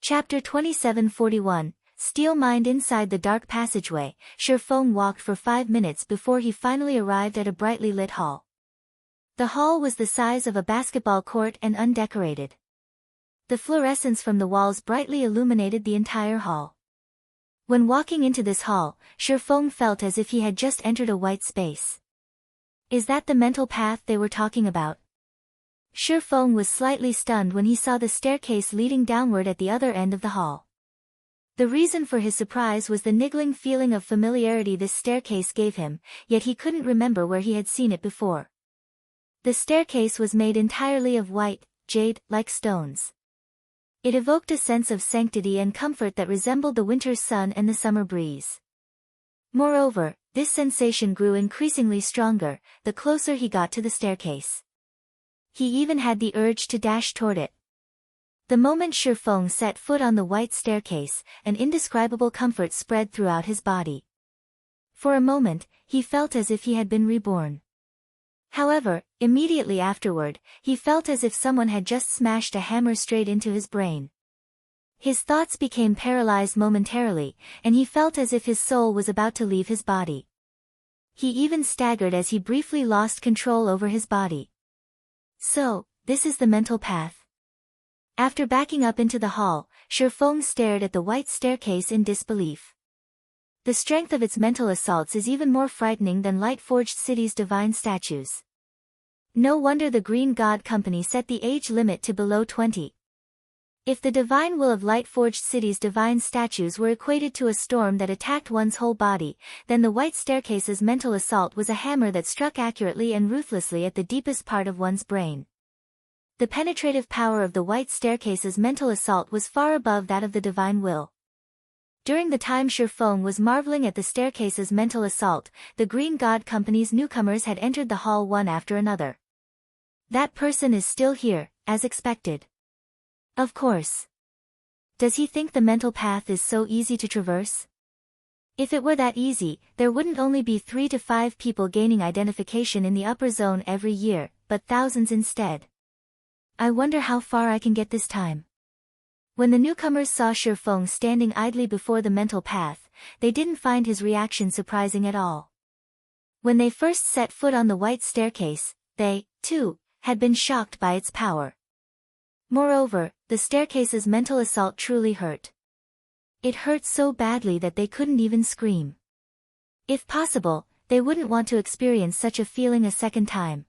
Chapter 2741, Steel Mind. Inside the dark passageway, Feng walked for 5 minutes before he finally arrived at a brightly lit hall. The hall was the size of a basketball court and undecorated. The fluorescence from the walls brightly illuminated the entire hall. When walking into this hall, Feng felt as if he had just entered a white space. Is that the mental path they were talking about? Feng was slightly stunned when he saw the staircase leading downward at the other end of the hall. The reason for his surprise was the niggling feeling of familiarity this staircase gave him, yet he couldn't remember where he had seen it before. The staircase was made entirely of white, jade-like stones. It evoked a sense of sanctity and comfort that resembled the winter's sun and the summer breeze. Moreover, this sensation grew increasingly stronger, the closer he got to the staircase. He even had the urge to dash toward it. The moment Feng set foot on the white staircase, an indescribable comfort spread throughout his body. For a moment, he felt as if he had been reborn. However, immediately afterward, he felt as if someone had just smashed a hammer straight into his brain. His thoughts became paralyzed momentarily, and he felt as if his soul was about to leave his body. He even staggered as he briefly lost control over his body. So, this is the mental path. After backing up into the hall, Feng stared at the white staircase in disbelief. The strength of its mental assaults is even more frightening than Light-Forged City's divine statues. No wonder the Green God Company set the age limit to below 20. If the divine will of Light-Forged City's divine statues were equated to a storm that attacked one's whole body, then the white staircase's mental assault was a hammer that struck accurately and ruthlessly at the deepest part of one's brain. The penetrative power of the white staircase's mental assault was far above that of the divine will. During the time Feng was marveling at the staircase's mental assault, the Green God Company's newcomers had entered the hall one after another. That person is still here, as expected. Of course. Does he think the mental path is so easy to traverse? If it were that easy, there wouldn't only be 3 to 5 people gaining identification in the upper zone every year, but thousands instead. I wonder how far I can get this time. When the newcomers saw Feng standing idly before the mental path, they didn't find his reaction surprising at all. When they first set foot on the white staircase, they, too, had been shocked by its power. Moreover, the staircase's mental assault truly hurt. It hurt so badly that they couldn't even scream. If possible, they wouldn't want to experience such a feeling a second time.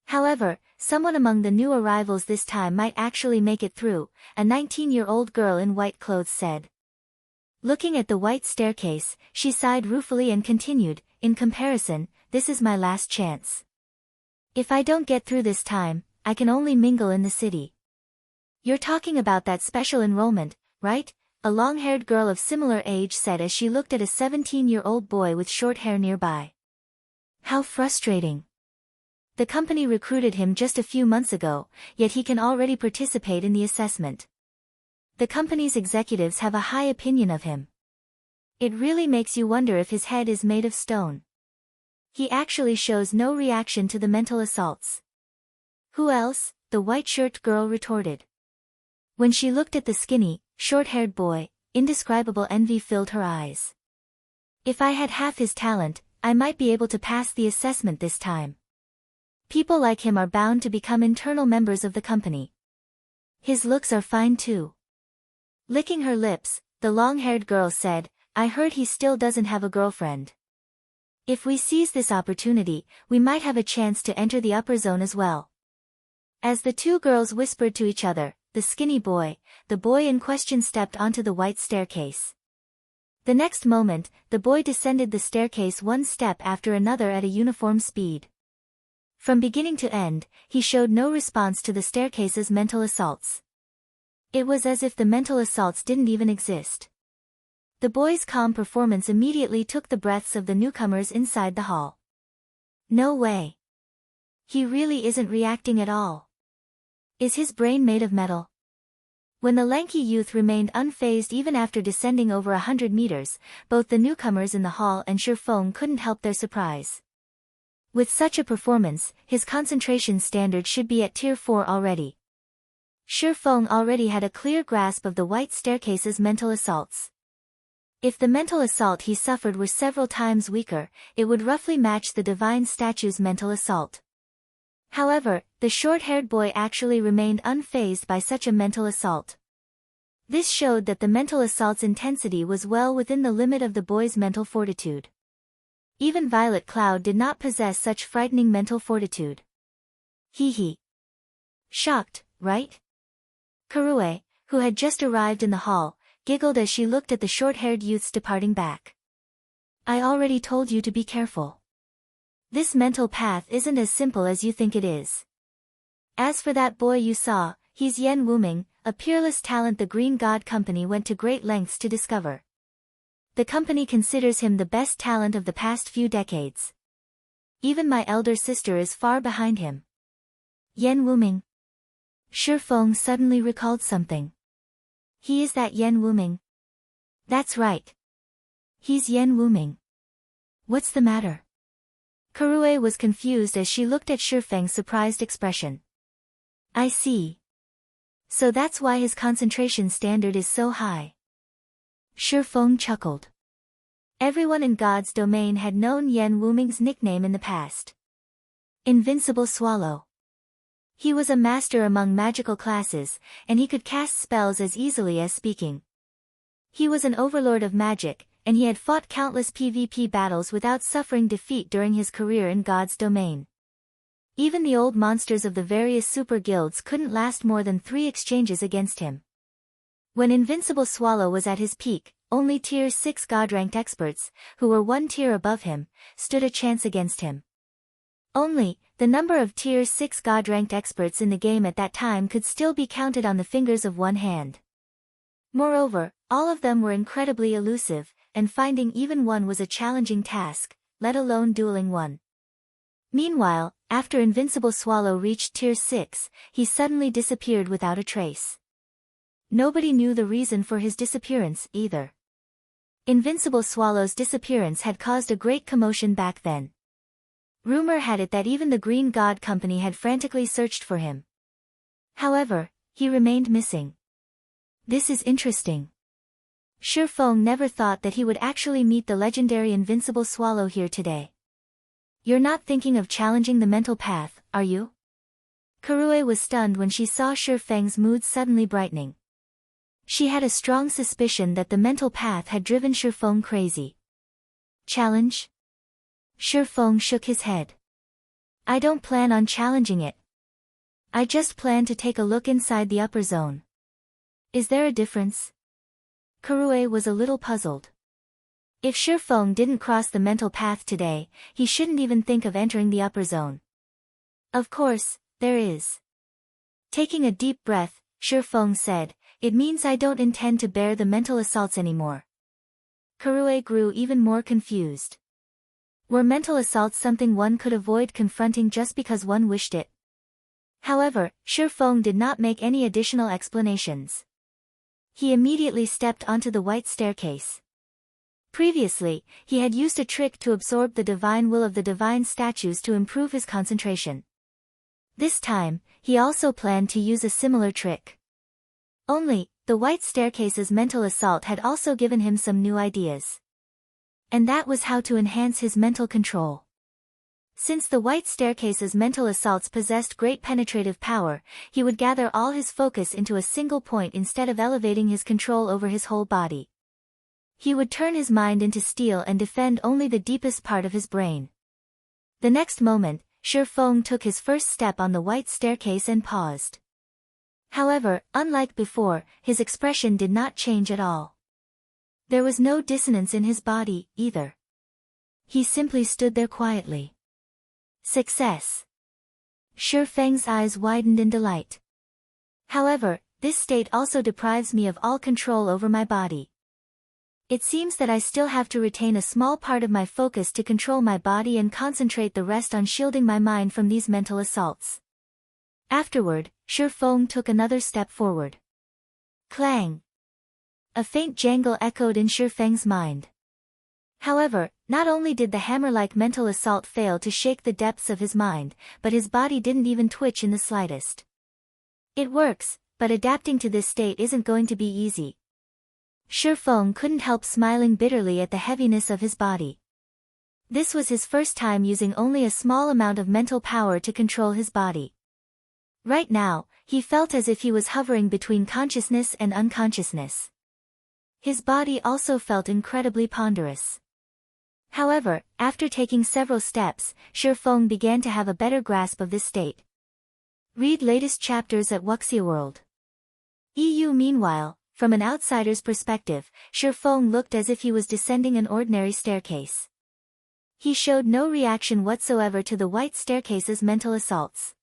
However, someone among the new arrivals this time might actually make it through, a 19-year-old girl in white clothes said. Looking at the white staircase, she sighed ruefully and continued, in comparison, this is my last chance. If I don't get through this time, I can only mingle in the city. You're talking about that special enrollment, right? A long-haired girl of similar age said as she looked at a 17-year-old boy with short hair nearby. How frustrating. The company recruited him just a few months ago, yet he can already participate in the assessment. The company's executives have a high opinion of him. It really makes you wonder if his head is made of stone. He actually shows no reaction to the mental assaults. Who else? The white-shirt girl retorted. When she looked at the skinny, short-haired boy, indescribable envy filled her eyes. If I had half his talent, I might be able to pass the assessment this time. People like him are bound to become internal members of the company. His looks are fine too. Licking her lips, the long-haired girl said, I heard he still doesn't have a girlfriend. If we seize this opportunity, we might have a chance to enter the upper zone as well. As the two girls whispered to each other, the skinny boy, the boy in question stepped onto the white staircase. The next moment, the boy descended the staircase one step after another at a uniform speed. From beginning to end, he showed no response to the staircase's mental assaults. It was as if the mental assaults didn't even exist. The boy's calm performance immediately took the breaths of the newcomers inside the hall. No way. He really isn't reacting at all. Is his brain made of metal? When the lanky youth remained unfazed even after descending over 100 meters, both the newcomers in the hall and Feng couldn't help their surprise. With such a performance, his concentration standard should be at Tier 4 already. Feng already had a clear grasp of the White Staircase's mental assaults. If the mental assault he suffered were several times weaker, it would roughly match the divine statue's mental assault. However, the short-haired boy actually remained unfazed by such a mental assault. This showed that the mental assault's intensity was well within the limit of the boy's mental fortitude. Even Violet Cloud did not possess such frightening mental fortitude. Hee. Shocked, right? Karue, who had just arrived in the hall, giggled as she looked at the short-haired youths departing back. I already told you to be careful. This mental path isn't as simple as you think it is. As for that boy you saw, he's Yen Wuming, a peerless talent the Green God Company went to great lengths to discover. The company considers him the best talent of the past few decades. Even my elder sister is far behind him. Yen Wuming. Feng suddenly recalled something. He is that Yen Wuming. That's right. He's Yen Wuming. What's the matter? Karue was confused as she looked at Feng's surprised expression. I see. So that's why his concentration standard is so high. Feng chuckled. Everyone in God's domain had known Yen Wuming's nickname in the past. Invincible Swallow. He was a master among magical classes, and he could cast spells as easily as speaking. He was an overlord of magic, and he had fought countless PvP battles without suffering defeat during his career in God's domain. Even the old monsters of the various super guilds couldn't last more than 3 exchanges against him. When Invincible Swallow was at his peak, only Tier 6 God-ranked experts, who were 1 tier above him, stood a chance against him. Only, the number of Tier 6 God-ranked experts in the game at that time could still be counted on the fingers of one hand. Moreover, all of them were incredibly elusive, and finding even one was a challenging task, let alone dueling one. Meanwhile, after Invincible Swallow reached Tier 6, he suddenly disappeared without a trace. Nobody knew the reason for his disappearance, either. Invincible Swallow's disappearance had caused a great commotion back then. Rumor had it that even the Green God Company had frantically searched for him. However, he remained missing. This is interesting. Feng never thought that he would actually meet the legendary Invincible Swallow here today. You're not thinking of challenging the mental path, are you? Karue was stunned when she saw Feng's mood suddenly brightening. She had a strong suspicion that the mental path had driven Feng crazy. Challenge? Feng shook his head. I don't plan on challenging it. I just plan to take a look inside the upper zone. Is there a difference? Karue was a little puzzled. If Feng didn't cross the mental path today, he shouldn't even think of entering the upper zone. Of course, there is. Taking a deep breath, Feng said, it means I don't intend to bear the mental assaults anymore. Karue grew even more confused. Were mental assaults something one could avoid confronting just because one wished it? However, Feng did not make any additional explanations. He immediately stepped onto the White Staircase. Previously, he had used a trick to absorb the divine will of the divine statues to improve his concentration. This time, he also planned to use a similar trick. Only, the White Staircase's mental assault had also given him some new ideas. And that was how to enhance his mental control. Since the White Staircase's mental assaults possessed great penetrative power, he would gather all his focus into a single point instead of elevating his control over his whole body. He would turn his mind into steel and defend only the deepest part of his brain. The next moment, Feng took his first step on the White Staircase and paused. However, unlike before, his expression did not change at all. There was no dissonance in his body, either. He simply stood there quietly. Success. Feng's eyes widened in delight. However, this state also deprives me of all control over my body. It seems that I still have to retain a small part of my focus to control my body and concentrate the rest on shielding my mind from these mental assaults. Afterward, Feng took another step forward. Clang! A faint jangle echoed in Feng's mind. However, not only did the hammer-like mental assault fail to shake the depths of his mind, but his body didn't even twitch in the slightest. It works, but adapting to this state isn't going to be easy. Feng couldn't help smiling bitterly at the heaviness of his body. This was his first time using only a small amount of mental power to control his body. Right now, he felt as if he was hovering between consciousness and unconsciousness. His body also felt incredibly ponderous. However, after taking several steps, Feng began to have a better grasp of this state. Read latest chapters at Wuxia World. Meanwhile, from an outsider's perspective, Feng looked as if he was descending an ordinary staircase. He showed no reaction whatsoever to the white staircase's mental assaults.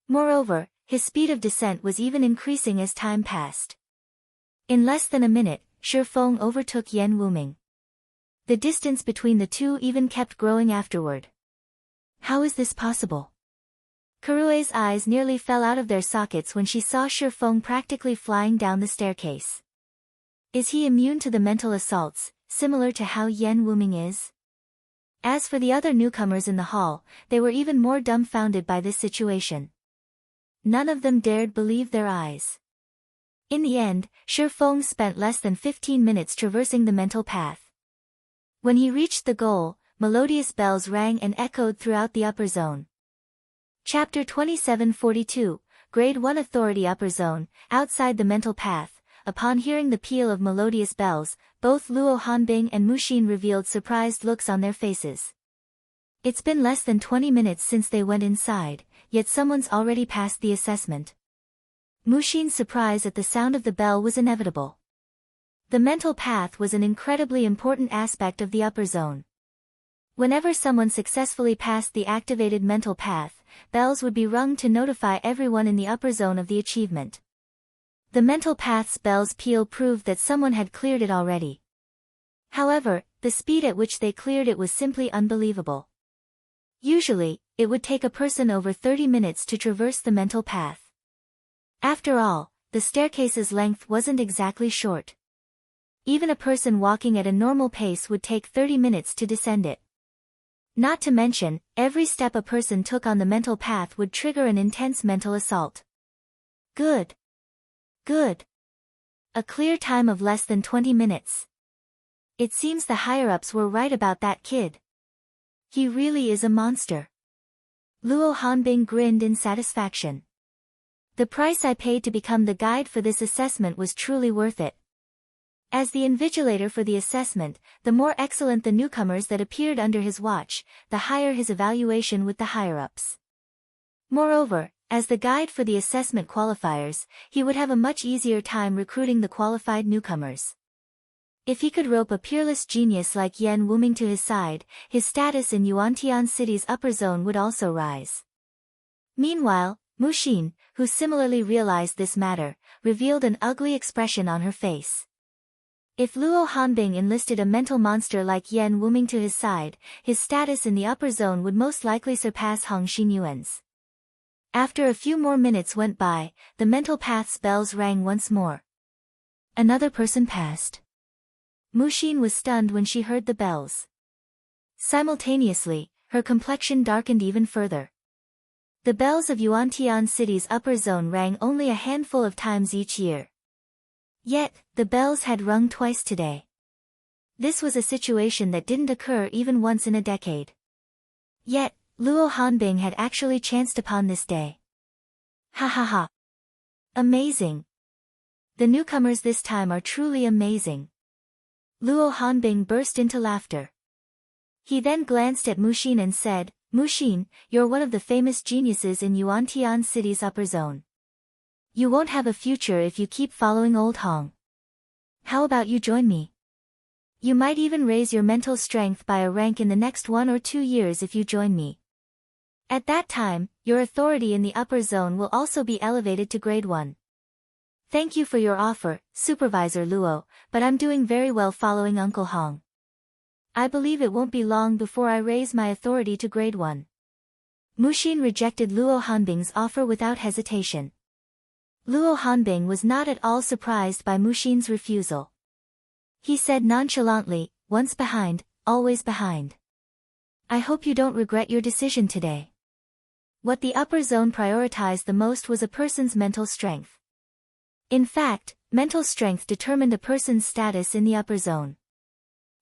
Moreover, his speed of descent was even increasing as time passed. In less than a minute, Feng overtook Yan Wuming. The distance between the two even kept growing afterward. How is this possible? Kurue's eyes nearly fell out of their sockets when she saw Feng practically flying down the staircase. Is he immune to the mental assaults, similar to how Yan Wuming is? As for the other newcomers in the hall, they were even more dumbfounded by this situation. None of them dared believe their eyes. In the end, Feng spent less than 15 minutes traversing the mental path. When he reached the goal, melodious bells rang and echoed throughout the upper zone. Chapter 2742, Grade 1 Authority Upper Zone, outside the mental path. Upon hearing the peal of melodious bells, both Luo Hanbing and Muxin revealed surprised looks on their faces. It's been less than 20 minutes since they went inside, yet someone's already passed the assessment. Muxin's surprise at the sound of the bell was inevitable. The mental path was an incredibly important aspect of the upper zone. Whenever someone successfully passed the activated mental path, bells would be rung to notify everyone in the upper zone of the achievement. The mental path's bell's peal proved that someone had cleared it already. However, the speed at which they cleared it was simply unbelievable. Usually, it would take a person over 30 minutes to traverse the mental path. After all, the staircase's length wasn't exactly short. Even a person walking at a normal pace would take 30 minutes to descend it. Not to mention, every step a person took on the mental path would trigger an intense mental assault. Good. A clear time of less than 20 minutes. It seems the higher-ups were right about that kid. He really is a monster. Luo Hanbing grinned in satisfaction. The price I paid to become the guide for this assessment was truly worth it. As the invigilator for the assessment, the more excellent the newcomers that appeared under his watch, the higher his evaluation with the higher-ups. Moreover, as the guide for the assessment qualifiers, he would have a much easier time recruiting the qualified newcomers. If he could rope a peerless genius like Yan Wuming to his side, his status in Yuantian City's upper zone would also rise. Meanwhile, Muxin, who similarly realized this matter, revealed an ugly expression on her face. If Luo Hanbing enlisted a mental monster like Yan Wuming to his side, his status in the upper zone would most likely surpass Hong Xinyuan's. After a few more minutes went by, the mental path's bells rang once more. Another person passed. Muxin was stunned when she heard the bells. Simultaneously, her complexion darkened even further. The bells of Yuantian City's upper zone rang only a handful of times each year. Yet, the bells had rung twice today. This was a situation that didn't occur even once in a decade. Yet, Luo Hanbing had actually chanced upon this day. Ha ha ha. Amazing. The newcomers this time are truly amazing. Luo Hanbing burst into laughter. He then glanced at Muxin and said, Muxin, you're one of the famous geniuses in Yuantian City's upper zone. You won't have a future if you keep following old Hong. How about you join me? You might even raise your mental strength by a rank in the next 1 or 2 years if you join me. At that time, your authority in the upper zone will also be elevated to grade 1. Thank you for your offer, Supervisor Luo, but I'm doing very well following Uncle Hong. I believe it won't be long before I raise my authority to grade 1. Muxin rejected Luo Hanbing's offer without hesitation. Luo Hanbing was not at all surprised by Muxin's refusal. He said nonchalantly, once behind, always behind. I hope you don't regret your decision today. What the upper zone prioritized the most was a person's mental strength. In fact, mental strength determined a person's status in the upper zone.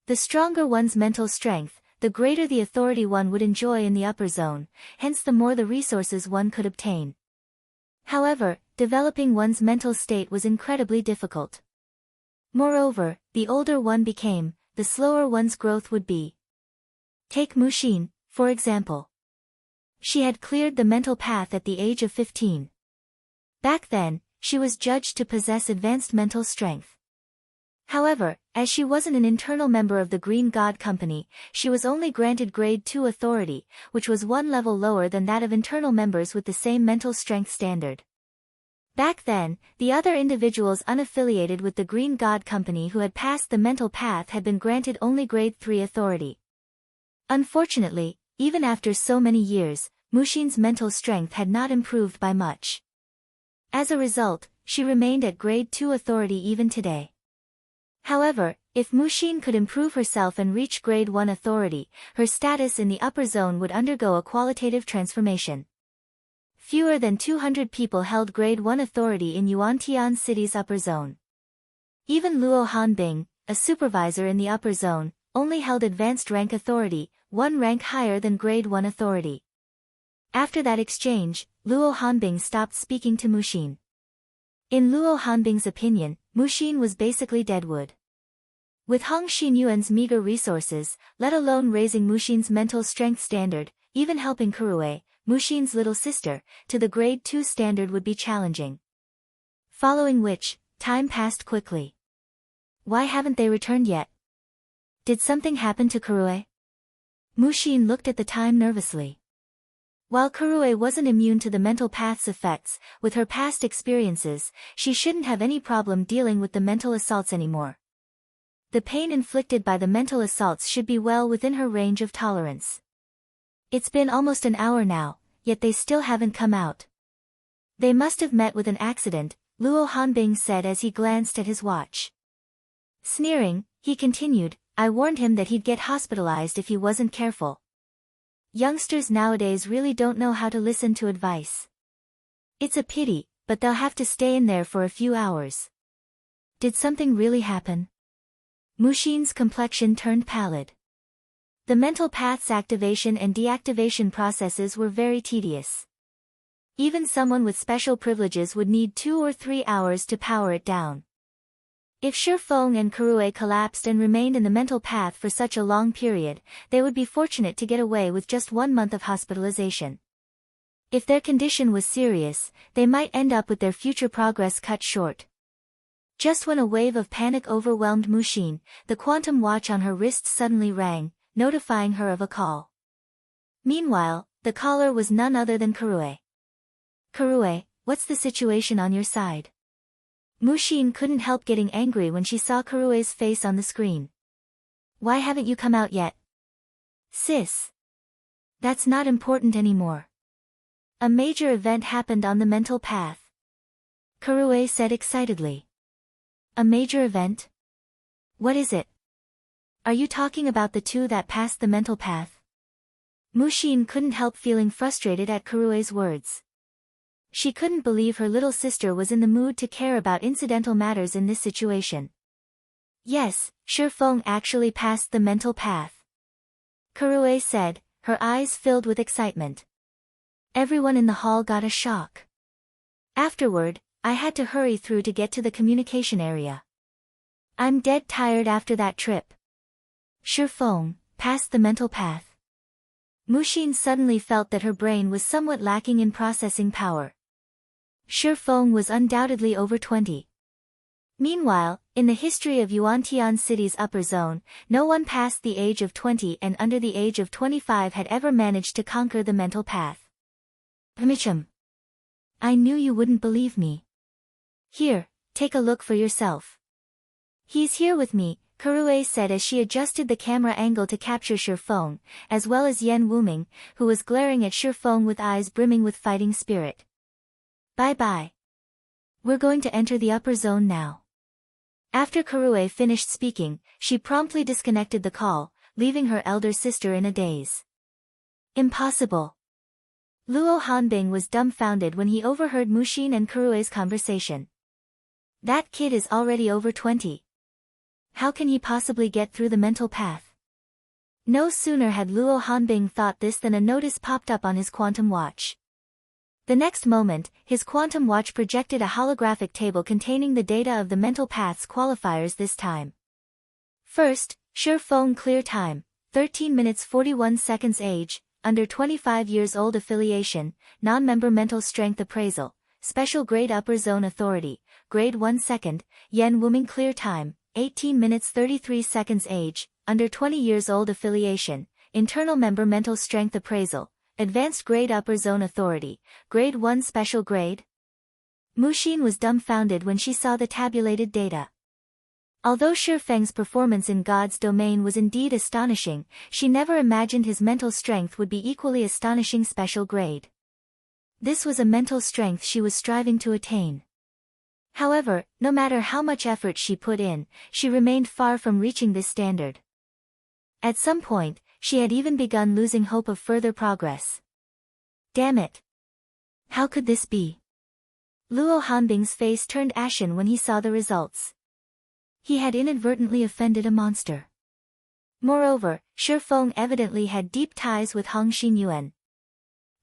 The stronger one's mental strength, the greater the authority one would enjoy in the upper zone, hence the more the resources one could obtain. However, developing one's mental state was incredibly difficult. Moreover, the older one became, the slower one's growth would be. Take Mushin, for example. She had cleared the mental path at the age of 15. Back then, she was judged to possess advanced mental strength. However, as she wasn't an internal member of the Green God Company, she was only granted Grade 2 authority, which was one level lower than that of internal members with the same mental strength standard. Back then, the other individuals unaffiliated with the Green God Company who had passed the mental path had been granted only Grade 3 authority. Unfortunately, even after so many years, Mushin's mental strength had not improved by much. As a result, she remained at Grade 2 authority even today. However, if Mushin could improve herself and reach Grade 1 authority, her status in the upper zone would undergo a qualitative transformation. Fewer than 200 people held Grade 1 authority in Yuantian City's upper zone. Even Luo Hanbing, a supervisor in the upper zone, only held advanced rank authority, one rank higher than Grade 1 authority. After that exchange, Luo Hanbing stopped speaking to Mushin. In Luo Hanbing's opinion, Mushin was basically deadwood. With Hong Xinyuan's meager resources, let alone raising Mushin's mental strength standard, even helping Kurue, Mushin's little sister, to the Grade 2 standard would be challenging. Following which, time passed quickly. Why haven't they returned yet? Did something happen to Kurue? Mushin looked at the time nervously. While Kurue wasn't immune to the mental path's effects, with her past experiences, she shouldn't have any problem dealing with the mental assaults anymore. The pain inflicted by the mental assaults should be well within her range of tolerance. It's been almost an hour now, yet they still haven't come out. They must have met with an accident, Luo Hanbing said as he glanced at his watch. Sneering, he continued, I warned him that he'd get hospitalized if he wasn't careful. Youngsters nowadays really don't know how to listen to advice. It's a pity, but they'll have to stay in there for a few hours. Did something really happen? Mushin's complexion turned pallid. The mental path's activation and deactivation processes were very tedious. Even someone with special privileges would need 2 or 3 hours to power it down. If Feng and Kurue collapsed and remained in the mental path for such a long period, they would be fortunate to get away with just 1 month of hospitalization. If their condition was serious, they might end up with their future progress cut short. Just when a wave of panic overwhelmed Mushin, the quantum watch on her wrist suddenly rang, notifying her of a call. Meanwhile, the caller was none other than Kurue. Kurue, what's the situation on your side? Mushin couldn't help getting angry when she saw Kurue's face on the screen. Why haven't you come out yet? Sis. That's not important anymore. A major event happened on the mental path. Kurue said excitedly. A major event? What is it? Are you talking about the two that passed the mental path? Mushin couldn't help feeling frustrated at Kurue's words. She couldn't believe her little sister was in the mood to care about incidental matters in this situation. Yes, Feng actually passed the mental path. Kurue said, her eyes filled with excitement. Everyone in the hall got a shock. Afterward, I had to hurry through to get to the communication area. I'm dead tired after that trip. Feng passed the mental path. Mushin suddenly felt that her brain was somewhat lacking in processing power. Feng was undoubtedly over 20. Meanwhile, in the history of Yuantian City's upper zone, no one past the age of 20 and under the age of 25 had ever managed to conquer the mental path. Michum. I knew you wouldn't believe me. Here, take a look for yourself. He's here with me, Kurue said as she adjusted the camera angle to capture Feng, as well as Yen Wuming, who was glaring at Feng with eyes brimming with fighting spirit. Bye-bye. We're going to enter the upper zone now. After Kurue finished speaking, she promptly disconnected the call, leaving her elder sister in a daze. Impossible. Luo Hanbing was dumbfounded when he overheard Mushin and Kurue's conversation. That kid is already over 20. How can he possibly get through the mental path? No sooner had Luo Hanbing thought this than a notice popped up on his quantum watch. The next moment, his quantum watch projected a holographic table containing the data of the mental path's qualifiers this time. First, Feng clear time, 13 minutes 41 seconds age, under 25 years old affiliation, non-member mental strength appraisal, special grade upper zone authority, grade 1 second, Yen Wuming clear time, 18 minutes 33 seconds age, under 20 years old affiliation, internal member mental strength appraisal, advanced grade upper zone authority, grade 1 special grade. Muxin was dumbfounded when she saw the tabulated data. Although Feng's performance in God's domain was indeed astonishing, she never imagined his mental strength would be equally astonishing special grade. This was a mental strength she was striving to attain. However, no matter how much effort she put in, she remained far from reaching this standard. At some point, she had even begun losing hope of further progress. Damn it! How could this be? Luo Hanbing's face turned ashen when he saw the results. He had inadvertently offended a monster. Moreover, Feng evidently had deep ties with Hong Xinyuan.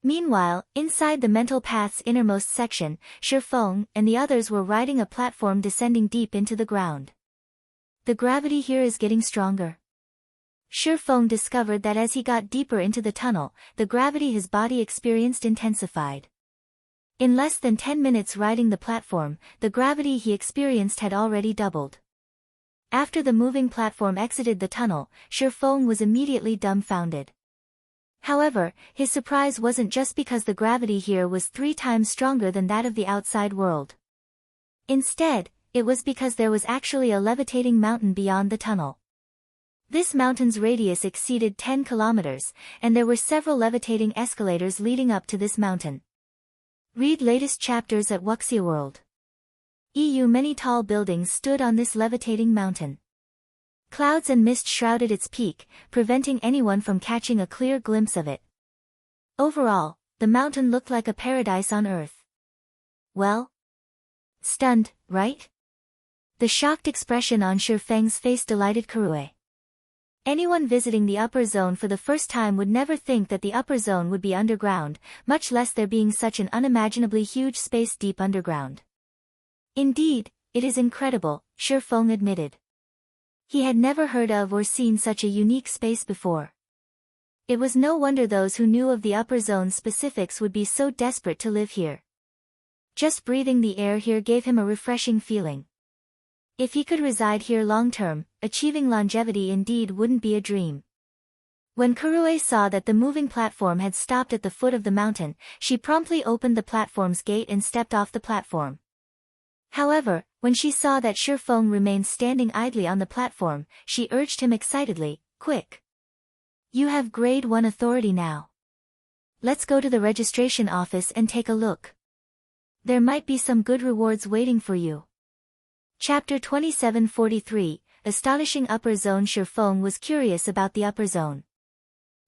Meanwhile, inside the mental path's innermost section, Feng and the others were riding a platform descending deep into the ground. The gravity here is getting stronger. Feng discovered that as he got deeper into the tunnel, the gravity his body experienced intensified. In less than 10 minutes riding the platform, the gravity he experienced had already doubled. After the moving platform exited the tunnel, Feng was immediately dumbfounded. However, his surprise wasn't just because the gravity here was 3 times stronger than that of the outside world. Instead, it was because there was actually a levitating mountain beyond the tunnel. This mountain's radius exceeded 10 kilometers, and there were several levitating escalators leading up to this mountain. Read latest chapters at Wuxia World. Many tall buildings stood on this levitating mountain. Clouds and mist shrouded its peak, preventing anyone from catching a clear glimpse of it. Overall, the mountain looked like a paradise on Earth. Well? Stunned, right? The shocked expression on Feng's face delighted Kurue. Anyone visiting the upper zone for the first time would never think that the upper zone would be underground, much less there being such an unimaginably huge space deep underground. Indeed, it is incredible, Feng admitted. He had never heard of or seen such a unique space before. It was no wonder those who knew of the upper zone's specifics would be so desperate to live here. Just breathing the air here gave him a refreshing feeling. If he could reside here long-term, achieving longevity indeed wouldn't be a dream. When Kurue saw that the moving platform had stopped at the foot of the mountain, she promptly opened the platform's gate and stepped off the platform. However, when she saw that Feng remained standing idly on the platform, she urged him excitedly, "Quick! You have grade 1 authority now. Let's go to the registration office and take a look. There might be some good rewards waiting for you." Chapter 2743, Astonishing Upper Zone. Feng was curious about the upper zone.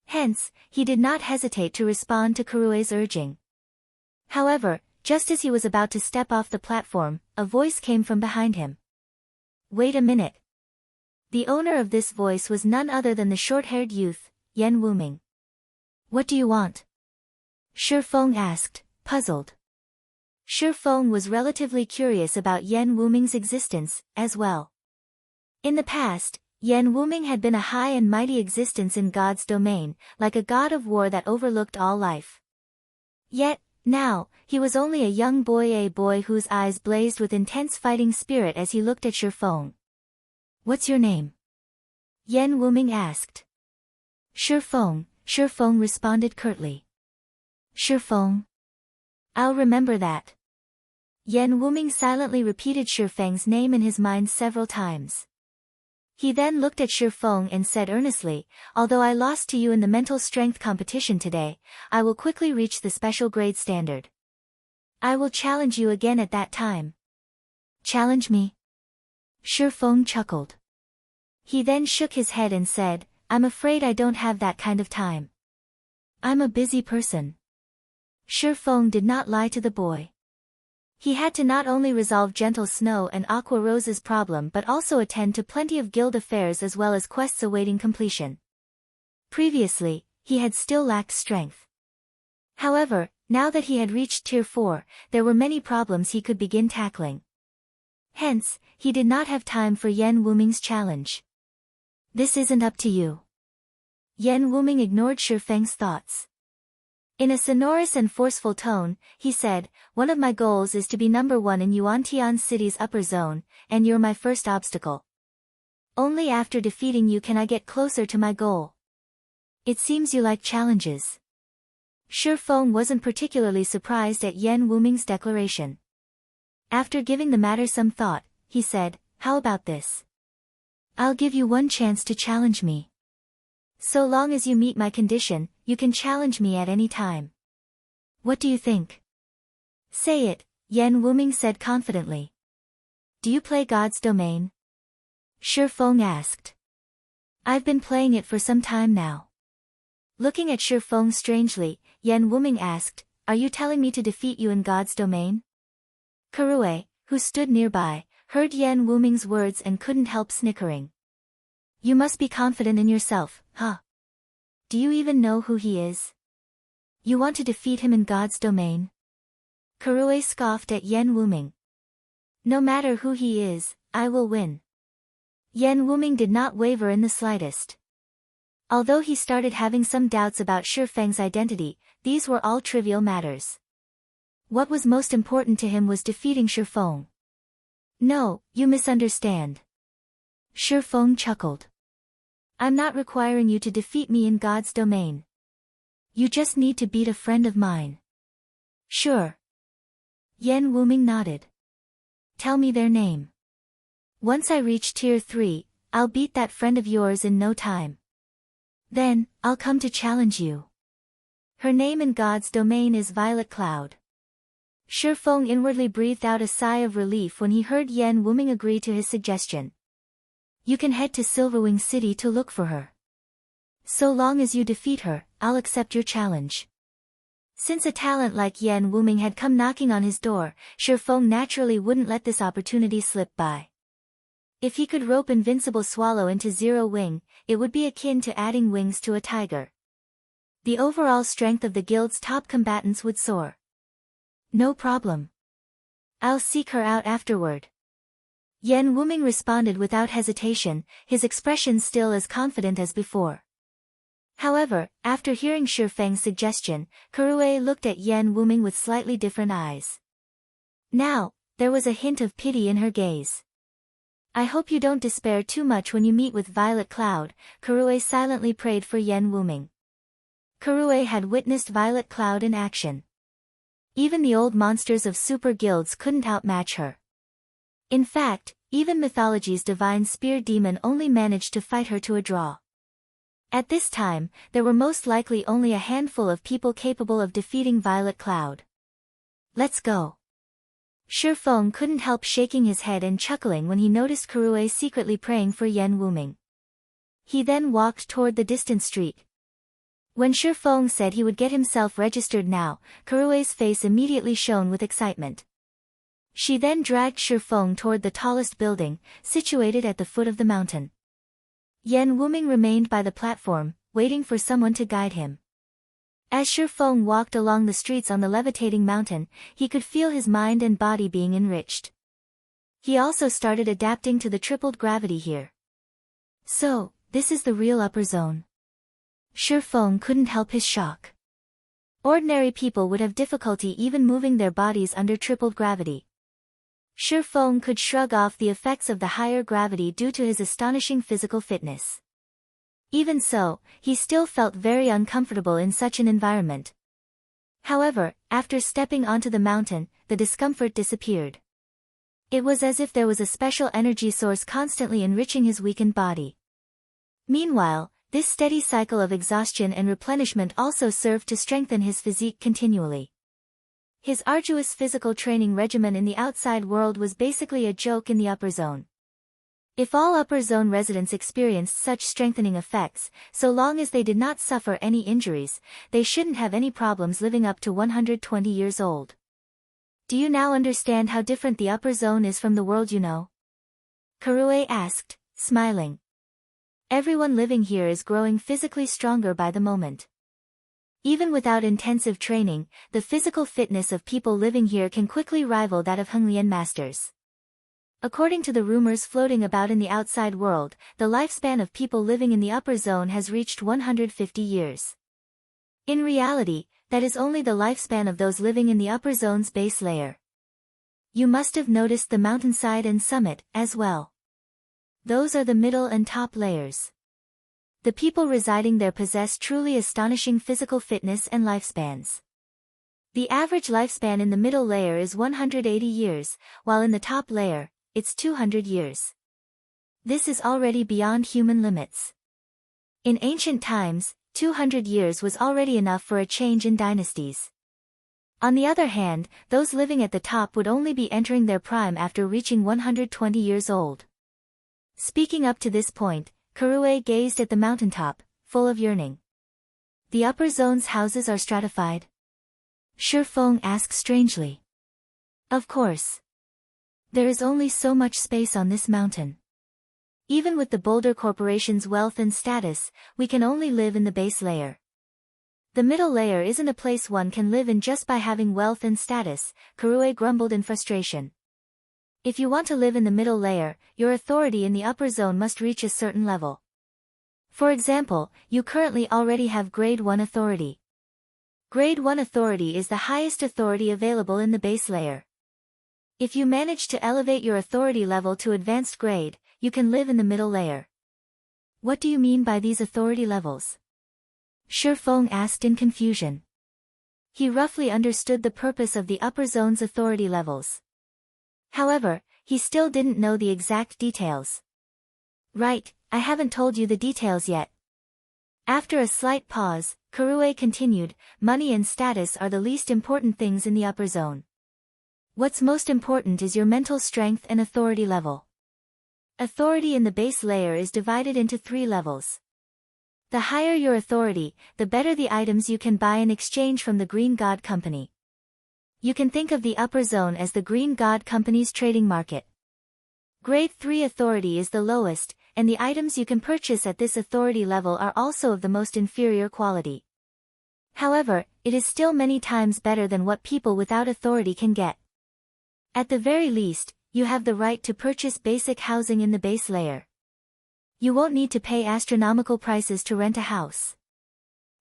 Hence, he did not hesitate to respond to Kurue's urging. However, just as he was about to step off the platform, a voice came from behind him. "Wait a minute." The owner of this voice was none other than the short-haired youth, Yen Wuming. "What do you want?" Feng asked, puzzled. Feng was relatively curious about Yen Wuming's existence, as well. In the past, Yen Wuming had been a high and mighty existence in God's domain, like a god of war that overlooked all life. Yet, now, he was only a young boy, a boy whose eyes blazed with intense fighting spirit as he looked at Feng. "What's your name?" Yen Wuming asked. Feng responded curtly. Feng. I'll remember that." Yen Wuming silently repeated Feng's name in his mind several times. He then looked at Feng and said earnestly, "Although I lost to you in the mental strength competition today, I will quickly reach the special grade standard. I will challenge you again at that time." "Challenge me?" Feng chuckled. He then shook his head and said, "I'm afraid I don't have that kind of time. I'm a busy person." Feng did not lie to the boy. He had to not only resolve Gentle Snow and Aqua Rose's problem but also attend to plenty of guild affairs as well as quests awaiting completion. Previously, he had still lacked strength. However, now that he had reached Tier 4, there were many problems he could begin tackling. Hence, he did not have time for Yen Wuming's challenge. This isn't up to you. Yen Wuming ignored Shi Feng's thoughts. In a sonorous and forceful tone, he said, "One of my goals is to be number 1 in Yuantian City's upper zone, and you're my first obstacle. Only after defeating you can I get closer to my goal. It seems you like challenges." Shi Feng wasn't particularly surprised at Yen Wuming's declaration. After giving the matter some thought, he said, "How about this? I'll give you one chance to challenge me. So long as you meet my condition, you can challenge me at any time. What do you think?" "Say it," Yen Wuming said confidently. "Do you play God's Domain?" Shi Feng asked. "I've been playing it for some time now." Looking at Shi Feng strangely, Yen Wuming asked, "Are you telling me to defeat you in God's Domain?" Kurue, who stood nearby, heard Yen Wuming's words and couldn't help snickering. "You must be confident in yourself, huh? Do you even know who he is? You want to defeat him in God's Domain?" Kurue scoffed at Yen Wuming. "No matter who he is, I will win." Yen Wuming did not waver in the slightest. Although he started having some doubts about Shi Feng's identity, these were all trivial matters. What was most important to him was defeating Shi Feng. "No, you misunderstand." Shi Feng chuckled. "I'm not requiring you to defeat me in God's Domain. You just need to beat a friend of mine." "Sure." Yen Wuming nodded. "Tell me their name. Once I reach Tier 3, I'll beat that friend of yours in no time. Then, I'll come to challenge you." "Her name in God's Domain is Violet Cloud." Shi Feng inwardly breathed out a sigh of relief when he heard Yen Wuming agree to his suggestion. "You can head to Silverwing City to look for her. So long as you defeat her, I'll accept your challenge." Since a talent like Yen Wuming had come knocking on his door, Shi Feng naturally wouldn't let this opportunity slip by. If he could rope Invincible Swallow into 0 wing, it would be akin to adding wings to a tiger. The overall strength of the guild's top combatants would soar. "No problem. I'll seek her out afterward." Yen Wuming responded without hesitation, his expression still as confident as before. However, after hearing Shi Feng's suggestion, Kurue looked at Yen Wuming with slightly different eyes. Now, there was a hint of pity in her gaze. "I hope you don't despair too much when you meet with Violet Cloud," Kurue silently prayed for Yen Wuming. Kurue had witnessed Violet Cloud in action. Even the old monsters of super guilds couldn't outmatch her. In fact, even mythology's divine spear demon only managed to fight her to a draw. At this time, there were most likely only a handful of people capable of defeating Violet Cloud. "Let's go." Shi Feng couldn't help shaking his head and chuckling when he noticed Kurue secretly praying for Yen Wuming. He then walked toward the distant street. When Shi Feng said he would get himself registered now, Kurue's face immediately shone with excitement. She then dragged Shi Feng toward the tallest building, situated at the foot of the mountain. Yen Wuming remained by the platform, waiting for someone to guide him. As Shi Feng walked along the streets on the levitating mountain, he could feel his mind and body being enriched. He also started adapting to the tripled gravity here. So, this is the real upper zone. Shi Feng couldn't help his shock. Ordinary people would have difficulty even moving their bodies under tripled gravity. Shi Feng could shrug off the effects of the higher gravity due to his astonishing physical fitness. Even so, he still felt very uncomfortable in such an environment. However, after stepping onto the mountain, the discomfort disappeared. It was as if there was a special energy source constantly enriching his weakened body. Meanwhile, this steady cycle of exhaustion and replenishment also served to strengthen his physique continually. His arduous physical training regimen in the outside world was basically a joke in the upper zone. If all upper zone residents experienced such strengthening effects, so long as they did not suffer any injuries, they shouldn't have any problems living up to 120 years old. Do you now understand how different the upper zone is from the world you know? Karue asked, smiling. Everyone living here is growing physically stronger by the moment. Even without intensive training, the physical fitness of people living here can quickly rival that of Henglian masters. According to the rumors floating about in the outside world, the lifespan of people living in the upper zone has reached 150 years. In reality, that is only the lifespan of those living in the upper zone's base layer. You must have noticed the mountainside and summit, as well. Those are the middle and top layers. The people residing there possess truly astonishing physical fitness and lifespans. The average lifespan in the middle layer is 180 years, while in the top layer, it's 200 years. This is already beyond human limits. In ancient times, 200 years was already enough for a change in dynasties. On the other hand, those living at the top would only be entering their prime after reaching 120 years old. Speaking up to this point, Karue gazed at the mountaintop, full of yearning. The upper zone's houses are stratified? Feng asked strangely. Of course. There is only so much space on this mountain. Even with the Boulder Corporation's wealth and status, we can only live in the base layer. The middle layer isn't a place one can live in just by having wealth and status, Karue grumbled in frustration. If you want to live in the middle layer, your authority in the upper zone must reach a certain level. For example, you currently already have Grade 1 authority. Grade 1 authority is the highest authority available in the base layer. If you manage to elevate your authority level to advanced grade, you can live in the middle layer. What do you mean by these authority levels? Feng asked in confusion. He roughly understood the purpose of the upper zone's authority levels. However, he still didn't know the exact details. Right, I haven't told you the details yet. After a slight pause, Karue continued, money and status are the least important things in the upper zone. What's most important is your mental strength and authority level. Authority in the base layer is divided into 3 levels. The higher your authority, the better the items you can buy in exchange from the Green God Company. You can think of the upper zone as the Green God Company's trading market. Grade 3 authority is the lowest, and the items you can purchase at this authority level are also of the most inferior quality. However, it is still many times better than what people without authority can get. At the very least, you have the right to purchase basic housing in the base layer. You won't need to pay astronomical prices to rent a house.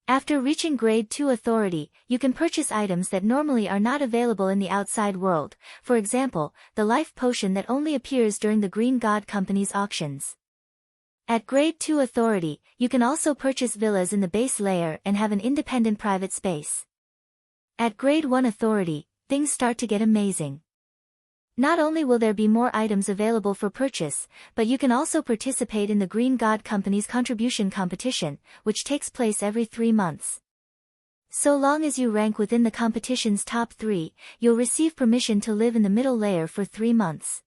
After reaching Grade 2 authority, you can purchase items that normally are not available in the outside world, for example, the life potion that only appears during the Green God Company's auctions. At Grade 2 authority, you can also purchase villas in the base layer and have an independent private space. At Grade 1 authority, things start to get amazing. Not only will there be more items available for purchase, but you can also participate in the Green God Company's contribution competition, which takes place every 3 months. So long as you rank within the competition's top 3, you'll receive permission to live in the middle layer for 3 months.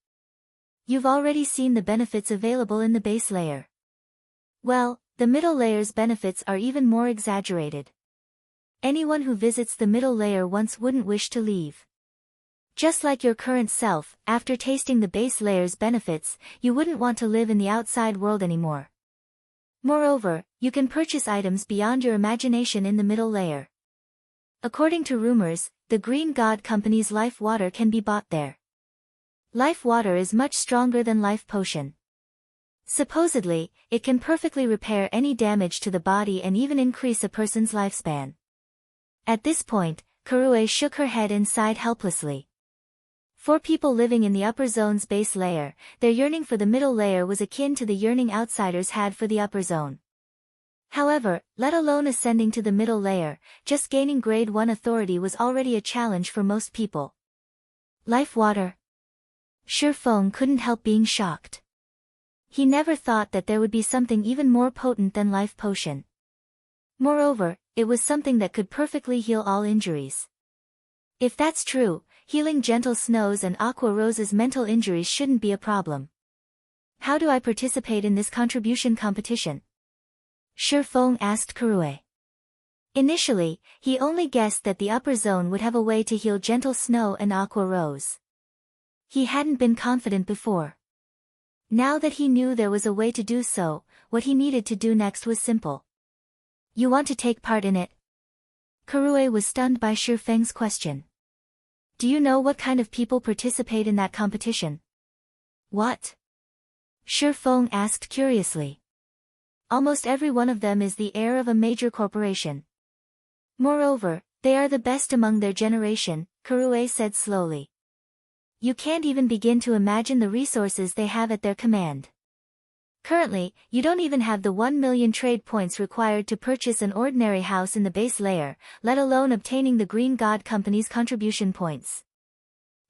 You've already seen the benefits available in the base layer. Well, the middle layer's benefits are even more exaggerated. Anyone who visits the middle layer once wouldn't wish to leave. Just like your current self, after tasting the base layer's benefits, you wouldn't want to live in the outside world anymore. Moreover, you can purchase items beyond your imagination in the middle layer. According to rumors, the Green God Company's life water can be bought there. Life water is much stronger than life potion. Supposedly, it can perfectly repair any damage to the body and even increase a person's lifespan. At this point, Karue shook her head and sighed helplessly. For people living in the upper zone's base layer, their yearning for the middle layer was akin to the yearning outsiders had for the upper zone. However, let alone ascending to the middle layer, just gaining Grade 1 authority was already a challenge for most people. Life water? Feng couldn't help being shocked. He never thought that there would be something even more potent than life potion. Moreover, it was something that could perfectly heal all injuries. If that's true, healing Gentle Snow's and Aqua Rose's mental injuries shouldn't be a problem. How do I participate in this contribution competition? Feng asked Karue. Initially, he only guessed that the upper zone would have a way to heal gentle snow and aqua rose. He hadn't been confident before. Now that he knew there was a way to do so, what he needed to do next was simple. You want to take part in it? Kurue was stunned by Feng's question. Do you know what kind of people participate in that competition? What? Feng asked curiously. Almost every one of them is the heir of a major corporation. Moreover, they are the best among their generation, Kurue said slowly. You can't even begin to imagine the resources they have at their command. Currently, you don't even have the 1 million trade points required to purchase an ordinary house in the base layer, let alone obtaining the Green God Company's contribution points.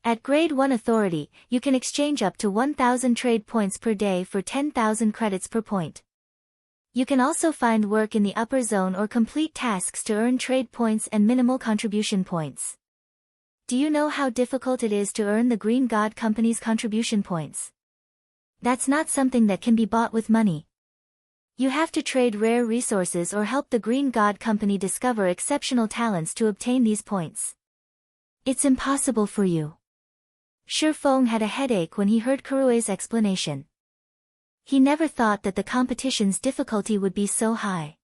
At Grade 1 Authority, you can exchange up to 1,000 trade points per day for 10,000 credits per point. You can also find work in the upper zone or complete tasks to earn trade points and minimal contribution points. Do you know how difficult it is to earn the Green God Company's contribution points? That's not something that can be bought with money. You have to trade rare resources or help the Green God Company discover exceptional talents to obtain these points. It's impossible for you. Feng had a headache when he heard Kurue's explanation. He never thought that the competition's difficulty would be so high.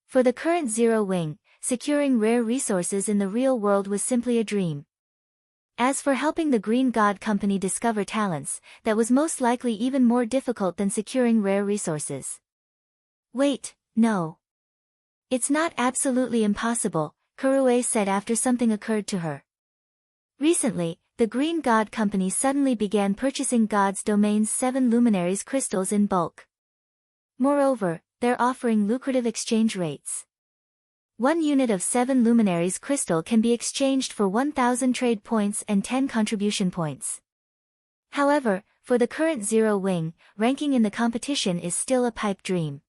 For the current Zero Wing, securing rare resources in the real world was simply a dream. As for helping the Green God Company discover talents, that was most likely even more difficult than securing rare resources. Wait, no. It's not absolutely impossible, Kurue said after something occurred to her. Recently, the Green God Company suddenly began purchasing God's Domain's 7 luminaries crystals in bulk. Moreover, they're offering lucrative exchange rates. 1 unit of 7 luminaries crystal can be exchanged for 1,000 trade points and 10 contribution points. However, for the current Zero Wing, ranking in the competition is still a pipe dream.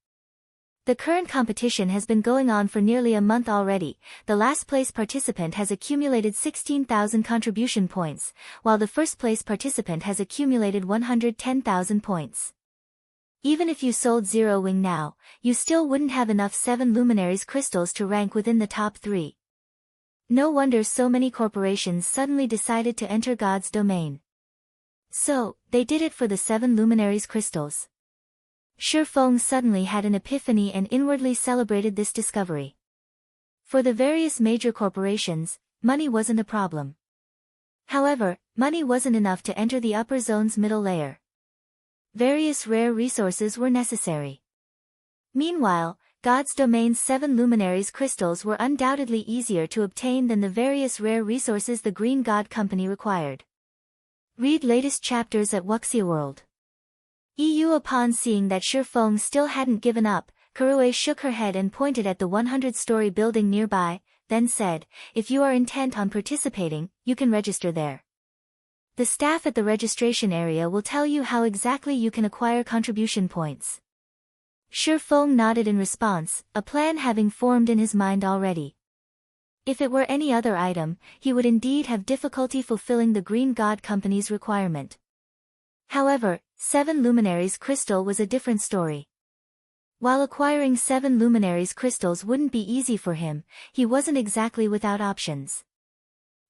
The current competition has been going on for nearly a month already. The last place participant has accumulated 16,000 contribution points, while the first place participant has accumulated 110,000 points. Even if you sold Zero Wing now, you still wouldn't have enough 7 luminaries crystals to rank within the top 3. No wonder so many corporations suddenly decided to enter God's domain. So, they did it for the 7 luminaries crystals. Feng suddenly had an epiphany and inwardly celebrated this discovery. For the various major corporations, money wasn't a problem. However, money wasn't enough to enter the upper zone's middle layer. Various rare resources were necessary. Meanwhile, God's Domain's 7 luminaries crystals were undoubtedly easier to obtain than the various rare resources the Green God Company required. Read latest chapters at Wuxia World. Upon seeing that Feng still hadn't given up, Kurue shook her head and pointed at the 100-story building nearby, then said, if you are intent on participating, you can register there. The staff at the registration area will tell you how exactly you can acquire contribution points. Feng nodded in response, a plan having formed in his mind already. If it were any other item, he would indeed have difficulty fulfilling the Green God Company's requirement. However, 7 luminaries crystal was a different story. While acquiring 7 luminaries crystals wouldn't be easy for him, he wasn't exactly without options.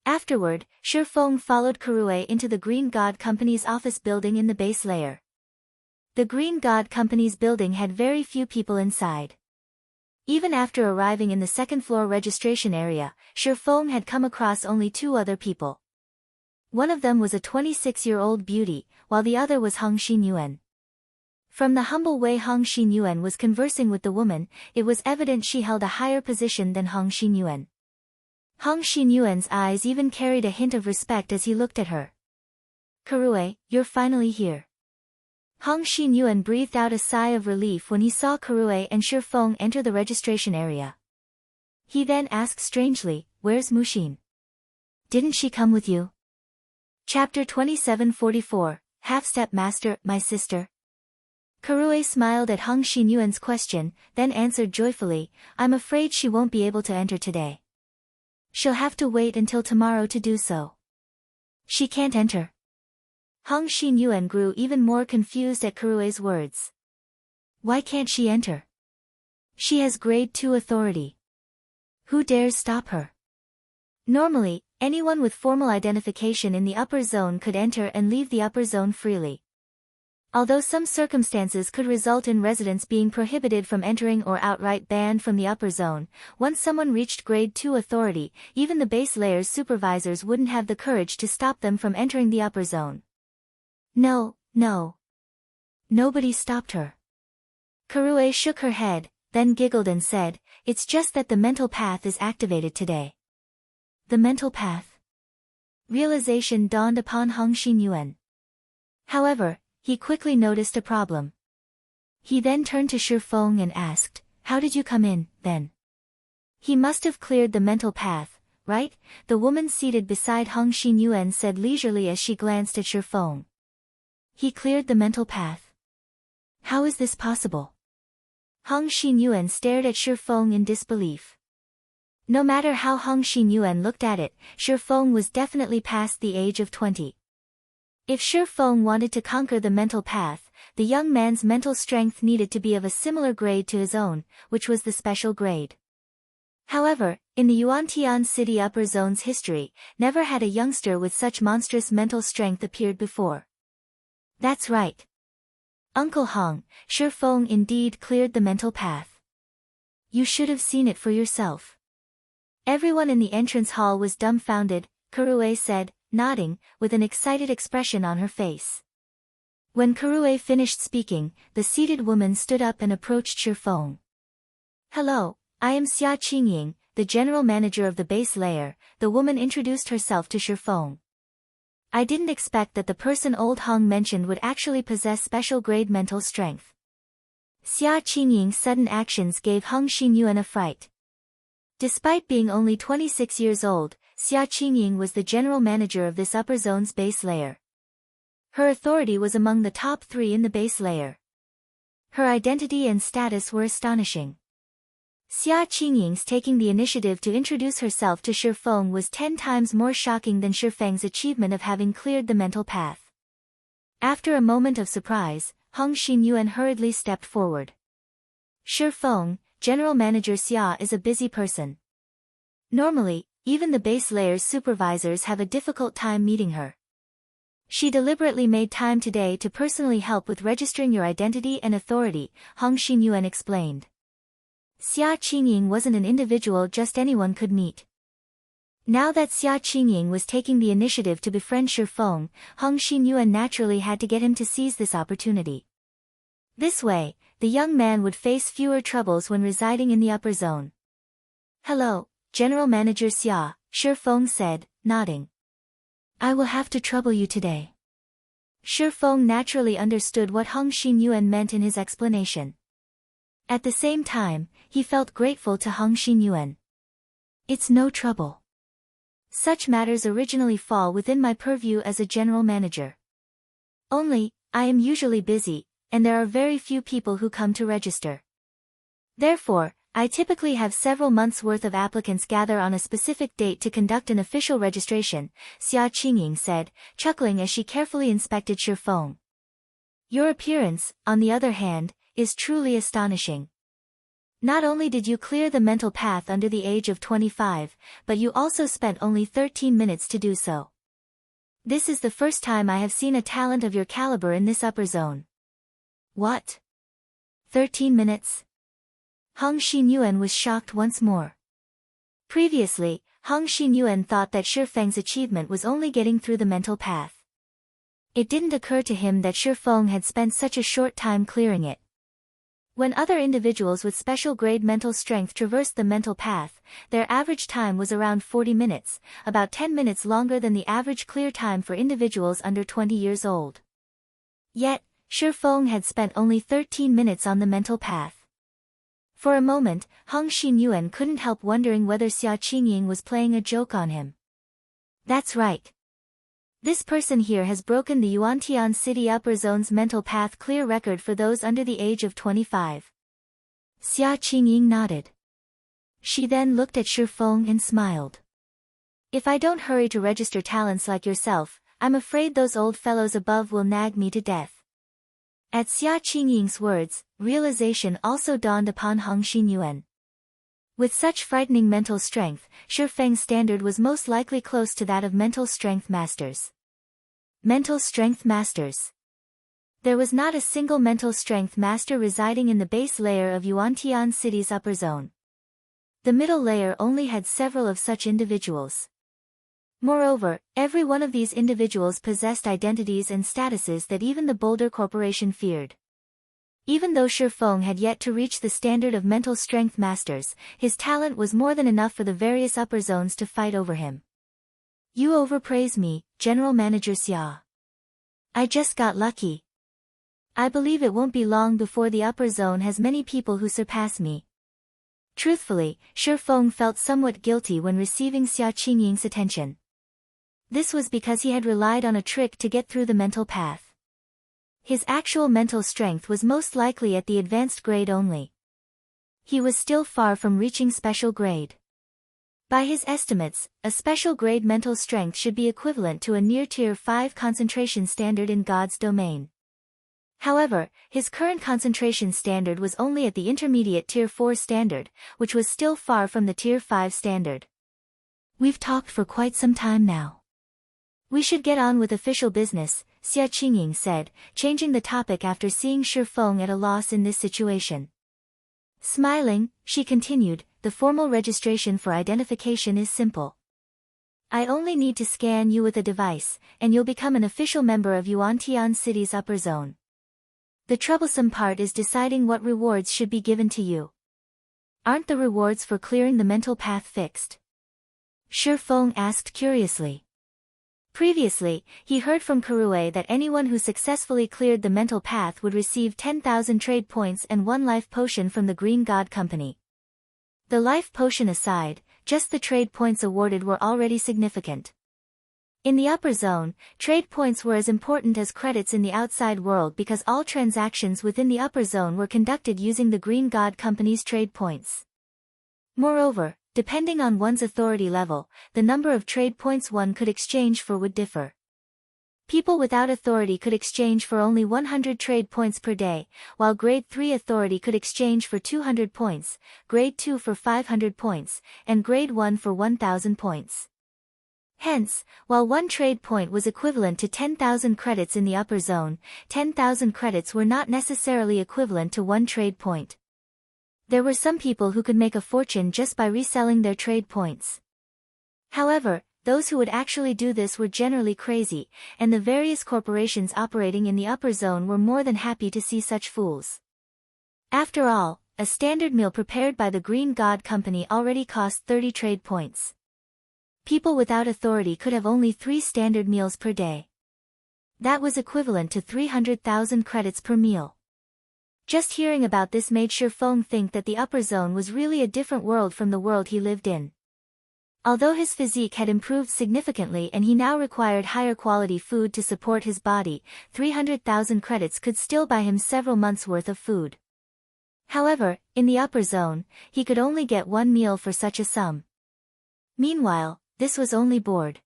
Afterward, Feng followed Kurue into the Green God Company's office building in the base layer. The Green God Company's building had very few people inside. Even after arriving in the second-floor registration area, Feng had come across only 2 other people. One of them was a 26-year-old beauty, while the other was Hong Xinyuan. From the humble way Hong Xinyuan was conversing with the woman, it was evident she held a higher position than Hong Xinyuan. Hong Xinyuan's eyes even carried a hint of respect as he looked at her. Kurue, you're finally here. Hong Xinyuan breathed out a sigh of relief when he saw Kurue and Feng enter the registration area. He then asked strangely, where's Mushin? Didn't she come with you? Chapter 2744, Half-Step Master, my sister. Kurue smiled at Hong Xinyuan's question, then answered joyfully, I'm afraid she won't be able to enter today. She'll have to wait until tomorrow to do so. She can't enter. Hong Xinyuan grew even more confused at Kurue's words. Why can't she enter? She has grade 2 authority. Who dares stop her? Normally, anyone with formal identification in the upper zone could enter and leave the upper zone freely. Although some circumstances could result in residents being prohibited from entering or outright banned from the upper zone, once someone reached Grade 2 authority, even the base layer's supervisors wouldn't have the courage to stop them from entering the upper zone. No. Nobody stopped her. Karue shook her head, then giggled and said, "It's just that the mental path is activated today." The mental path? Realization dawned upon Hong Xinyuan. However, he quickly noticed a problem. He then turned to Feng and asked, "How did you come in, then?" "He must have cleared the mental path, right?" the woman seated beside Hong Xinyuan said leisurely as she glanced at Feng. "He cleared the mental path? How is this possible?" Hong Xinyuan stared at Feng in disbelief. No matter how Hong Xinyuan looked at it, Feng was definitely past the age of 20. If Feng wanted to conquer the mental path, the young man's mental strength needed to be of a similar grade to his own, which was the special grade. However, in the Yuantian City Upper Zone's history, never had a youngster with such monstrous mental strength appeared before. That's right. Uncle Hong, Feng indeed cleared the mental path. You should have seen it for yourself. Everyone in the entrance hall was dumbfounded, Karue said, nodding, with an excited expression on her face. When Karue finished speaking, the seated woman stood up and approached Feng. "Hello, I am Xia Qingying, the general manager of the base layer," the woman introduced herself to Feng. "I didn't expect that the person old Hong mentioned would actually possess special grade mental strength." Xia Qingying's sudden actions gave Hong Xinyuan a fright. Despite being only 26 years old, Xia Qingying was the general manager of this upper zone's base layer. Her authority was among the top 3 in the base layer. Her identity and status were astonishing. Xia Qingying's taking the initiative to introduce herself to Feng was 10 times more shocking than Feng's achievement of having cleared the mental path. After a moment of surprise, Hong Xinyuan hurriedly stepped forward. "Feng, General Manager Xia is a busy person. Normally, even the base layer's supervisors have a difficult time meeting her. She deliberately made time today to personally help with registering your identity and authority," Hong Xinyuan explained. Xia Qingying wasn't an individual just anyone could meet. Now that Xia Qingying was taking the initiative to befriend Feng, Hong Xinyuan naturally had to get him to seize this opportunity. This way, the young man would face fewer troubles when residing in the upper zone. "Hello, General Manager Xia," Feng said, nodding. "I will have to trouble you today." Feng naturally understood what Hong Xinyuan meant in his explanation. At the same time, he felt grateful to Hong Xinyuan. "It's no trouble. Such matters originally fall within my purview as a general manager. Only, I am usually busy, and there are very few people who come to register. Therefore, I typically have several months' worth of applicants gather on a specific date to conduct an official registration," Xia Qingying said, chuckling as she carefully inspected Feng. "Your appearance, on the other hand, is truly astonishing. Not only did you clear the mental path under the age of 25, but you also spent only 13 minutes to do so. This is the first time I have seen a talent of your caliber in this upper zone." "What? 13 minutes?" Hong Xinyuan was shocked once more. Previously, Hong Xinyuan thought that Feng's achievement was only getting through the mental path. It didn't occur to him that Feng had spent such a short time clearing it. When other individuals with special grade mental strength traversed the mental path, their average time was around 40 minutes, about 10 minutes longer than the average clear time for individuals under 20 years old. Yet, Feng had spent only 13 minutes on the mental path. For a moment, Hong Xinyuan couldn't help wondering whether Xia Qingying was playing a joke on him. "That's right. This person here has broken the Yuantian City Upper Zone's mental path clear record for those under the age of 25. Xia Qingying nodded. She then looked at Feng and smiled. "If I don't hurry to register talents like yourself, I'm afraid those old fellows above will nag me to death." At Xia Qingying's words, realization also dawned upon Hong Xinyuan. With such frightening mental strength, Feng's standard was most likely close to that of mental strength masters. Mental strength masters. There was not a single mental strength master residing in the base layer of Yuantian City's upper zone. The middle layer only had several of such individuals. Moreover, every one of these individuals possessed identities and statuses that even the Boulder Corporation feared. Even though Feng had yet to reach the standard of mental strength masters, his talent was more than enough for the various upper zones to fight over him. You overpraise me, General Manager Xia. I just got lucky. I believe it won't be long before the upper zone has many people who surpass me. Truthfully, Feng felt somewhat guilty when receiving Xia Qingying's attention. This was because he had relied on a trick to get through the mental path. His actual mental strength was most likely at the advanced grade only. He was still far from reaching special grade. By his estimates, a special grade mental strength should be equivalent to a near Tier 5 concentration standard in God's domain. However, his current concentration standard was only at the intermediate Tier 4 standard, which was still far from the Tier 5 standard. We've talked for quite some time now. We should get on with official business, Xia Qingying said, changing the topic after seeing Feng at a loss in this situation. Smiling, she continued, the formal registration for identification is simple. I only need to scan you with a device, and you'll become an official member of Yuantian City's upper zone. The troublesome part is deciding what rewards should be given to you. Aren't the rewards for clearing the mental path fixed? Feng asked curiously. Previously, he heard from Karue that anyone who successfully cleared the mental path would receive 10,000 trade points and 1 life potion from the Green God Company. The life potion aside, just the trade points awarded were already significant. In the upper zone, trade points were as important as credits in the outside world because all transactions within the upper zone were conducted using the Green God Company's trade points. Moreover, depending on one's authority level, the number of trade points one could exchange for would differ. People without authority could exchange for only 100 trade points per day, while Grade 3 authority could exchange for 200 points, Grade 2 for 500 points, and Grade 1 for 1,000 points. Hence, while one trade point was equivalent to 10,000 credits in the upper zone, 10,000 credits were not necessarily equivalent to one trade point. There were some people who could make a fortune just by reselling their trade points. However, those who would actually do this were generally crazy, and the various corporations operating in the upper zone were more than happy to see such fools. After all, a standard meal prepared by the Green God Company already cost 30 trade points. People without authority could have only 3 standard meals per day. That was equivalent to 300,000 credits per meal. Just hearing about this made Feng think that the upper zone was really a different world from the world he lived in. Although his physique had improved significantly and he now required higher quality food to support his body, 300,000 credits could still buy him several months' worth of food. However, in the upper zone, he could only get 1 meal for such a sum. Meanwhile, this was only board.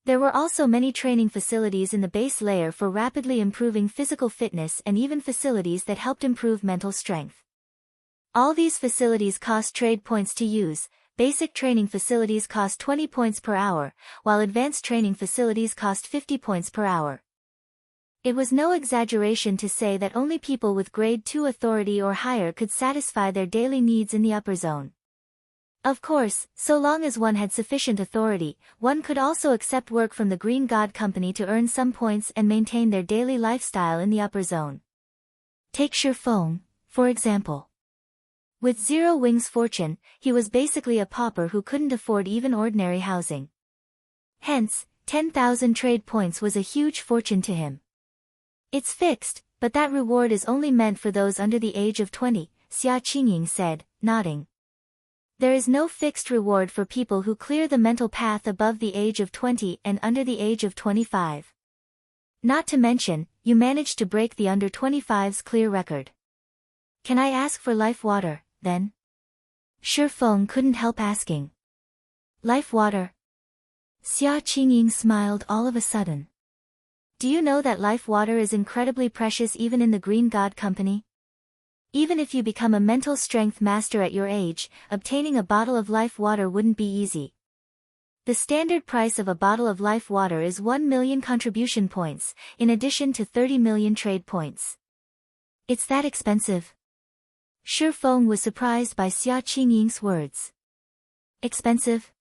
There were also many training facilities in the base layer for rapidly improving physical fitness and even facilities that helped improve mental strength. All these facilities cost trade points to use. Basic training facilities cost 20 points per hour, while advanced training facilities cost 50 points per hour. It was no exaggeration to say that only people with Grade 2 authority or higher could satisfy their daily needs in the upper zone. Of course, so long as one had sufficient authority, one could also accept work from the Green God Company to earn some points and maintain their daily lifestyle in the upper zone. Take Feng, for example. With 0 wings fortune, he was basically a pauper who couldn't afford even ordinary housing. Hence, 10,000 trade points was a huge fortune to him. It's fixed, but that reward is only meant for those under the age of 20, Xia Qingying said, nodding. There is no fixed reward for people who clear the mental path above the age of 20 and under the age of 25. Not to mention, you managed to break the under 25's clear record. Can I ask for life water, then? Feng couldn't help asking. Life water? Xia Qingying smiled all of a sudden. Do you know that life water is incredibly precious even in the Green God Company? Even if you become a mental strength master at your age, obtaining a bottle of life water wouldn't be easy. The standard price of a bottle of life water is 1 million contribution points, in addition to 30 million trade points. It's that expensive? Feng was surprised by Xia Qingying's words. Expensive?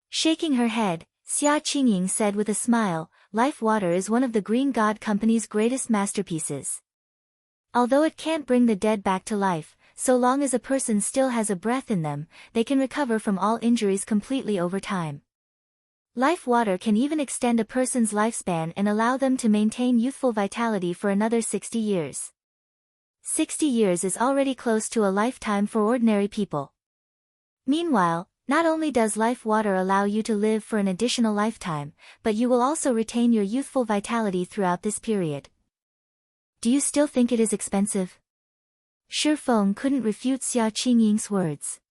Shaking her head, Xia Qingying said with a smile, life water is one of the Green God Company's greatest masterpieces. Although it can't bring the dead back to life, so long as a person still has a breath in them, they can recover from all injuries completely over time. Life water can even extend a person's lifespan and allow them to maintain youthful vitality for another 60 years. 60 years is already close to a lifetime for ordinary people. Meanwhile, not only does life water allow you to live for an additional lifetime, but you will also retain your youthful vitality throughout this period. Do you still think it is expensive? Feng couldn't refute Xia Qingying's words.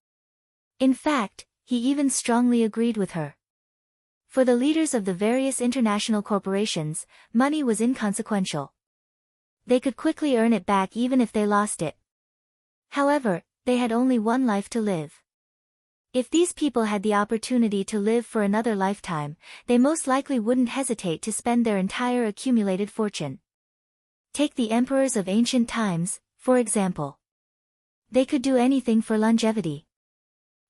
In fact, he even strongly agreed with her. For the leaders of the various international corporations, money was inconsequential. They could quickly earn it back even if they lost it. However, they had only one life to live. If these people had the opportunity to live for another lifetime, they most likely wouldn't hesitate to spend their entire accumulated fortune. Take the emperors of ancient times, for example. They could do anything for longevity.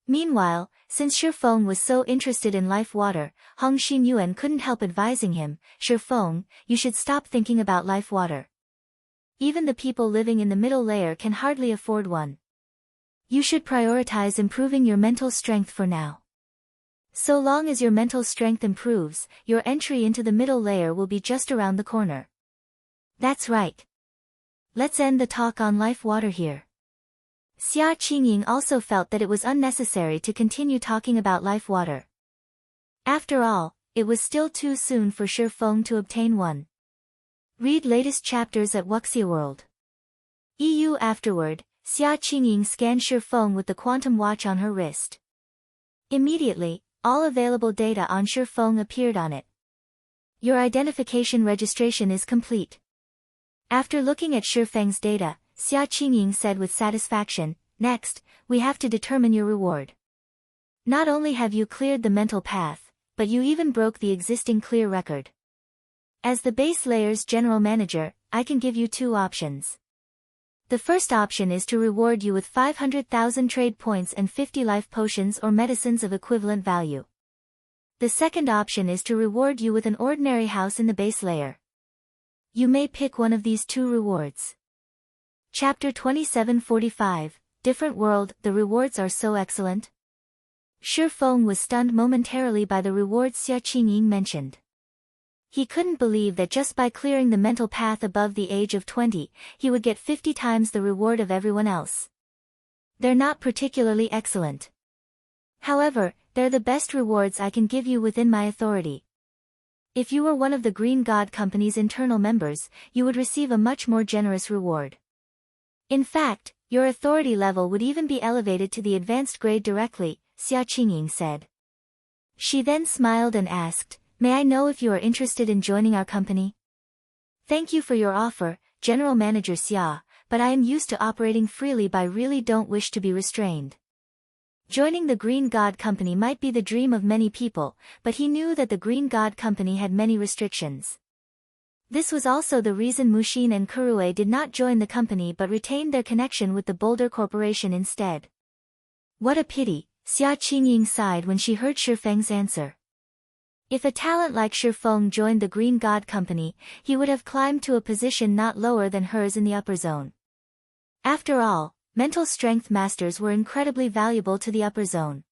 Meanwhile, since Feng was so interested in life water, Hong Xinyuan couldn't help advising him, Feng, you should stop thinking about life water. Even the people living in the middle layer can hardly afford one. You should prioritize improving your mental strength for now. So long as your mental strength improves, your entry into the middle layer will be just around the corner. That's right. Let's end the talk on life water here. Xia Qingying also felt that it was unnecessary to continue talking about life water. After all, it was still too soon for Feng to obtain one. Read latest chapters at Wuxia World. EU. Afterward, Xia Qingying scanned Feng with the quantum watch on her wrist. Immediately, all available data on Feng appeared on it. Your identification registration is complete. After looking at Feng's data, Xia Qingying said with satisfaction, next, we have to determine your reward. Not only have you cleared the mental path, but you even broke the existing clear record. As the base layer's general manager, I can give you two options. The first option is to reward you with 500,000 trade points and 50 life potions or medicines of equivalent value. The second option is to reward you with an ordinary house in the base layer. You may pick one of these two rewards. Chapter 2745, Different World. The rewards are so excellent. Feng was stunned momentarily by the rewards Xia Qingying mentioned. He couldn't believe that just by clearing the mental path above the age of 20, he would get 50 times the reward of everyone else. They're not particularly excellent. However, they're the best rewards I can give you within my authority. If you were one of the Green God Company's internal members, you would receive a much more generous reward. In fact, your authority level would even be elevated to the advanced grade directly, Xia Qingying said. She then smiled and asked, may I know if you are interested in joining our company? Thank you for your offer, General Manager Xia, but I am used to operating freely by really don't wish to be restrained. Joining the Green God Company might be the dream of many people, but he knew that the Green God Company had many restrictions. This was also the reason Mushin and Kurue did not join the company but retained their connection with the Boulder Corporation instead. What a pity, Xia Qingying sighed when she heard Feng's answer. If a talent like Feng joined the Green God Company, he would have climbed to a position not lower than hers in the upper zone. After all, mental strength masters were incredibly valuable to the upper zone.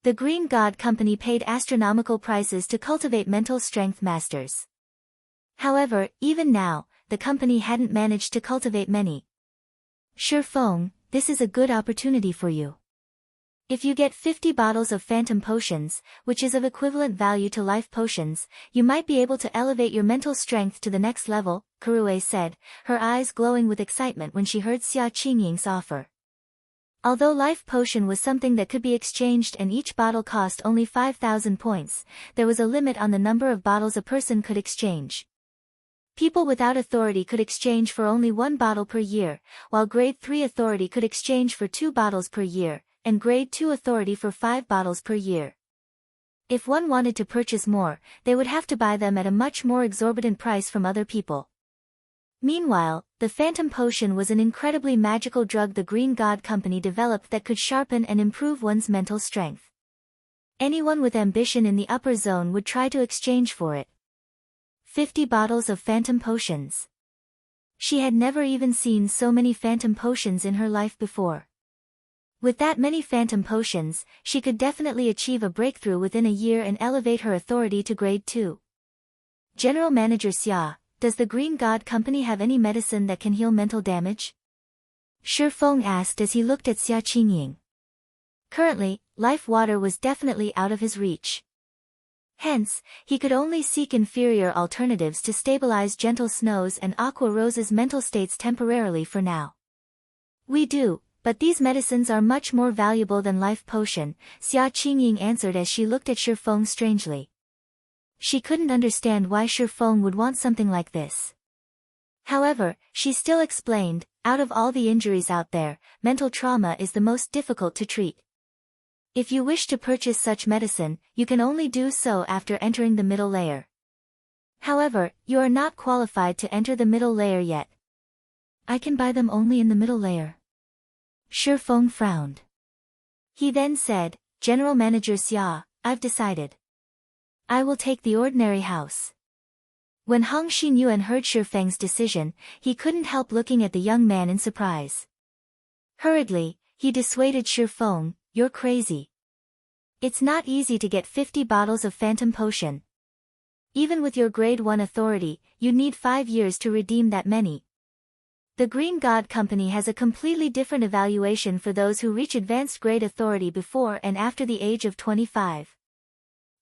The Green God Company paid astronomical prices to cultivate mental strength masters. However, even now, the company hadn't managed to cultivate many. Feng, this is a good opportunity for you. If you get 50 bottles of phantom potions, which is of equivalent value to life potions, you might be able to elevate your mental strength to the next level, Kurue said, her eyes glowing with excitement when she heard Xia Qingying's offer. Although life potion was something that could be exchanged and each bottle cost only 5,000 points, there was a limit on the number of bottles a person could exchange. People without authority could exchange for only 1 bottle per year, while Grade 3 authority could exchange for 2 bottles per year, and Grade 2 authority for 5 bottles per year. If one wanted to purchase more, they would have to buy them at a much more exorbitant price from other people. Meanwhile, the Phantom Potion was an incredibly magical drug the Green God Company developed that could sharpen and improve one's mental strength. Anyone with ambition in the upper zone would try to exchange for it. 50 bottles of Phantom Potions. She had never even seen so many Phantom Potions in her life before. With that many Phantom Potions, she could definitely achieve a breakthrough within a year and elevate her authority to Grade 2. General Manager Xia, does the Green God Company have any medicine that can heal mental damage? Feng asked as he looked at Xia Qingying. Currently, life water was definitely out of his reach. Hence, he could only seek inferior alternatives to stabilize Gentle Snow's and Aqua Rose's mental states temporarily for now. We do, but these medicines are much more valuable than life potion, Xia Qingying answered as she looked at Feng strangely. She couldn't understand why Feng would want something like this. However, she still explained, out of all the injuries out there, mental trauma is the most difficult to treat. If you wish to purchase such medicine, you can only do so after entering the middle layer. However, you are not qualified to enter the middle layer yet. I can buy them only in the middle layer. Feng frowned. He then said, General Manager Xia, I've decided. I will take the ordinary house. When Hong Xinyuan heard Feng's decision, he couldn't help looking at the young man in surprise. Hurriedly, he dissuaded Feng, you're crazy. It's not easy to get 50 bottles of Phantom Potion. Even with your Grade 1 authority, you need 5 years to redeem that many. The Green God Company has a completely different evaluation for those who reach advanced grade authority before and after the age of 25.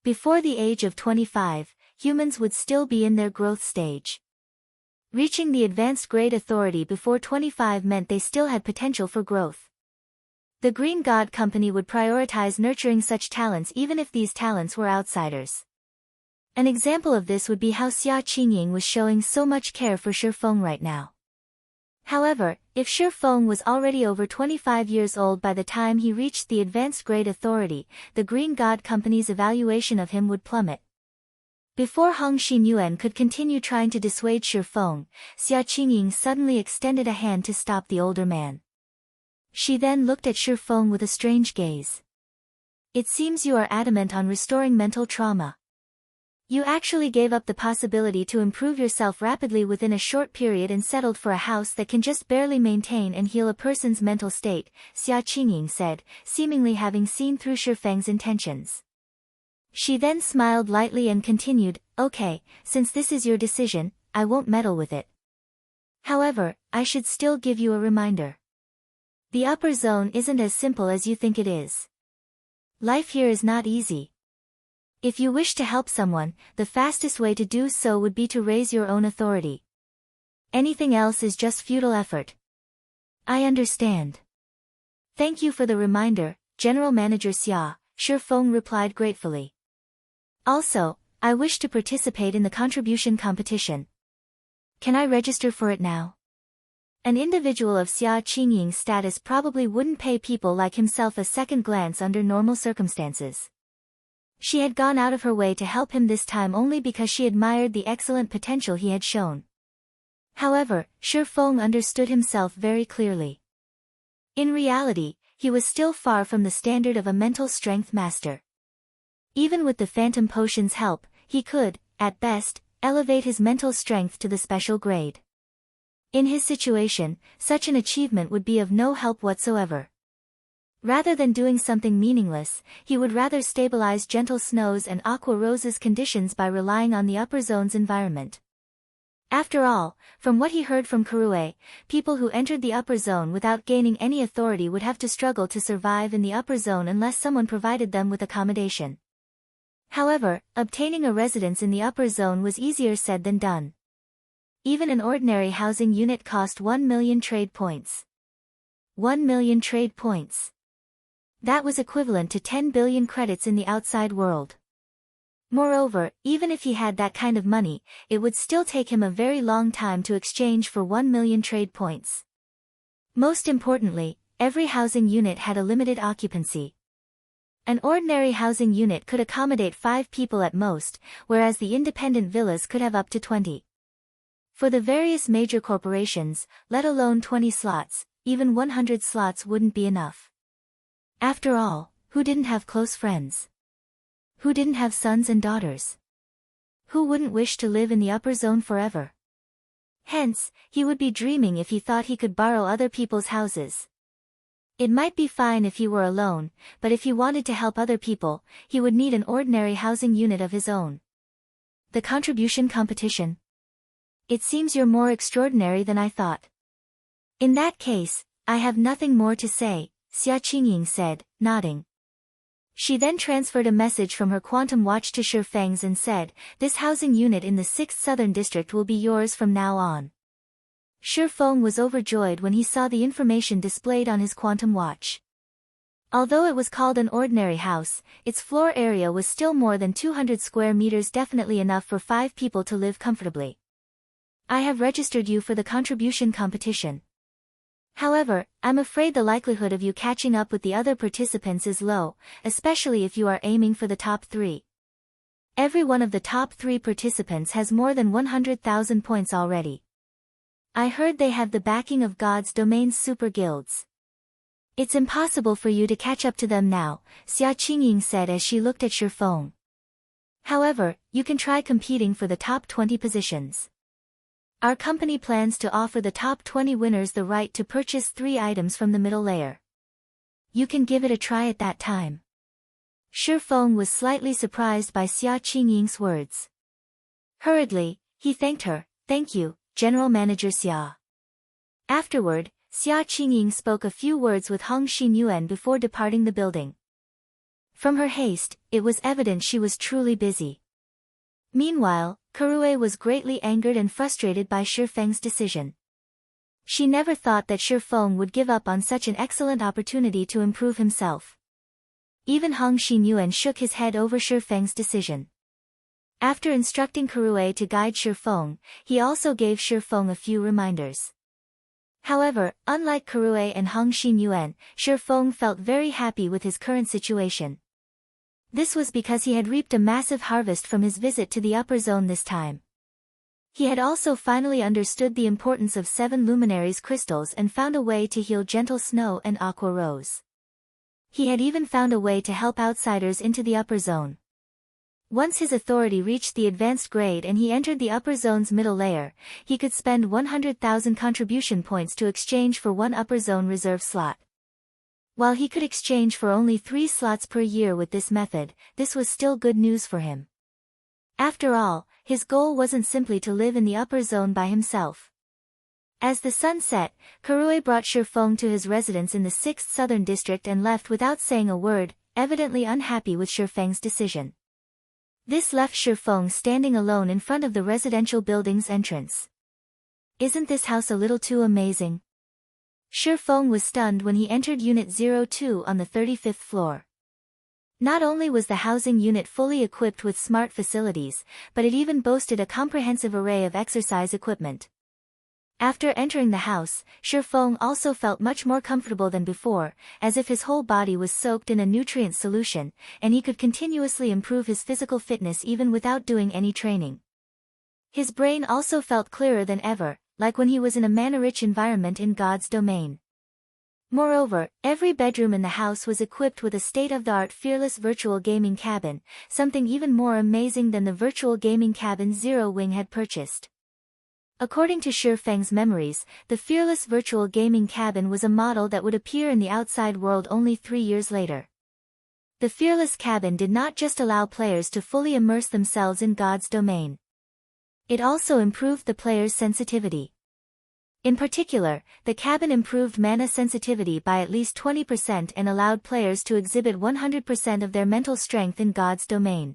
Before the age of 25, humans would still be in their growth stage. Reaching the advanced grade authority before 25 meant they still had potential for growth. The Green God Company would prioritize nurturing such talents even if these talents were outsiders. An example of this would be how Xia Qingying was showing so much care for Feng right now. However, if Feng was already over 25 years old by the time he reached the advanced grade authority, the Green God Company's evaluation of him would plummet. Before Hong Xinyuan could continue trying to dissuade Feng, Xia Qingying suddenly extended a hand to stop the older man. She then looked at Feng with a strange gaze. It seems you are adamant on restoring mental trauma. You actually gave up the possibility to improve yourself rapidly within a short period and settled for a house that can just barely maintain and heal a person's mental state, Xia Qingying said, seemingly having seen through Feng's intentions. She then smiled lightly and continued, okay, since this is your decision, I won't meddle with it. However, I should still give you a reminder. The upper zone isn't as simple as you think it is. Life here is not easy. If you wish to help someone, the fastest way to do so would be to raise your own authority. Anything else is just futile effort. I understand. Thank you for the reminder, General Manager Xia, Feng replied gratefully. Also, I wish to participate in the contribution competition. Can I register for it now? An individual of Xia Qingying's status probably wouldn't pay people like himself a second glance under normal circumstances. She had gone out of her way to help him this time only because she admired the excellent potential he had shown. However, Feng understood himself very clearly. In reality, he was still far from the standard of a mental strength master. Even with the Phantom Potion's help, he could, at best, elevate his mental strength to the special grade. In his situation, such an achievement would be of no help whatsoever. Rather than doing something meaningless, he would rather stabilize Gentle Snow's and Aqua Rose's conditions by relying on the upper zone's environment. After all, from what he heard from Karue, people who entered the upper zone without gaining any authority would have to struggle to survive in the upper zone unless someone provided them with accommodation. However, obtaining a residence in the upper zone was easier said than done. Even an ordinary housing unit cost 1 million trade points. 1 million trade points. That was equivalent to 10 billion credits in the outside world. Moreover, even if he had that kind of money, it would still take him a very long time to exchange for 1 million trade points. Most importantly, every housing unit had a limited occupancy. An ordinary housing unit could accommodate 5 people at most, whereas the independent villas could have up to 20. For the various major corporations, let alone 20 slots, even 100 slots wouldn't be enough. After all, who didn't have close friends? Who didn't have sons and daughters? Who wouldn't wish to live in the upper zone forever? Hence, he would be dreaming if he thought he could borrow other people's houses. It might be fine if he were alone, but if he wanted to help other people, he would need an ordinary housing unit of his own. The contribution competition. It seems you're more extraordinary than I thought. In that case, I have nothing more to say, Xia Qingying said, nodding. She then transferred a message from her quantum watch to Feng's and said, "This housing unit in the 6th Southern District will be yours from now on." Feng was overjoyed when he saw the information displayed on his quantum watch. Although it was called an ordinary house, its floor area was still more than 200 square meters, definitely enough for 5 people to live comfortably. I have registered you for the contribution competition. However, I'm afraid the likelihood of you catching up with the other participants is low, especially if you are aiming for the top 3. Every one of the top 3 participants has more than 100,000 points already. I heard they have the backing of God's domain's super guilds. It's impossible for you to catch up to them now, Xia Qingying said as she looked at Feng. However, you can try competing for the top 20 positions. Our company plans to offer the top 20 winners the right to purchase 3 items from the middle layer. You can give it a try at that time. Feng was slightly surprised by Xia Qingying's words. Hurriedly, he thanked her. "Thank you, General Manager Xia." Afterward, Xia Qingying spoke a few words with Hong Xinyuan before departing the building. From her haste, it was evident she was truly busy. Meanwhile, Kurue was greatly angered and frustrated by Feng's decision. She never thought that Feng would give up on such an excellent opportunity to improve himself. Even Hong Xinyuan shook his head over Feng's decision. After instructing Kurue to guide Feng, he also gave Feng a few reminders. However, unlike Kurue and Hong Xinyuan, Feng felt very happy with his current situation. This was because he had reaped a massive harvest from his visit to the upper zone this time. He had also finally understood the importance of 7 luminaries crystals and found a way to heal gentle snow and aqua rose. He had even found a way to help outsiders into the upper zone. Once his authority reached the advanced grade and he entered the upper zone's middle layer, he could spend 100,000 contribution points to exchange for 1 upper zone reserve slot. While he could exchange for only 3 slots per year with this method, this was still good news for him. After all, his goal wasn't simply to live in the upper zone by himself. As the sun set, Kurue brought Feng to his residence in the 6th Southern District and left without saying a word, evidently unhappy with Feng's decision. This left Feng standing alone in front of the residential building's entrance. Isn't this house a little too amazing? Feng was stunned when he entered Unit 02 on the 35th floor. Not only was the housing unit fully equipped with smart facilities, but it even boasted a comprehensive array of exercise equipment. After entering the house, Feng also felt much more comfortable than before, as if his whole body was soaked in a nutrient solution, and he could continuously improve his physical fitness even without doing any training. His brain also felt clearer than ever, like when he was in a mana-rich environment in God's domain. Moreover, every bedroom in the house was equipped with a state-of-the-art fearless virtual gaming cabin, something even more amazing than the virtual gaming cabin Silverwing had purchased. According to Feng's memories, the fearless virtual gaming cabin was a model that would appear in the outside world only 3 years later. The fearless cabin did not just allow players to fully immerse themselves in God's domain. It also improved the player's sensitivity. In particular, the cabin improved mana sensitivity by at least 20% and allowed players to exhibit 100% of their mental strength in God's domain.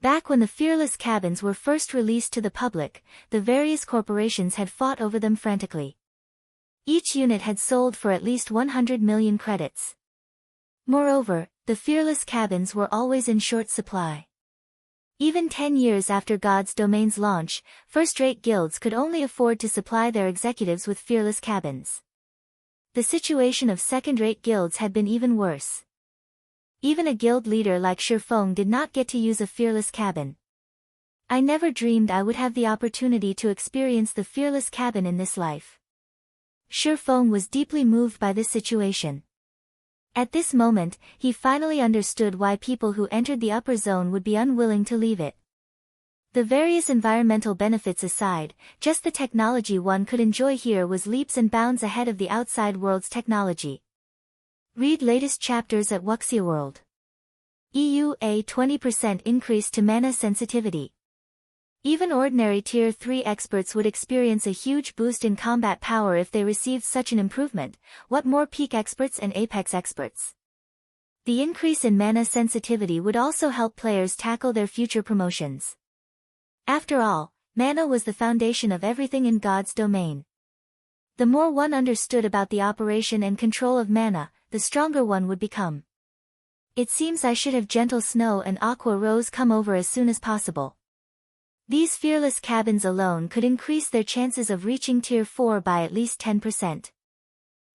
Back when the fearless cabins were first released to the public, the various corporations had fought over them frantically. Each unit had sold for at least 100 million credits. Moreover, the fearless cabins were always in short supply. Even 10 years after God's Domain's launch, first-rate guilds could only afford to supply their executives with fearless cabins. The situation of second-rate guilds had been even worse. Even a guild leader like Feng did not get to use a fearless cabin. I never dreamed I would have the opportunity to experience the fearless cabin in this life. Feng was deeply moved by this situation. At this moment, he finally understood why people who entered the upper zone would be unwilling to leave it. The various environmental benefits aside, just the technology one could enjoy here was leaps and bounds ahead of the outside world's technology. Read latest chapters at Wuxia World. A 20% increase to mana sensitivity. Even ordinary Tier 3 experts would experience a huge boost in combat power if they received such an improvement, what more peak experts and apex experts. The increase in mana sensitivity would also help players tackle their future promotions. After all, mana was the foundation of everything in God's domain. The more one understood about the operation and control of mana, the stronger one would become. It seems I should have Gentle Snow and Aqua Rose come over as soon as possible. These fearless cabins alone could increase their chances of reaching Tier 4 by at least 10%.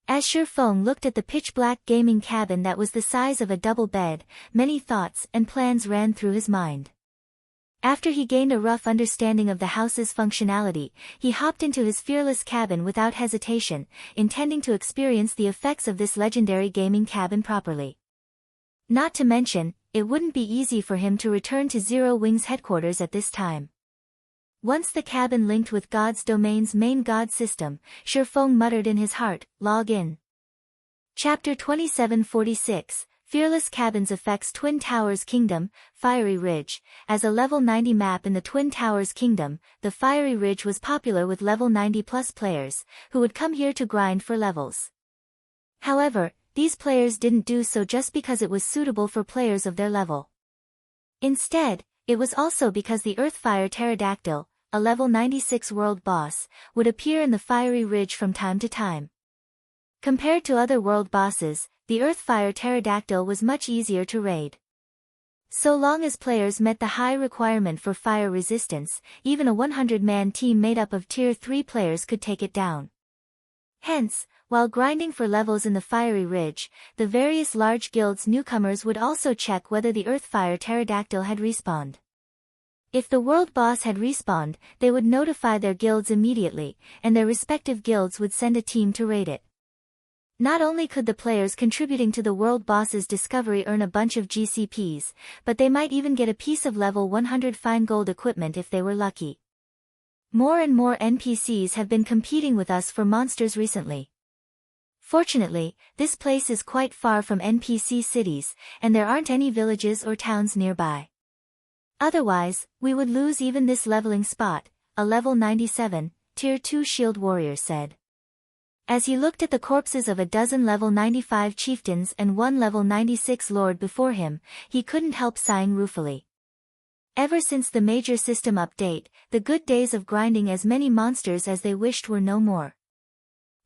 As Feng looked at the pitch-black gaming cabin that was the size of a double bed, many thoughts and plans ran through his mind. After he gained a rough understanding of the house's functionality, he hopped into his fearless cabin without hesitation, intending to experience the effects of this legendary gaming cabin properly. Not to mention, it wouldn't be easy for him to return to Zero Wing's headquarters at this time. Once the cabin linked with God's Domain's main god system, Feng muttered in his heart, "Log in." Chapter 2746, Fearless Cabins affects Twin Towers Kingdom, Fiery Ridge. As a level 90 map in the Twin Towers Kingdom, the Fiery Ridge was popular with level 90+ players, who would come here to grind for levels. However, these players didn't do so just because it was suitable for players of their level. Instead, it was also because the Earthfire Pterodactyl, a level 96 world boss, would appear in the Fiery Ridge from time to time. Compared to other world bosses, the Earthfire Pterodactyl was much easier to raid. So long as players met the high requirement for fire resistance, even a 100-man team made up of Tier 3 players could take it down. Hence, while grinding for levels in the Fiery Ridge, the various large guilds' newcomers would also check whether the Earthfire Pterodactyl had respawned. If the world boss had respawned, they would notify their guilds immediately, and their respective guilds would send a team to raid it. Not only could the players contributing to the world boss's discovery earn a bunch of GCPs, but they might even get a piece of level 100 fine gold equipment if they were lucky. More and more NPCs have been competing with us for monsters recently. Fortunately, this place is quite far from NPC cities, and there aren't any villages or towns nearby. Otherwise, we would lose even this leveling spot, a level 97, Tier 2 shield warrior said. As he looked at the corpses of a dozen level 95 chieftains and one level 96 lord before him, he couldn't help sighing ruefully. Ever since the major system update, the good days of grinding as many monsters as they wished were no more.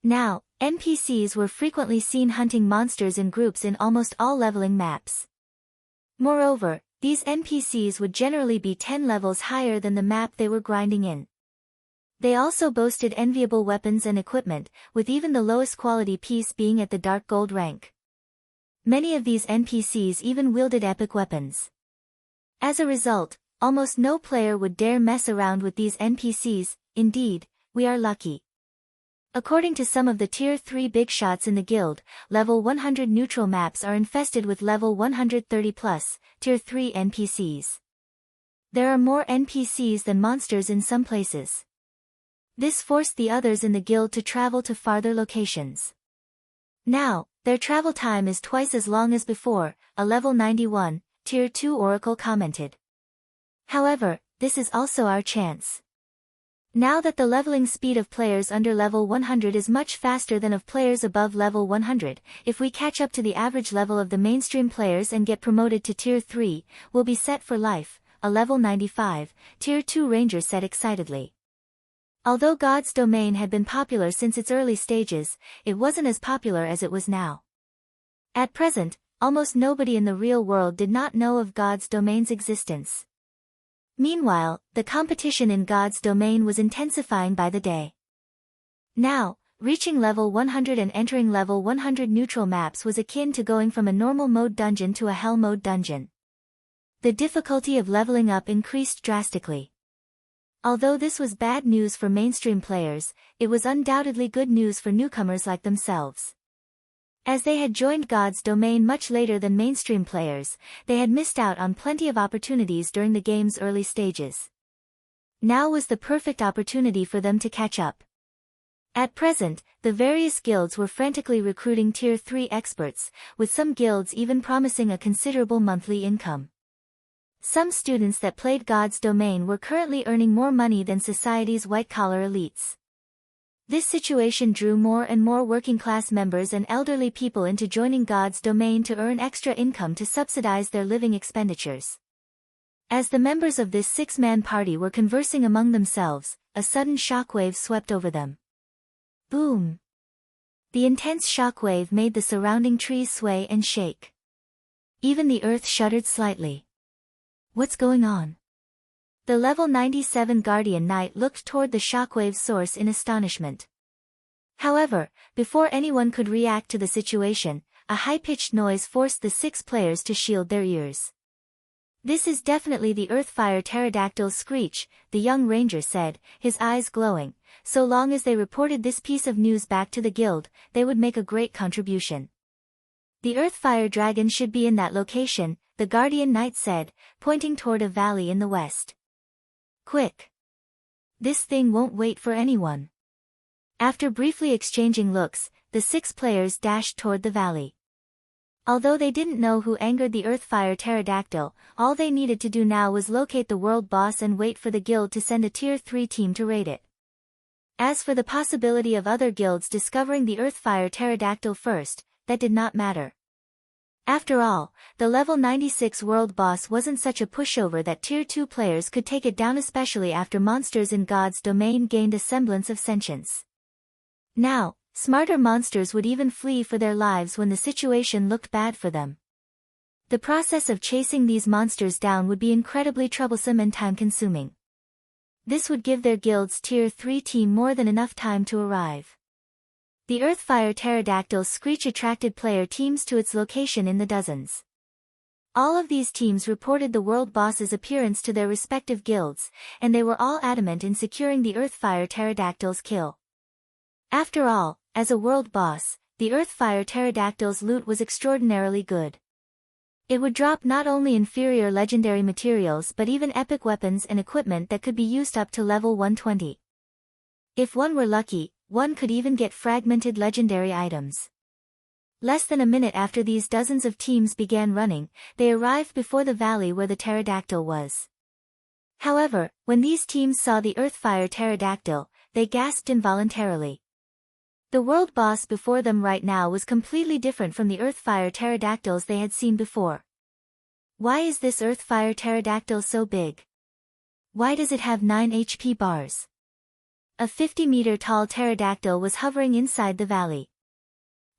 Now, NPCs were frequently seen hunting monsters in groups in almost all leveling maps. Moreover, these NPCs would generally be 10 levels higher than the map they were grinding in. They also boasted enviable weapons and equipment, with even the lowest quality piece being at the dark gold rank. Many of these NPCs even wielded epic weapons. As a result, almost no player would dare mess around with these NPCs. Indeed, we are lucky. According to some of the Tier 3 big shots in the guild, level 100 neutral maps are infested with level 130+, Tier 3 NPCs. There are more NPCs than monsters in some places. This forced the others in the guild to travel to farther locations. Now, their travel time is twice as long as before, a level 91, Tier 2 oracle commented. However, this is also our chance. Now that the leveling speed of players under level 100 is much faster than of players above level 100, if we catch up to the average level of the mainstream players and get promoted to Tier 3, we'll be set for life, a level 95, Tier 2 ranger said excitedly. Although God's Domain had been popular since its early stages, it wasn't as popular as it was now. At present, almost nobody in the real world did not know of God's Domain's existence. Meanwhile, the competition in God's domain was intensifying by the day. Now, reaching level 100 and entering level 100 neutral maps was akin to going from a normal mode dungeon to a hell mode dungeon. The difficulty of leveling up increased drastically. Although this was bad news for mainstream players, it was undoubtedly good news for newcomers like themselves. As they had joined God's domain much later than mainstream players, they had missed out on plenty of opportunities during the game's early stages. Now was the perfect opportunity for them to catch up. At present, the various guilds were frantically recruiting Tier 3 experts, with some guilds even promising a considerable monthly income. Some students that played God's domain were currently earning more money than society's white-collar elites. This situation drew more and more working-class members and elderly people into joining God's domain to earn extra income to subsidize their living expenditures. As the members of this six-man party were conversing among themselves, a sudden shockwave swept over them. Boom! The intense shockwave made the surrounding trees sway and shake. Even the earth shuddered slightly. What's going on? The level 97 Guardian Knight looked toward the shockwave's source in astonishment. However, before anyone could react to the situation, a high-pitched noise forced the six players to shield their ears. "This is definitely the Earthfire Pterodactyl's screech," the young ranger said, his eyes glowing. So long as they reported this piece of news back to the guild, they would make a great contribution. "The Earthfire Dragon should be in that location," the Guardian Knight said, pointing toward a valley in the west. "Quick! This thing won't wait for anyone." After briefly exchanging looks, the six players dashed toward the valley. Although they didn't know who angered the Earthfire Pterodactyl, all they needed to do now was locate the world boss and wait for the guild to send a Tier 3 team to raid it. As for the possibility of other guilds discovering the Earthfire Pterodactyl first, that did not matter. After all, the level 96 world boss wasn't such a pushover that Tier 2 players could take it down, especially after monsters in God's domain gained a semblance of sentience. Now, smarter monsters would even flee for their lives when the situation looked bad for them. The process of chasing these monsters down would be incredibly troublesome and time-consuming. This would give their guild's Tier 3 team more than enough time to arrive. The Earthfire Pterodactyl's screech attracted player teams to its location in the dozens. All of these teams reported the world boss's appearance to their respective guilds, and they were all adamant in securing the Earthfire Pterodactyl's kill. After all, as a world boss, the Earthfire Pterodactyl's loot was extraordinarily good. It would drop not only inferior legendary materials but even epic weapons and equipment that could be used up to level 120. If one were lucky, one could even get fragmented legendary items. Less than a minute after these dozens of teams began running, they arrived before the valley where the pterodactyl was. However, when these teams saw the Earthfire Pterodactyl, they gasped involuntarily. The world boss before them right now was completely different from the Earthfire Pterodactyls they had seen before. Why is this Earthfire Pterodactyl so big? Why does it have 9 HP bars? A 50-meter-tall pterodactyl was hovering inside the valley.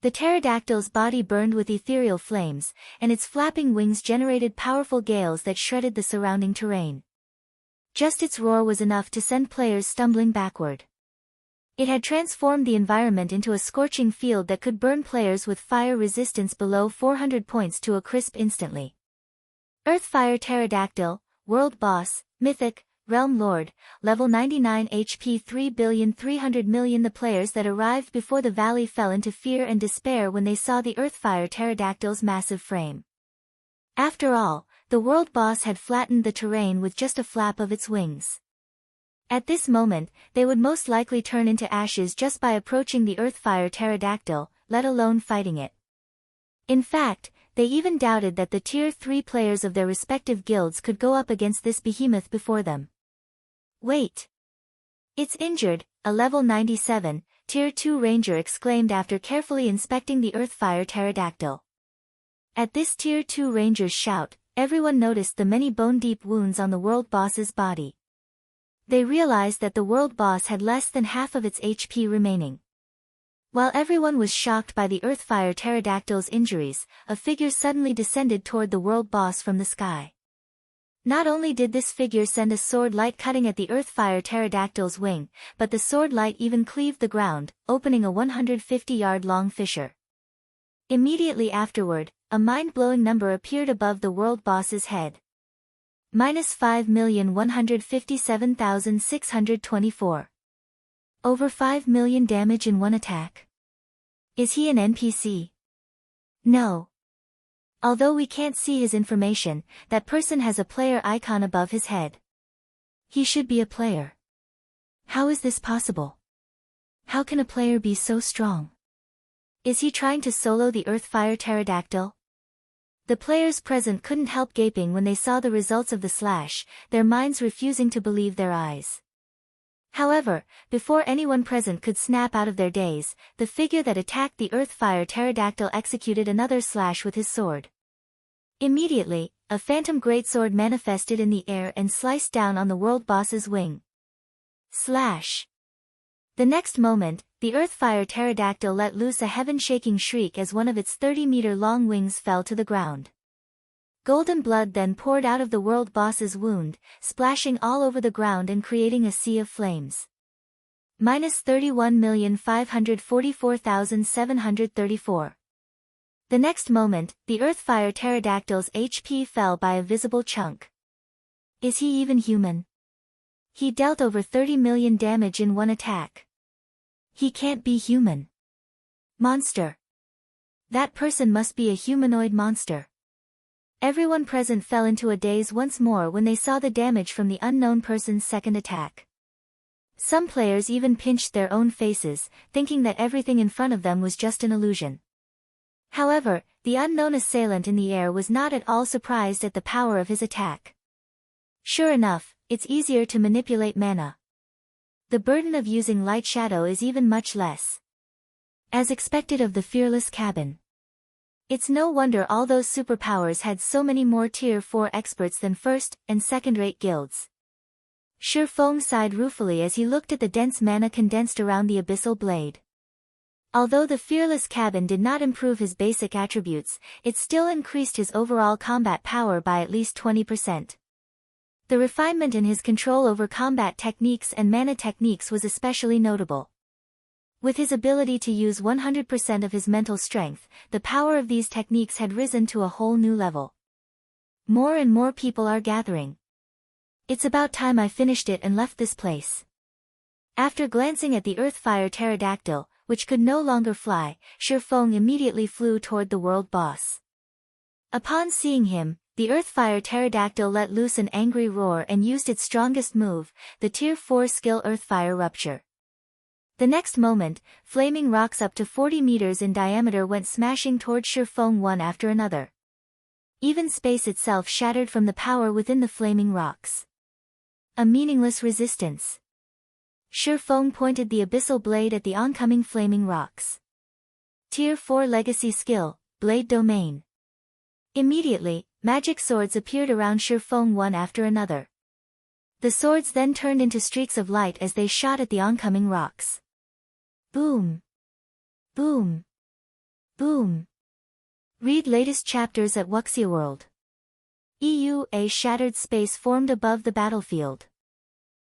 The pterodactyl's body burned with ethereal flames, and its flapping wings generated powerful gales that shredded the surrounding terrain. Just its roar was enough to send players stumbling backward. It had transformed the environment into a scorching field that could burn players with fire resistance below 400 points to a crisp instantly. Earthfire Pterodactyl, World Boss, Mythic, Realm Lord, level 99 HP 3,300,000,000. The players that arrived before the valley fell into fear and despair when they saw the Earthfire Pterodactyl's massive frame. After all, the world boss had flattened the terrain with just a flap of its wings. At this moment, they would most likely turn into ashes just by approaching the Earthfire Pterodactyl, let alone fighting it. In fact, they even doubted that the Tier 3 players of their respective guilds could go up against this behemoth before them. Wait! It's injured, a level 97, Tier 2 ranger exclaimed after carefully inspecting the Earthfire Pterodactyl. At this Tier 2 ranger's shout, everyone noticed the many bone-deep wounds on the world boss's body. They realized that the world boss had less than half of its HP remaining. While everyone was shocked by the Earthfire Pterodactyl's injuries, a figure suddenly descended toward the world boss from the sky. Not only did this figure send a sword light cutting at the Earthfire pterodactyl's wing, but the sword light even cleaved the ground, opening a 150-yard-long fissure. Immediately afterward, a mind-blowing number appeared above the world boss's head. -5,157,624. Over 5 million damage in one attack. Is he an NPC? No. Although we can't see his information, that person has a player icon above his head. He should be a player. How is this possible? How can a player be so strong? Is he trying to solo the Earthfire pterodactyl? The players present couldn't help gaping when they saw the results of the slash, their minds refusing to believe their eyes. However, before anyone present could snap out of their daze, the figure that attacked the Earthfire pterodactyl executed another slash with his sword. Immediately, a phantom greatsword manifested in the air and sliced down on the world boss's wing. Slash! The next moment, the Earthfire pterodactyl let loose a heaven-shaking shriek as one of its 30-meter-long wings fell to the ground. Golden blood then poured out of the world boss's wound, splashing all over the ground and creating a sea of flames. -31,544,734. The next moment, the Earthfire pterodactyl's HP fell by a visible chunk. Is he even human? He dealt over 30 million damage in one attack. He can't be human. Monster. That person must be a humanoid monster. Everyone present fell into a daze once more when they saw the damage from the unknown person's second attack. Some players even pinched their own faces, thinking that everything in front of them was just an illusion. However, the unknown assailant in the air was not at all surprised at the power of his attack. Sure enough, it's easier to manipulate mana. The burden of using light shadow is even much less. As expected of the fearless cabin. It's no wonder all those superpowers had so many more tier 4 experts than first and second-rate guilds. Feng sighed ruefully as he looked at the dense mana condensed around the abyssal blade. Although the fearless cabin did not improve his basic attributes, it still increased his overall combat power by at least 20%. The refinement in his control over combat techniques and mana techniques was especially notable. With his ability to use 100% of his mental strength, the power of these techniques had risen to a whole new level. More and more people are gathering. It's about time I finished it and left this place. After glancing at the Earthfire pterodactyl, which could no longer fly, Feng immediately flew toward the world boss. Upon seeing him, the Earthfire pterodactyl let loose an angry roar and used its strongest move, the Tier 4 skill Earthfire Rupture. The next moment, flaming rocks up to 40 meters in diameter went smashing toward Feng one after another. Even space itself shattered from the power within the flaming rocks. A meaningless resistance. Feng pointed the abyssal blade at the oncoming flaming rocks. Tier 4 Legacy Skill, Blade Domain. Immediately, magic swords appeared around Feng one after another. The swords then turned into streaks of light as they shot at the oncoming rocks. Boom! Boom! Boom! Read latest chapters at Wuxia World. A shattered space formed above the battlefield.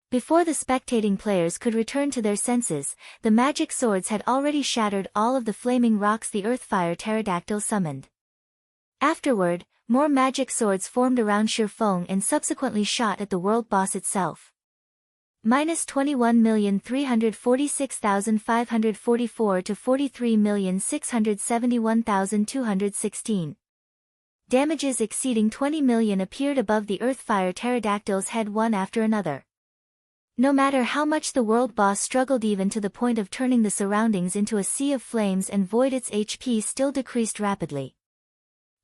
Before the spectating players could return to their senses, the magic swords had already shattered all of the flaming rocks the Earthfire pterodactyl summoned. Afterward, more magic swords formed around Feng and subsequently shot at the world boss itself. -21,346,544 to 43,671,216. Damages exceeding 20 million appeared above the Earthfire pterodactyl's head one after another. No matter how much the world boss struggled even to the point of turning the surroundings into a sea of flames and void, its HP still decreased rapidly.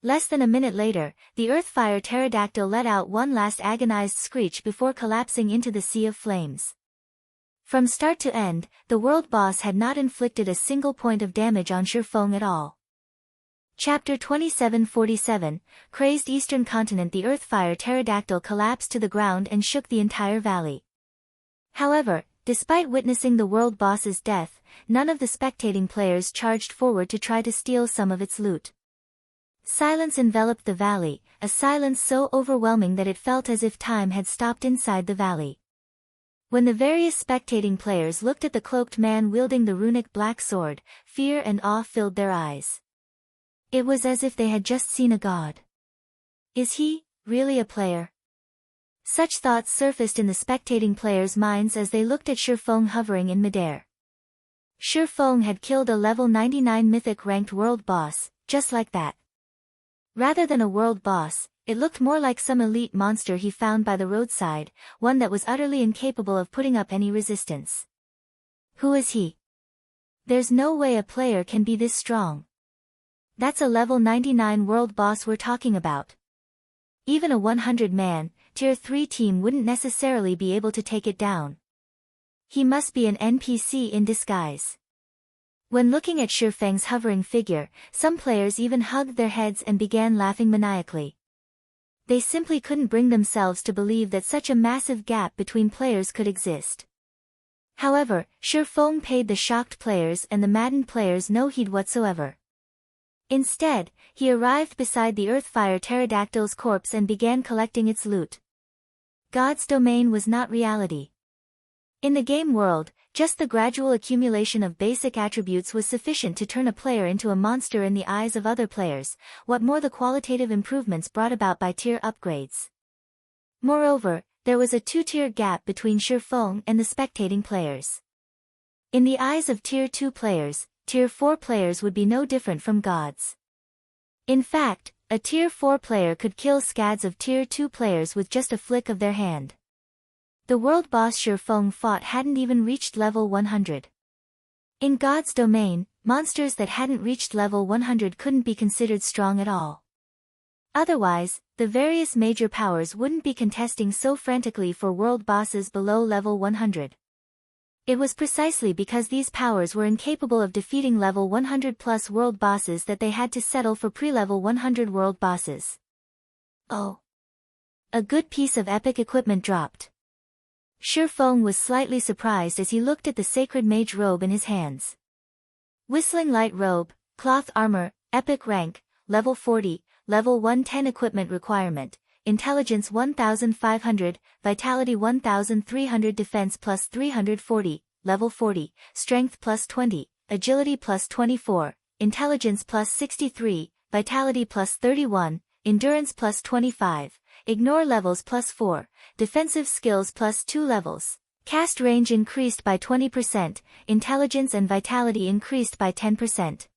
Less than a minute later, the Earthfire pterodactyl let out one last agonized screech before collapsing into the sea of flames. From start to end, the world boss had not inflicted a single point of damage on Feng at all. Chapter 2747, Crazed Eastern Continent. The Earthfire pterodactyl collapsed to the ground and shook the entire valley. However, despite witnessing the world boss's death, none of the spectating players charged forward to try to steal some of its loot. Silence enveloped the valley, a silence so overwhelming that it felt as if time had stopped inside the valley. When the various spectating players looked at the cloaked man wielding the runic black sword, fear and awe filled their eyes. It was as if they had just seen a god. Is he really a player? Such thoughts surfaced in the spectating players' minds as they looked at Feng hovering in midair. Feng had killed a level 99 mythic ranked world boss, just like that. Rather than a world boss, it looked more like some elite monster he found by the roadside, one that was utterly incapable of putting up any resistance. Who is he? There's no way a player can be this strong. That's a level 99 world boss we're talking about. Even a 100-man, tier 3 team wouldn't necessarily be able to take it down. He must be an NPC in disguise. When looking at Feng's hovering figure, some players even hugged their heads and began laughing maniacally. They simply couldn't bring themselves to believe that such a massive gap between players could exist. However, Feng paid the shocked players and the maddened players no heed whatsoever. Instead, he arrived beside the Earthfire pterodactyl's corpse and began collecting its loot. God's domain was not reality. In the game world, just the gradual accumulation of basic attributes was sufficient to turn a player into a monster in the eyes of other players, what more the qualitative improvements brought about by tier upgrades. Moreover, there was a two-tier gap between Feng and the spectating players. In the eyes of tier 2 players, tier 4 players would be no different from gods. In fact, a tier 4 player could kill scads of tier 2 players with just a flick of their hand. The world boss Feng fought hadn't even reached level 100. In God's domain, monsters that hadn't reached level 100 couldn't be considered strong at all. Otherwise, the various major powers wouldn't be contesting so frantically for world bosses below level 100. It was precisely because these powers were incapable of defeating level 100 plus world bosses that they had to settle for pre-level 100 world bosses. Oh! A good piece of epic equipment dropped. Feng was slightly surprised as he looked at the sacred mage robe in his hands. Whistling light robe, cloth armor, epic rank, level 40, level 110 equipment requirement, intelligence 1500, vitality 1300, defense plus 340, level 40, strength plus 20, agility plus 24, intelligence plus 63, vitality plus 31, endurance plus 25, ignore levels plus 4, defensive skills plus 2 levels, cast range increased by 20%, intelligence and vitality increased by 10%.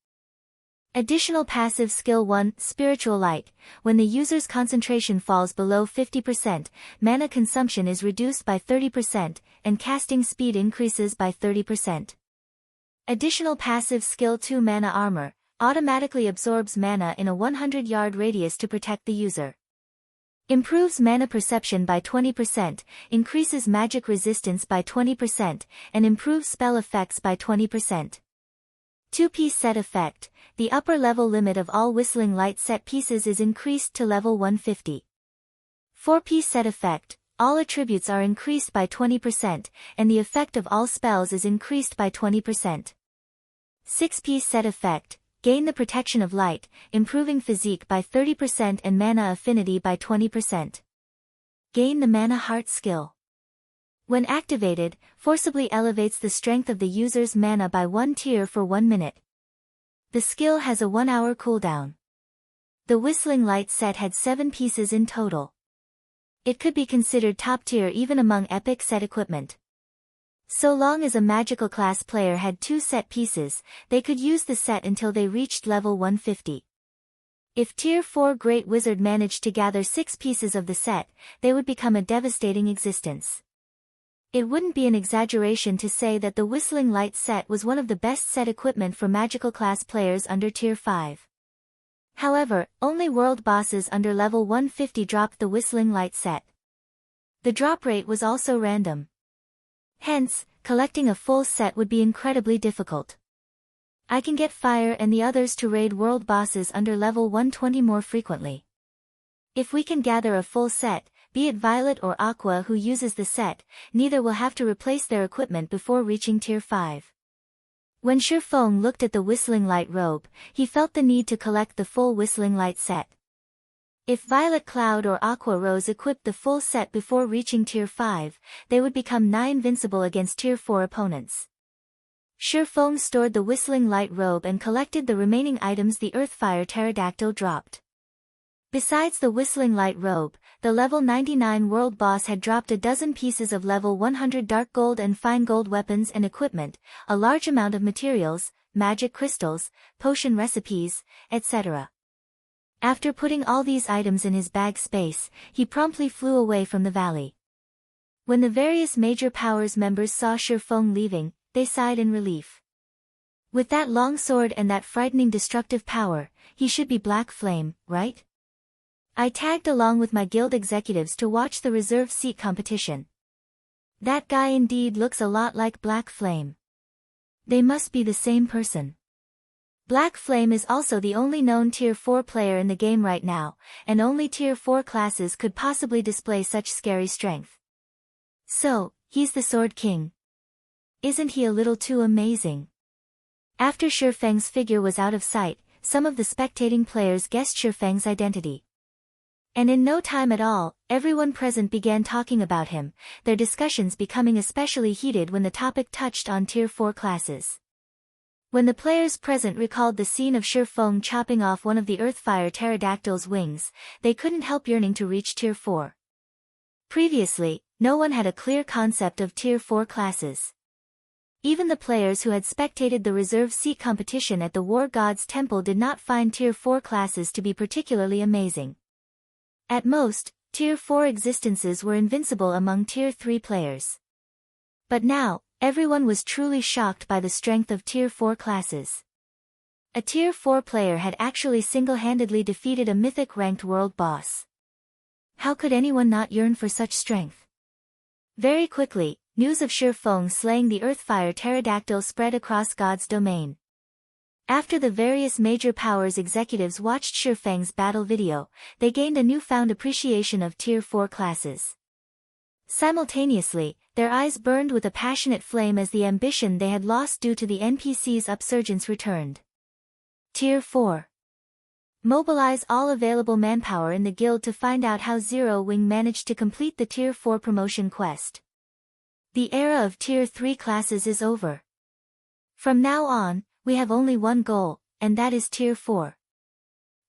Additional passive skill 1, Spiritual Light. When the user's concentration falls below 50%, mana consumption is reduced by 30%, and casting speed increases by 30%. Additional passive skill 2, Mana Armor. Automatically absorbs mana in a 100-yard radius to protect the user. Improves mana perception by 20%, increases magic resistance by 20%, and improves spell effects by 20%. 2-piece set effect. The upper level limit of all Whistling Light set pieces is increased to level 150. 4-piece set effect. All attributes are increased by 20%, and the effect of all spells is increased by 20%. 6-piece set effect. Gain the protection of light, improving physique by 30% and mana affinity by 20%. Gain the Mana Heart skill. When activated, forcibly elevates the strength of the user's mana by 1 tier for 1 minute. The skill has a 1-hour cooldown. The Whistling Light set had 7 pieces in total. It could be considered top tier even among epic set equipment. So long as a magical class player had 2 set pieces, they could use the set until they reached level 150. If Tier 4 Great Wizard managed to gather 6 pieces of the set, they would become a devastating existence. It wouldn't be an exaggeration to say that the Whistling Light set was one of the best set equipment for magical class players under Tier 5. However, only world bosses under level 150 dropped the Whistling Light set. The drop rate was also random. Hence, collecting a full set would be incredibly difficult. I can get Fire and the others to raid world bosses under level 120 more frequently. If we can gather a full set, be it Violet or Aqua who uses the set, neither will have to replace their equipment before reaching Tier 5. When Feng looked at the Whistling Light robe, he felt the need to collect the full Whistling Light set. If Violet Cloud or Aqua Rose equipped the full set before reaching Tier 5, they would become nigh invincible against Tier 4 opponents. Feng stored the Whistling Light robe and collected the remaining items the Earthfire Pterodactyl dropped. Besides the Whistling Light robe, the level 99 world boss had dropped a dozen pieces of level 100 dark gold and fine gold weapons and equipment, a large amount of materials, magic crystals, potion recipes, etc. After putting all these items in his bag space, he promptly flew away from the valley. When the various major powers members saw Feng leaving, they sighed in relief. With that long sword and that frightening destructive power, he should be Black Flame, right? I tagged along with my guild executives to watch the reserve seat competition. That guy indeed looks a lot like Black Flame. They must be the same person. Black Flame is also the only known Tier 4 player in the game right now, and only Tier 4 classes could possibly display such scary strength. So, he's the Sword King. Isn't he a little too amazing? After Feng's figure was out of sight, some of the spectating players guessed Feng's identity. And in no time at all, everyone present began talking about him, their discussions becoming especially heated when the topic touched on Tier 4 classes. When the players present recalled the scene of Feng chopping off one of the Earthfire Pterodactyl's wings, they couldn't help yearning to reach Tier 4. Previously, no one had a clear concept of Tier 4 classes. Even the players who had spectated the reserve seat competition at the War God's Temple did not find Tier 4 classes to be particularly amazing. At most, Tier 4 existences were invincible among Tier 3 players. But now, everyone was truly shocked by the strength of Tier 4 classes. A Tier 4 player had actually single-handedly defeated a mythic-ranked world boss. How could anyone not yearn for such strength? Very quickly, news of Feng slaying the Earthfire Pterodactyl spread across God's domain. After the various major powers executives watched Feng's battle video, they gained a newfound appreciation of Tier 4 classes. Simultaneously, their eyes burned with a passionate flame as the ambition they had lost due to the NPC's upsurgence returned. Tier 4. Mobilize all available manpower in the guild to find out how Silverwing managed to complete the Tier 4 promotion quest. The era of Tier 3 classes is over. From now on, we have only one goal, and that is Tier 4.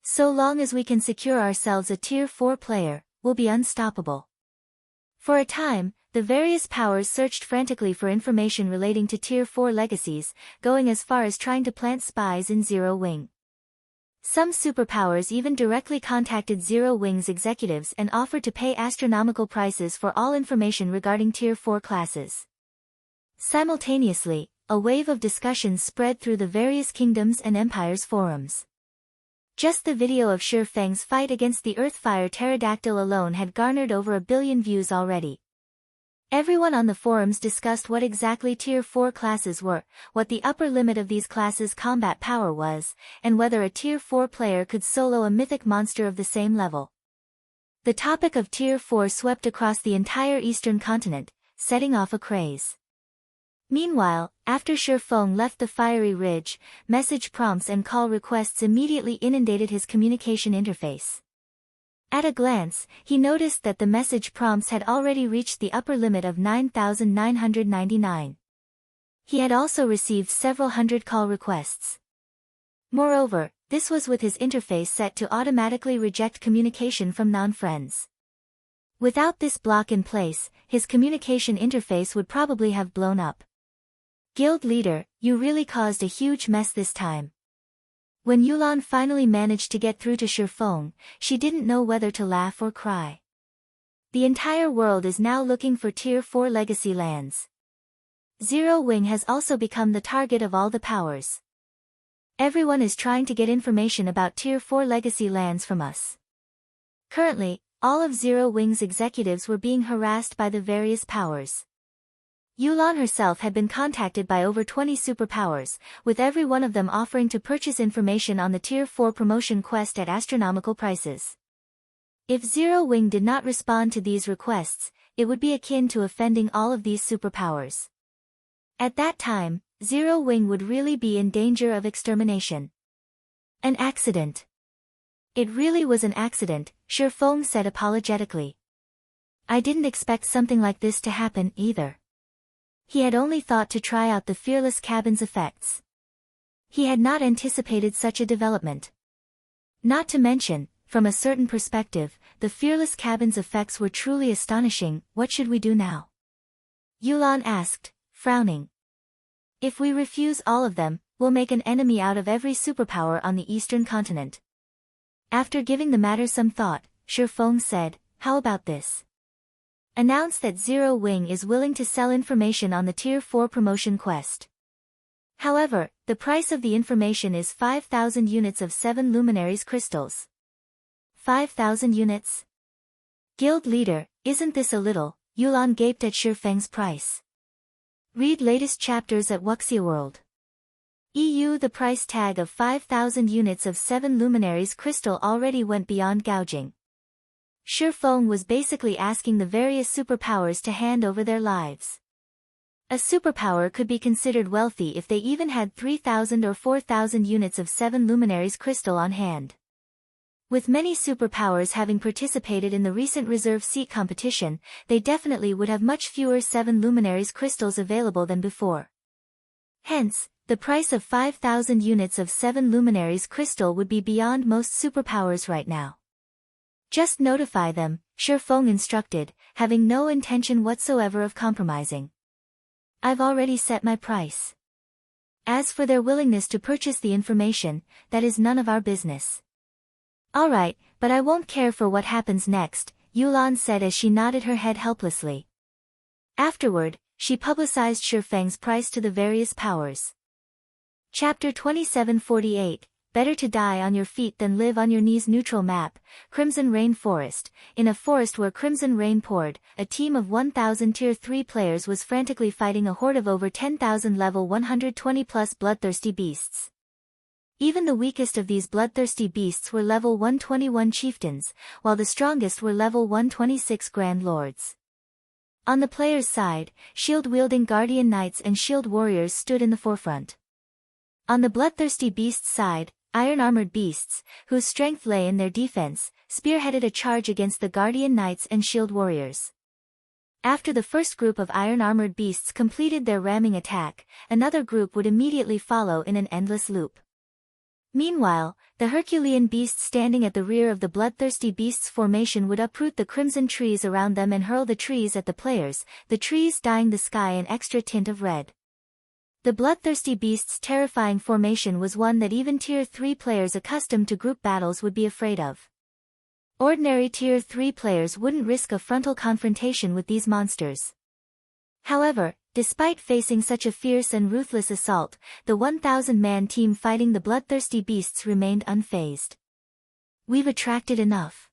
So long as we can secure ourselves a Tier 4 player, we'll be unstoppable. For a time, the various powers searched frantically for information relating to Tier 4 legacies, going as far as trying to plant spies in Silverwing. Some superpowers even directly contacted Silverwing's executives and offered to pay astronomical prices for all information regarding Tier 4 classes. Simultaneously, a wave of discussions spread through the various kingdoms and empires forums. Just the video of Feng's fight against the Earthfire Pterodactyl alone had garnered over 1 billion views already. Everyone on the forums discussed what exactly Tier 4 classes were, what the upper limit of these classes' combat power was, and whether a Tier 4 player could solo a mythic monster of the same level. The topic of Tier 4 swept across the entire eastern continent, setting off a craze. Meanwhile, after Feng left the fiery ridge, message prompts and call requests immediately inundated his communication interface. At a glance, he noticed that the message prompts had already reached the upper limit of 9,999. He had also received several hundred call requests. Moreover, this was with his interface set to automatically reject communication from non-friends. Without this block in place, his communication interface would probably have blown up. Guild leader, you really caused a huge mess this time. When Yulan finally managed to get through to Feng, she didn't know whether to laugh or cry. The entire world is now looking for Tier 4 legacy lands. Silverwing has also become the target of all the powers. Everyone is trying to get information about Tier 4 legacy lands from us. Currently, all of Silverwing's executives were being harassed by the various powers. Yulan herself had been contacted by over 20 superpowers, with every one of them offering to purchase information on the Tier 4 promotion quest at astronomical prices. If Silverwing did not respond to these requests, it would be akin to offending all of these superpowers. At that time, Zero Wing would really be in danger of extermination. An accident. It really was an accident, Feng said apologetically. I didn't expect something like this to happen either. He had only thought to try out the fearless cabin's effects. He had not anticipated such a development. Not to mention, from a certain perspective, the fearless cabin's effects were truly astonishing. What should we do now? Yulan asked, frowning. If we refuse all of them, we'll make an enemy out of every superpower on the eastern continent. After giving the matter some thought, Feng said, how about this? Announce that Zero Wing is willing to sell information on the Tier 4 promotion quest. However, the price of the information is 5,000 units of 7 luminaries crystals. 5,000 units? Guild leader, isn't this a little? Yulan gaped at Feng's price. Read latest chapters at Wuxia World. The price tag of 5,000 units of 7 luminaries crystal already went beyond gouging. Feng was basically asking the various superpowers to hand over their lives. A superpower could be considered wealthy if they even had 3,000 or 4,000 units of 7 luminaries crystal on hand. With many superpowers having participated in the recent reserve seat competition, they definitely would have much fewer 7 luminaries crystals available than before. Hence, the price of 5,000 units of 7 luminaries crystal would be beyond most superpowers right now. Just notify them, Feng instructed, having no intention whatsoever of compromising. I've already set my price. As for their willingness to purchase the information, that is none of our business. Alright, but I won't care for what happens next, Yulan said as she nodded her head helplessly. Afterward, she publicized Feng's price to the various powers. Chapter 2748, Better to die on your feet than live on your knees. Neutral map, Crimson Rain Forest. In a forest where crimson rain poured, a team of 1,000 Tier 3 players was frantically fighting a horde of over 10,000 level 120+ bloodthirsty beasts. Even the weakest of these bloodthirsty beasts were level 121 chieftains, while the strongest were level 126 grand lords. On the players' side, shield-wielding guardian knights and shield warriors stood in the forefront. On the bloodthirsty beasts' side, iron-armored beasts, whose strength lay in their defense, spearheaded a charge against the guardian knights and shield warriors. After the first group of iron-armored beasts completed their ramming attack, another group would immediately follow in an endless loop. Meanwhile, the Herculean beasts standing at the rear of the bloodthirsty beasts' formation would uproot the crimson trees around them and hurl the trees at the players, the trees dyeing the sky an extra tint of red. The bloodthirsty beasts' terrifying formation was one that even Tier 3 players accustomed to group battles would be afraid of. Ordinary Tier 3 players wouldn't risk a frontal confrontation with these monsters. However, despite facing such a fierce and ruthless assault, the 1,000-man team fighting the bloodthirsty beasts remained unfazed. We've attracted enough.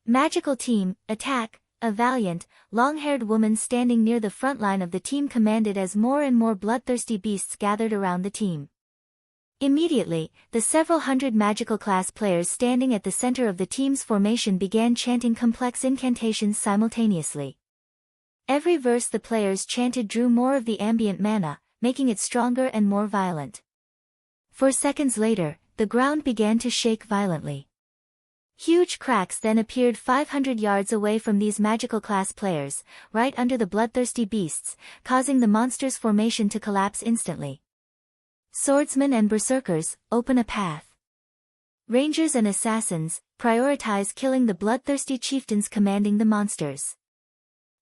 Magical team, attack! A valiant, long-haired woman standing near the front line of the team commanded as more and more bloodthirsty beasts gathered around the team. Immediately, the several hundred magical class players standing at the center of the team's formation began chanting complex incantations simultaneously. Every verse the players chanted drew more of the ambient mana, making it stronger and more violent. 4 seconds later, the ground began to shake violently. Huge cracks then appeared 500 yards away from these magical class players, right under the bloodthirsty beasts, causing the monster's formation to collapse instantly. Swordsmen and berserkers, open a path. Rangers and assassins, prioritize killing the bloodthirsty chieftains commanding the monsters.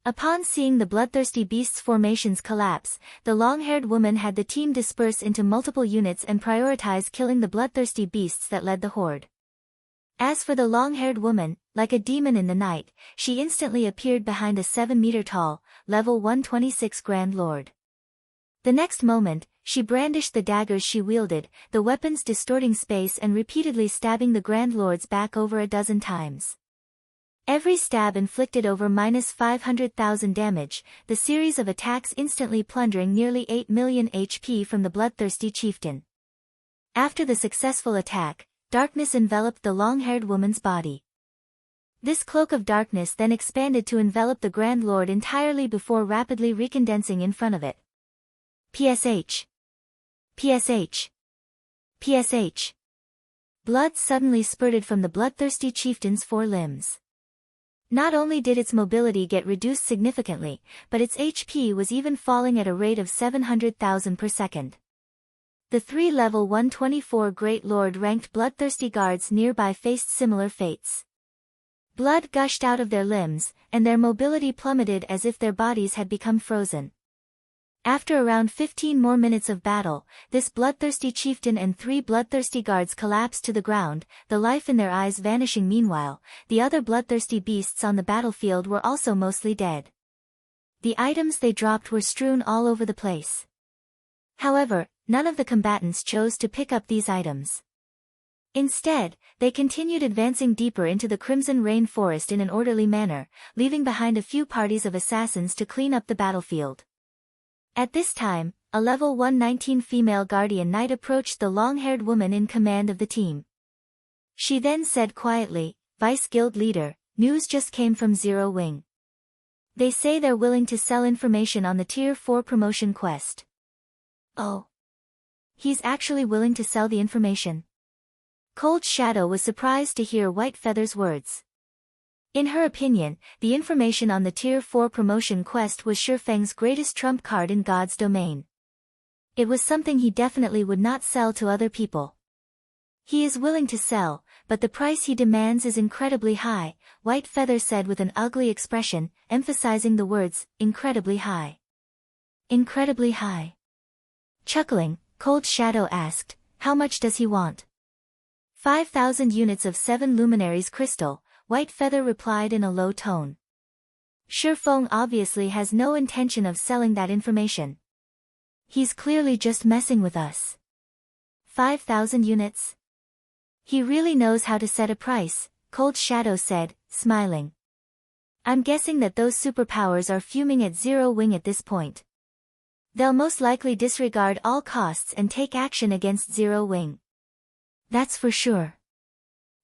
Upon seeing the bloodthirsty beasts' formations collapse, the long-haired woman had the team disperse into multiple units and prioritize killing the bloodthirsty beasts that led the horde. As for the long-haired woman, like a demon in the night, she instantly appeared behind a 7-meter-tall, level 126 Grand Lord. The next moment, she brandished the daggers she wielded, the weapons distorting space and repeatedly stabbing the Grand Lord's back over a dozen times. Every stab inflicted over -500,000 damage, the series of attacks instantly plundering nearly 8 million HP from the bloodthirsty chieftain. After the successful attack, darkness enveloped the long-haired woman's body. This cloak of darkness then expanded to envelop the Grand Lord entirely before rapidly recondensing in front of it. PSH. PSH. PSH. Blood suddenly spurted from the bloodthirsty chieftain's four limbs. Not only did its mobility get reduced significantly, but its HP was even falling at a rate of 700,000 per second. The three level 124 Great Lord ranked bloodthirsty guards nearby faced similar fates. Blood gushed out of their limbs, and their mobility plummeted as if their bodies had become frozen. After around 15 more minutes of battle, this bloodthirsty chieftain and three bloodthirsty guards collapsed to the ground, the life in their eyes vanishing. Meanwhile, the other bloodthirsty beasts on the battlefield were also mostly dead. The items they dropped were strewn all over the place. However, none of the combatants chose to pick up these items. Instead, they continued advancing deeper into the Crimson Rain Forest in an orderly manner, leaving behind a few parties of assassins to clean up the battlefield. At this time, a level 119 female guardian knight approached the long-haired woman in command of the team. She then said quietly, "Vice Guild Leader, news just came from Zero Wing. They say they're willing to sell information on the Tier 4 promotion quest." "Oh. He's actually willing to sell the information?" Cold Shadow was surprised to hear White Feather's words. In her opinion, the information on the Tier 4 promotion quest was Feng's greatest trump card in God's domain. It was something he definitely would not sell to other people. "He is willing to sell, but the price he demands is incredibly high," White Feather said with an ugly expression, emphasizing the words, "incredibly high." "Incredibly high." Chuckling, Cold Shadow asked, "How much does he want?" 5,000 units of 7 luminaries crystal, White Feather replied in a low tone. Feng obviously has no intention of selling that information. He's clearly just messing with us. 5,000 units? He really knows how to set a price, Cold Shadow said, smiling. I'm guessing that those superpowers are fuming at Zero Wing at this point. They'll most likely disregard all costs and take action against Zero Wing. That's for sure.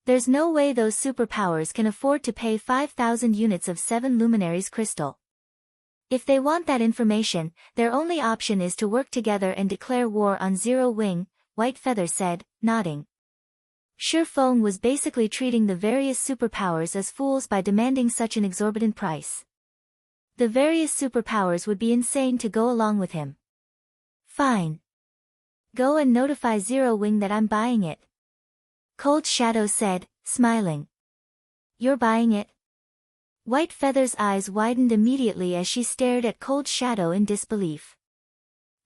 There's no way those superpowers can afford to pay 5,000 units of 7 luminaries crystal. If they want that information, their only option is to work together and declare war on Zero Wing, White Feather said, nodding. Feng was basically treating the various superpowers as fools by demanding such an exorbitant price. The various superpowers would be insane to go along with him. Fine. Go and notify Zero Wing that I'm buying it. Cold Shadow said, smiling. You're buying it? White Feather's eyes widened immediately as she stared at Cold Shadow in disbelief.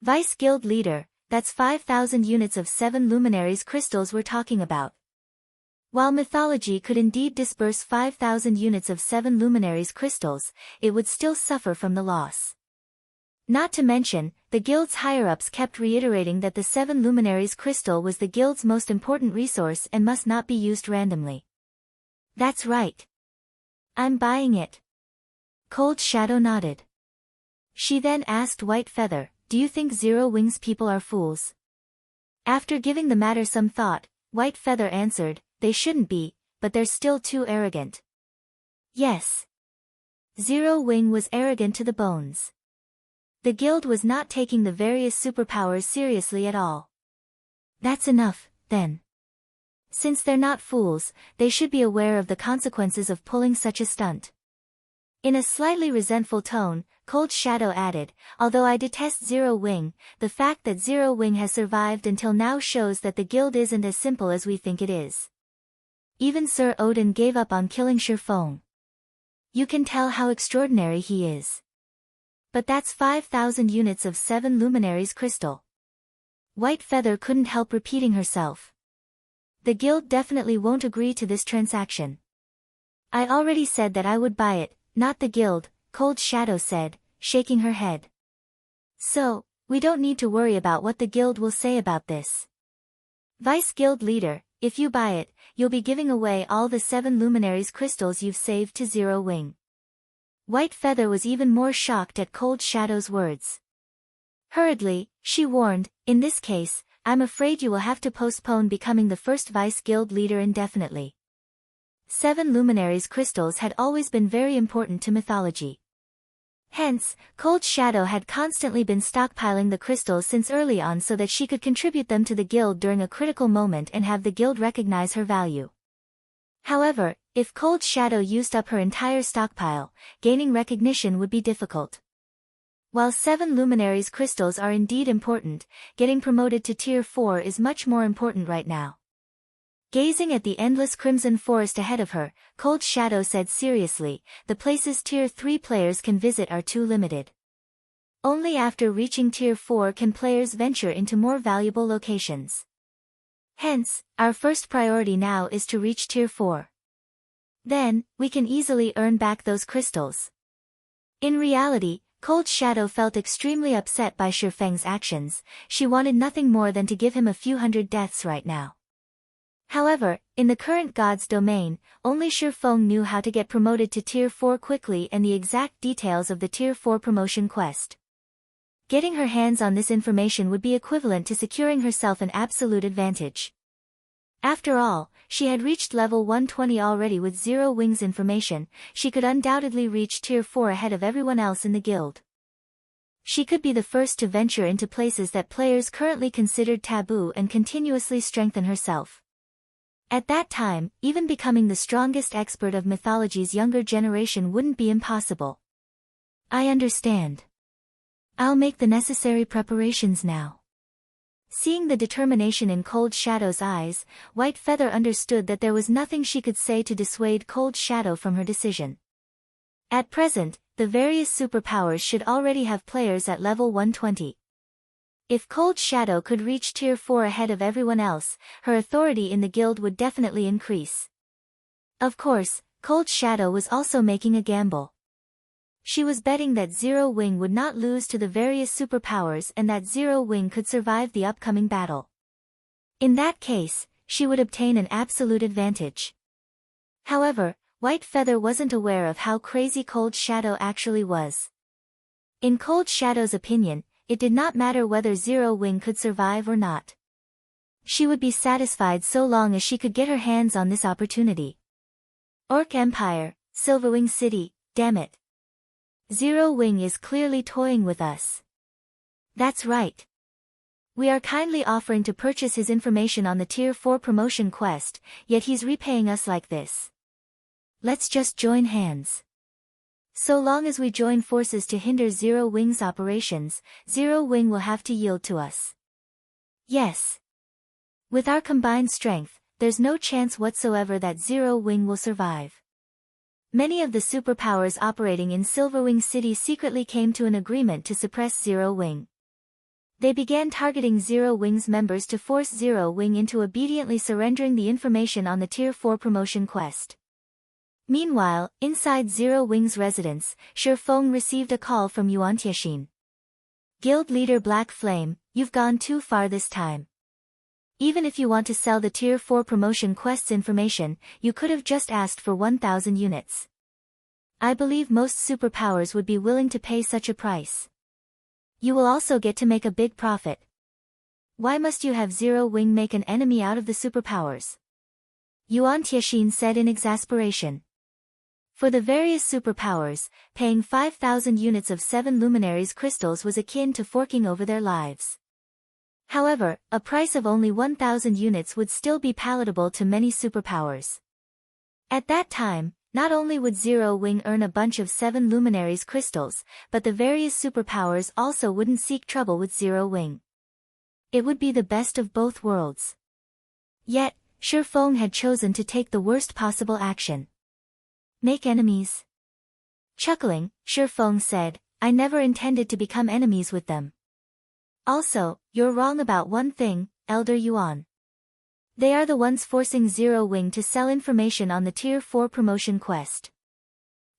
Vice Guild Leader, that's 5,000 units of 7 luminaries crystals we're talking about. While mythology could indeed disburse 5,000 units of 7 luminaries crystals, it would still suffer from the loss. Not to mention, the guild's higher-ups kept reiterating that the 7 luminaries crystal was the guild's most important resource and must not be used randomly. That's right. I'm buying it. Cold Shadow nodded. She then asked White Feather, do you think Zero Wing's people are fools? After giving the matter some thought, White Feather answered, they shouldn't be, but they're still too arrogant. Yes. Zero Wing was arrogant to the bones. The guild was not taking the various superpowers seriously at all. That's enough, then. Since they're not fools, they should be aware of the consequences of pulling such a stunt. In a slightly resentful tone, Cold Shadow added, although I detest Zero Wing, the fact that Zero Wing has survived until now shows that the guild isn't as simple as we think it is. Even Sir Odin gave up on killing Feng. You can tell how extraordinary he is. But that's 5,000 units of 7 luminaries crystal. White Feather couldn't help repeating herself. The guild definitely won't agree to this transaction. I already said that I would buy it, not the guild, Cold Shadow said, shaking her head. So, we don't need to worry about what the guild will say about this. Vice Guild Leader, if you buy it, you'll be giving away all the 7 luminaries crystals you've saved to Zero Wing. White Feather was even more shocked at Cold Shadow's words. Hurriedly, she warned, in this case, I'm afraid you will have to postpone becoming the first Vice Guild Leader indefinitely. 7 luminaries crystals had always been very important to mythology. Hence, Cold Shadow had constantly been stockpiling the crystals since early on so that she could contribute them to the guild during a critical moment and have the guild recognize her value. However, if Cold Shadow used up her entire stockpile, gaining recognition would be difficult. While 7 Luminaries crystals are indeed important, getting promoted to Tier 4 is much more important right now. Gazing at the endless crimson forest ahead of her, Cold Shadow said seriously, the places Tier 3 players can visit are too limited. Only after reaching Tier 4 can players venture into more valuable locations. Hence, our first priority now is to reach Tier 4. Then, we can easily earn back those crystals. In reality, Cold Shadow felt extremely upset by Feng's actions. She wanted nothing more than to give him a few hundred deaths right now. However, in the current God's domain, only Feng knew how to get promoted to Tier 4 quickly and the exact details of the Tier 4 promotion quest. Getting her hands on this information would be equivalent to securing herself an absolute advantage. After all, she had reached level 120 already with Zero Wing's information. She could undoubtedly reach Tier 4 ahead of everyone else in the guild. She could be the first to venture into places that players currently considered taboo and continuously strengthen herself. At that time, even becoming the strongest expert of mythology's younger generation wouldn't be impossible. I understand. I'll make the necessary preparations now. Seeing the determination in Cold Shadow's eyes, White Feather understood that there was nothing she could say to dissuade Cold Shadow from her decision. At present, the various superpowers should already have players at level 120. If Cold Shadow could reach Tier 4 ahead of everyone else, her authority in the guild would definitely increase. Of course, Cold Shadow was also making a gamble. She was betting that Zero Wing would not lose to the various superpowers and that Zero Wing could survive the upcoming battle. In that case, she would obtain an absolute advantage. However, White Feather wasn't aware of how crazy Cold Shadow actually was. In Cold Shadow's opinion, it did not matter whether Zero Wing could survive or not. She would be satisfied so long as she could get her hands on this opportunity. Orc Empire, Silverwing City, damn it. Zero Wing is clearly toying with us. That's right. We are kindly offering to purchase his information on the Tier 4 promotion quest, yet he's repaying us like this. Let's just join hands. So long as we join forces to hinder Zero Wing's operations, Zero Wing will have to yield to us. Yes. With our combined strength, there's no chance whatsoever that Zero Wing will survive. Many of the superpowers operating in Silverwing City secretly came to an agreement to suppress Zero Wing. They began targeting Zero Wing's members to force Zero Wing into obediently surrendering the information on the Tier 4 promotion quest. Meanwhile, inside Zero Wing's residence, Feng received a call from Yuantianxin. Guild leader Black Flame, you've gone too far this time. Even if you want to sell the Tier 4 promotion quest's information, you could have just asked for 1,000 units. I believe most superpowers would be willing to pay such a price. You will also get to make a big profit. Why must you have Zero Wing make an enemy out of the superpowers? Yuantianxin said in exasperation. For the various superpowers, paying 5,000 units of 7 Luminaries crystals was akin to forking over their lives. However, a price of only 1,000 units would still be palatable to many superpowers. At that time, not only would Zero Wing earn a bunch of 7 Luminaries crystals, but the various superpowers also wouldn't seek trouble with Zero Wing. It would be the best of both worlds. Yet, Feng had chosen to take the worst possible action. Make enemies. Chuckling, Feng said, I never intended to become enemies with them. Also, you're wrong about one thing, Elder Yuan. They are the ones forcing Zero Wing to sell information on the Tier 4 promotion quest.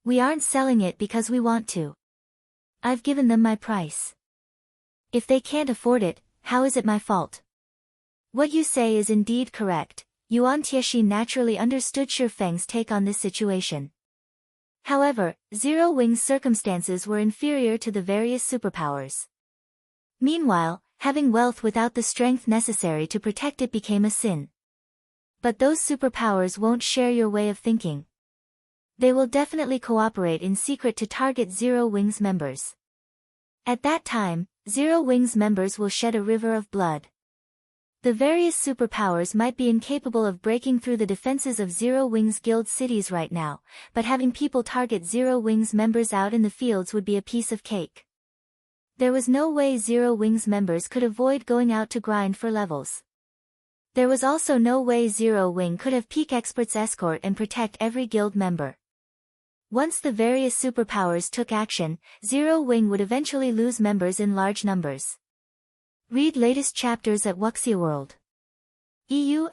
We aren't selling it because we want to. I've given them my price. If they can't afford it, how is it my fault? What you say is indeed correct. Yuantianxin naturally understood Feng's take on this situation. However, Zero Wing's circumstances were inferior to the various superpowers. Meanwhile, having wealth without the strength necessary to protect it became a sin. But those superpowers won't share your way of thinking. They will definitely cooperate in secret to target Zero Wing's members. At that time, Zero Wing's members will shed a river of blood. The various superpowers might be incapable of breaking through the defenses of Zero Wing's guild cities right now, but having people target Zero Wing's members out in the fields would be a piece of cake. There was no way Zero Wing's members could avoid going out to grind for levels. There was also no way Zero Wing could have peak experts escort and protect every guild member. Once the various superpowers took action, Zero Wing would eventually lose members in large numbers. Read latest chapters at Wuxia World.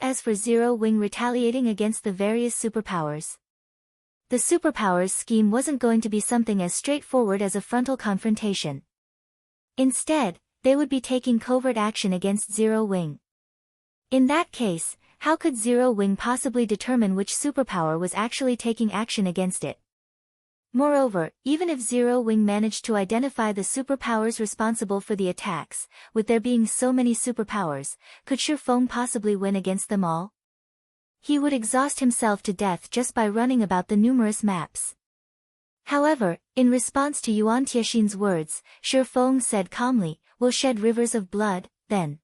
As for Zero Wing retaliating against the various superpowers. The superpowers scheme wasn't going to be something as straightforward as a frontal confrontation. Instead, they would be taking covert action against Zero Wing. In that case, how could Zero Wing possibly determine which superpower was actually taking action against it? Moreover, even if Zero Wing managed to identify the superpowers responsible for the attacks, with there being so many superpowers, could Feng possibly win against them all? He would exhaust himself to death just by running about the numerous maps. However, in response to Yuan Tiexin's words, Feng said calmly, "We'll shed rivers of blood, then."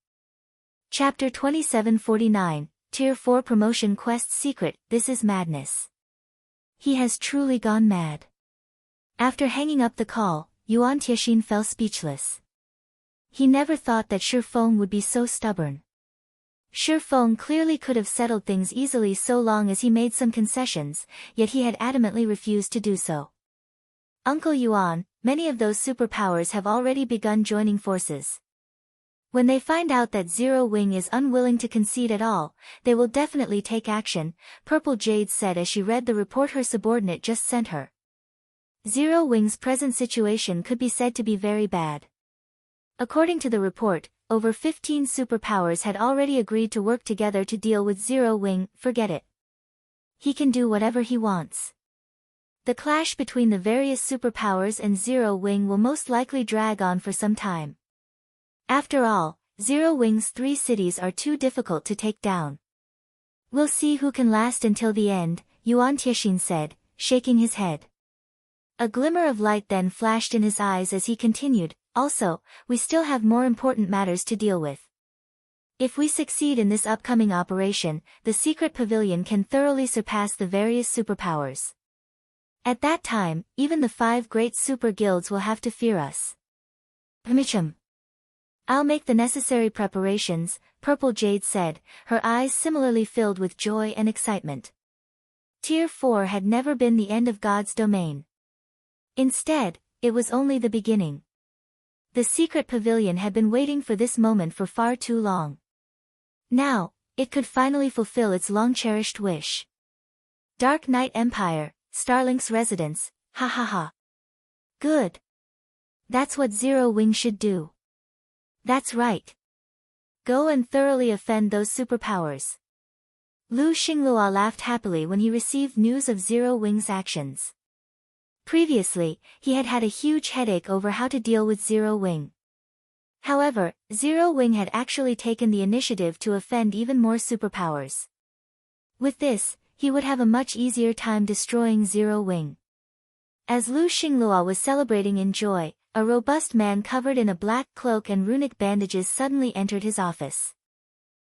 Chapter 2749, Tier 4 Promotion Quest Secret. This is madness. He has truly gone mad. After hanging up the call, Yuan Tiexin fell speechless. He never thought that Feng would be so stubborn. Feng clearly could have settled things easily so long as he made some concessions, yet he had adamantly refused to do so. Uncle Yuan, many of those superpowers have already begun joining forces. When they find out that Zero Wing is unwilling to concede at all, they will definitely take action, Purple Jade said as she read the report her subordinate just sent her. Zero Wing's present situation could be said to be very bad. According to the report, over 15 superpowers had already agreed to work together to deal with Zero Wing. Forget it. He can do whatever he wants. The clash between the various superpowers and Zero Wing will most likely drag on for some time. After all, Zero Wing's 3 cities are too difficult to take down. We'll see who can last until the end, Yuan Tiexin said, shaking his head. A glimmer of light then flashed in his eyes as he continued, "Also, we still have more important matters to deal with. If we succeed in this upcoming operation, the secret pavilion can thoroughly surpass the various superpowers. At that time, even the 5 great super guilds will have to fear us." "I'll make the necessary preparations," Purple Jade said, her eyes similarly filled with joy and excitement. Tier 4 had never been the end of God's domain. Instead, it was only the beginning. The secret pavilion had been waiting for this moment for far too long. Now, it could finally fulfill its long-cherished wish. Dark Knight Empire, Starlink's residence, ha ha ha. Good. That's what Zero Wing should do. That's right. Go and thoroughly offend those superpowers. Lu Xinglua laughed happily when he received news of Zero Wing's actions. Previously, he had had a huge headache over how to deal with Zero Wing. However, Zero Wing had actually taken the initiative to offend even more superpowers. With this, he would have a much easier time destroying Zero Wing. As Lu Xinglua was celebrating in joy, a robust man covered in a black cloak and runic bandages suddenly entered his office.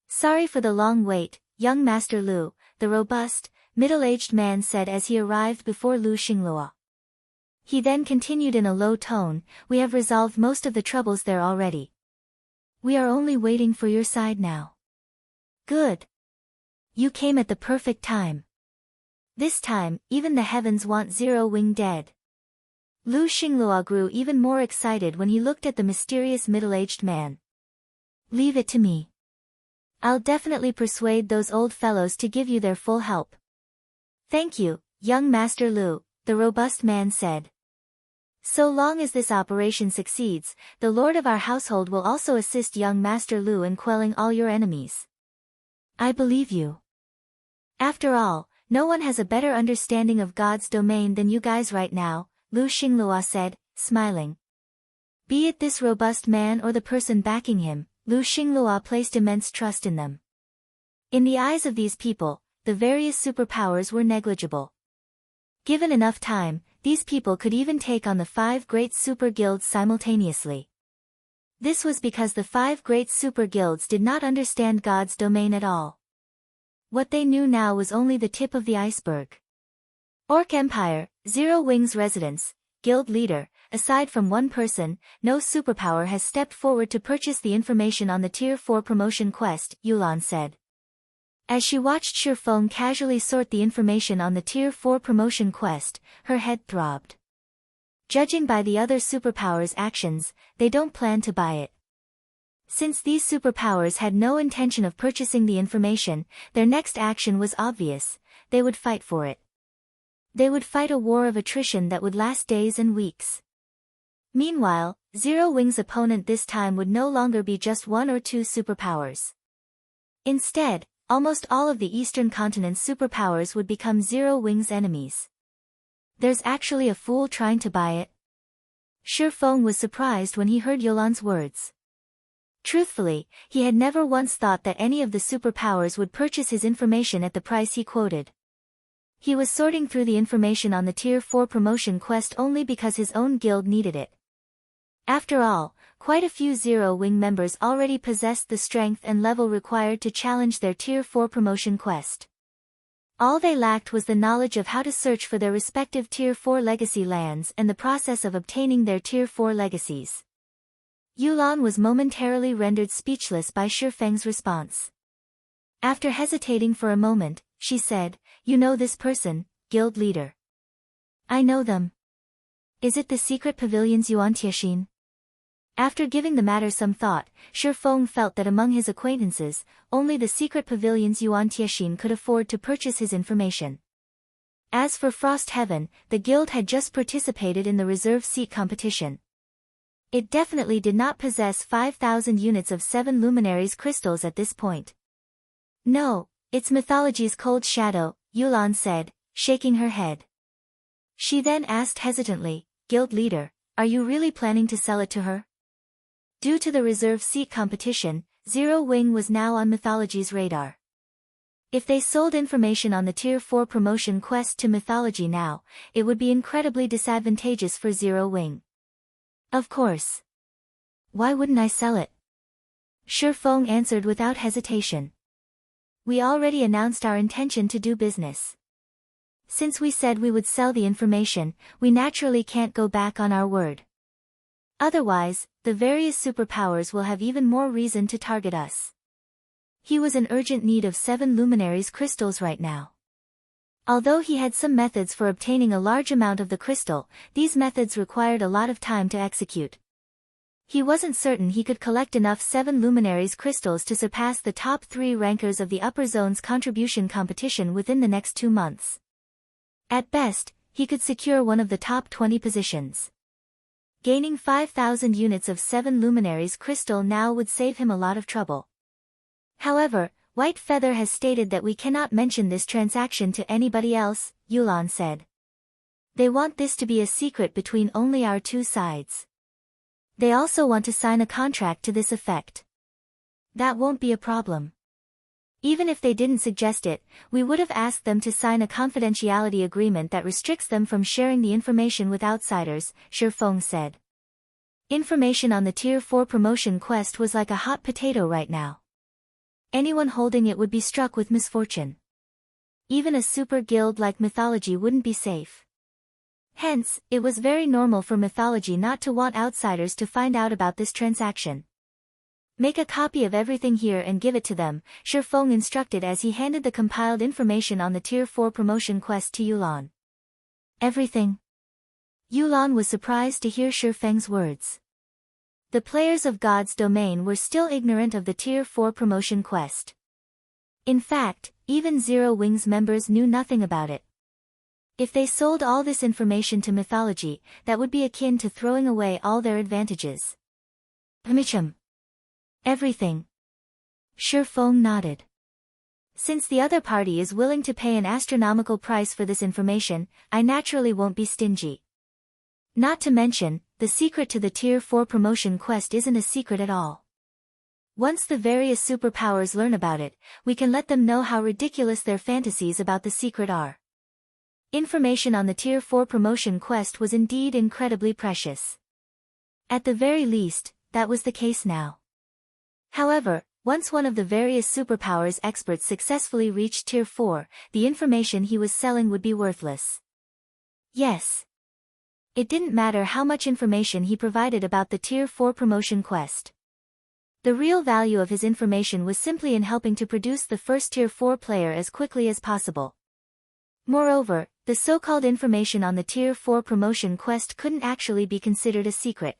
"Sorry for the long wait, young Master Lu," the robust, middle-aged man said as he arrived before Lu Xinglua. He then continued in a low tone, "We have resolved most of the troubles there already. We are only waiting for your side now." "Good. You came at the perfect time. This time, even the heavens want Zero Wing dead." Lu Xinglua grew even more excited when he looked at the mysterious middle-aged man. "Leave it to me. I'll definitely persuade those old fellows to give you their full help." "Thank you, young Master Lu," the robust man said. "So long as this operation succeeds, the lord of our household will also assist young Master Lu in quelling all your enemies." "I believe you. After all, no one has a better understanding of God's domain than you guys right now," Lu Xinglua said, smiling. Be it this robust man or the person backing him, Lu Xinglua placed immense trust in them. In the eyes of these people, the various superpowers were negligible. Given enough time, these people could even take on the 5 great super guilds simultaneously. This was because the 5 great super guilds did not understand God's domain at all. What they knew now was only the tip of the iceberg. Orc Empire, Zero Wing's residence, guild leader, aside from one person, no superpower has stepped forward to purchase the information on the Tier 4 promotion quest, Yulan said. As she watched Feng casually sort the information on the Tier 4 promotion quest, her head throbbed. Judging by the other superpowers' actions, they don't plan to buy it. Since these superpowers had no intention of purchasing the information, their next action was obvious: they would fight for it. They would fight a war of attrition that would last days and weeks. Meanwhile, Zero Wing's opponent this time would no longer be just 1 or 2 superpowers. Instead, almost all of the Eastern Continent's superpowers would become Zero Wing's enemies. There's actually a fool trying to buy it? Feng was surprised when he heard Yulan's words. Truthfully, he had never once thought that any of the superpowers would purchase his information at the price he quoted. He was sorting through the information on the Tier 4 promotion quest only because his own guild needed it. After all, quite a few Zero Wing members already possessed the strength and level required to challenge their Tier 4 promotion quest. All they lacked was the knowledge of how to search for their respective Tier 4 legacy lands and the process of obtaining their Tier 4 legacies. Yulan was momentarily rendered speechless by Feng's response. After hesitating for a moment, she said, "You know this person, guild leader." "I know them." "Is it the secret pavilions Yuan-Tiexin?" After giving the matter some thought, Feng felt that among his acquaintances, only the secret pavilions Yuan-Tiexin could afford to purchase his information. As for Frost Heaven, the guild had just participated in the reserve seat competition. It definitely did not possess 5,000 units of 7 luminaries crystals at this point. "No, it's mythology's cold shadow," Yulan said, shaking her head. She then asked hesitantly, "Guild leader, are you really planning to sell it to her?" Due to the reserve seat competition, Zero Wing was now on mythology's radar. If they sold information on the Tier 4 promotion quest to mythology now, it would be incredibly disadvantageous for Zero Wing. "Of course. Why wouldn't I sell it?" Feng answered without hesitation. "We already announced our intention to do business. Since we said we would sell the information, we naturally can't go back on our word. Otherwise, the various superpowers will have even more reason to target us." He was in urgent need of 7 luminaries crystals right now. Although he had some methods for obtaining a large amount of the crystal, these methods required a lot of time to execute. He wasn't certain he could collect enough 7 luminaries crystals to surpass the top 3 rankers of the upper zone's contribution competition within the next 2 months. At best, he could secure one of the top 20 positions. Gaining 5,000 units of 7 luminaries crystal now would save him a lot of trouble. However, White Feather has stated that we cannot mention this transaction to anybody else, Yulan said. They want this to be a secret between only our 2 sides. They also want to sign a contract to this effect. That won't be a problem. Even if they didn't suggest it, we would have asked them to sign a confidentiality agreement that restricts them from sharing the information with outsiders, Feng said. Information on the Tier 4 promotion quest was like a hot potato right now. Anyone holding it would be struck with misfortune. Even a super guild like mythology wouldn't be safe. Hence, it was very normal for mythology not to want outsiders to find out about this transaction. "Make a copy of everything here and give it to them," Feng instructed as he handed the compiled information on the Tier 4 promotion quest to Yulan. "Everything?" Yulan was surprised to hear Feng's words. The players of God's domain were still ignorant of the Tier 4 promotion quest. In fact, even Zero Wing's members knew nothing about it. If they sold all this information to mythology, that would be akin to throwing away all their advantages. "Permichum." "Everything." Feng nodded. "Since the other party is willing to pay an astronomical price for this information, I naturally won't be stingy. Not to mention, the secret to the Tier 4 promotion quest isn't a secret at all. Once the various superpowers learn about it, we can let them know how ridiculous their fantasies about the secret are. Information on the Tier 4 promotion quest was indeed incredibly precious. At the very least, that was the case now. However, once one of the various superpowers experts successfully reached Tier 4, the information he was selling would be worthless. Yes. It didn't matter how much information he provided about the Tier 4 promotion quest. The real value of his information was simply in helping to produce the first Tier 4 player as quickly as possible. Moreover, the so-called information on the Tier 4 promotion quest couldn't actually be considered a secret.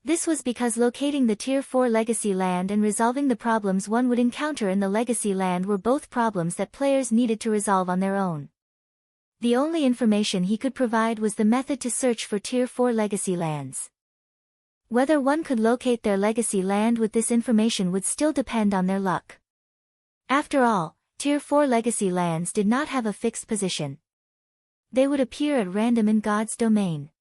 This was because locating the Tier 4 Legacy Land and resolving the problems one would encounter in the Legacy Land were both problems that players needed to resolve on their own. The only information he could provide was the method to search for Tier 4 Legacy Lands. Whether one could locate their Legacy Land with this information would still depend on their luck. After all, Tier 4 Legacy Lands did not have a fixed position. They would appear at random in God's domain.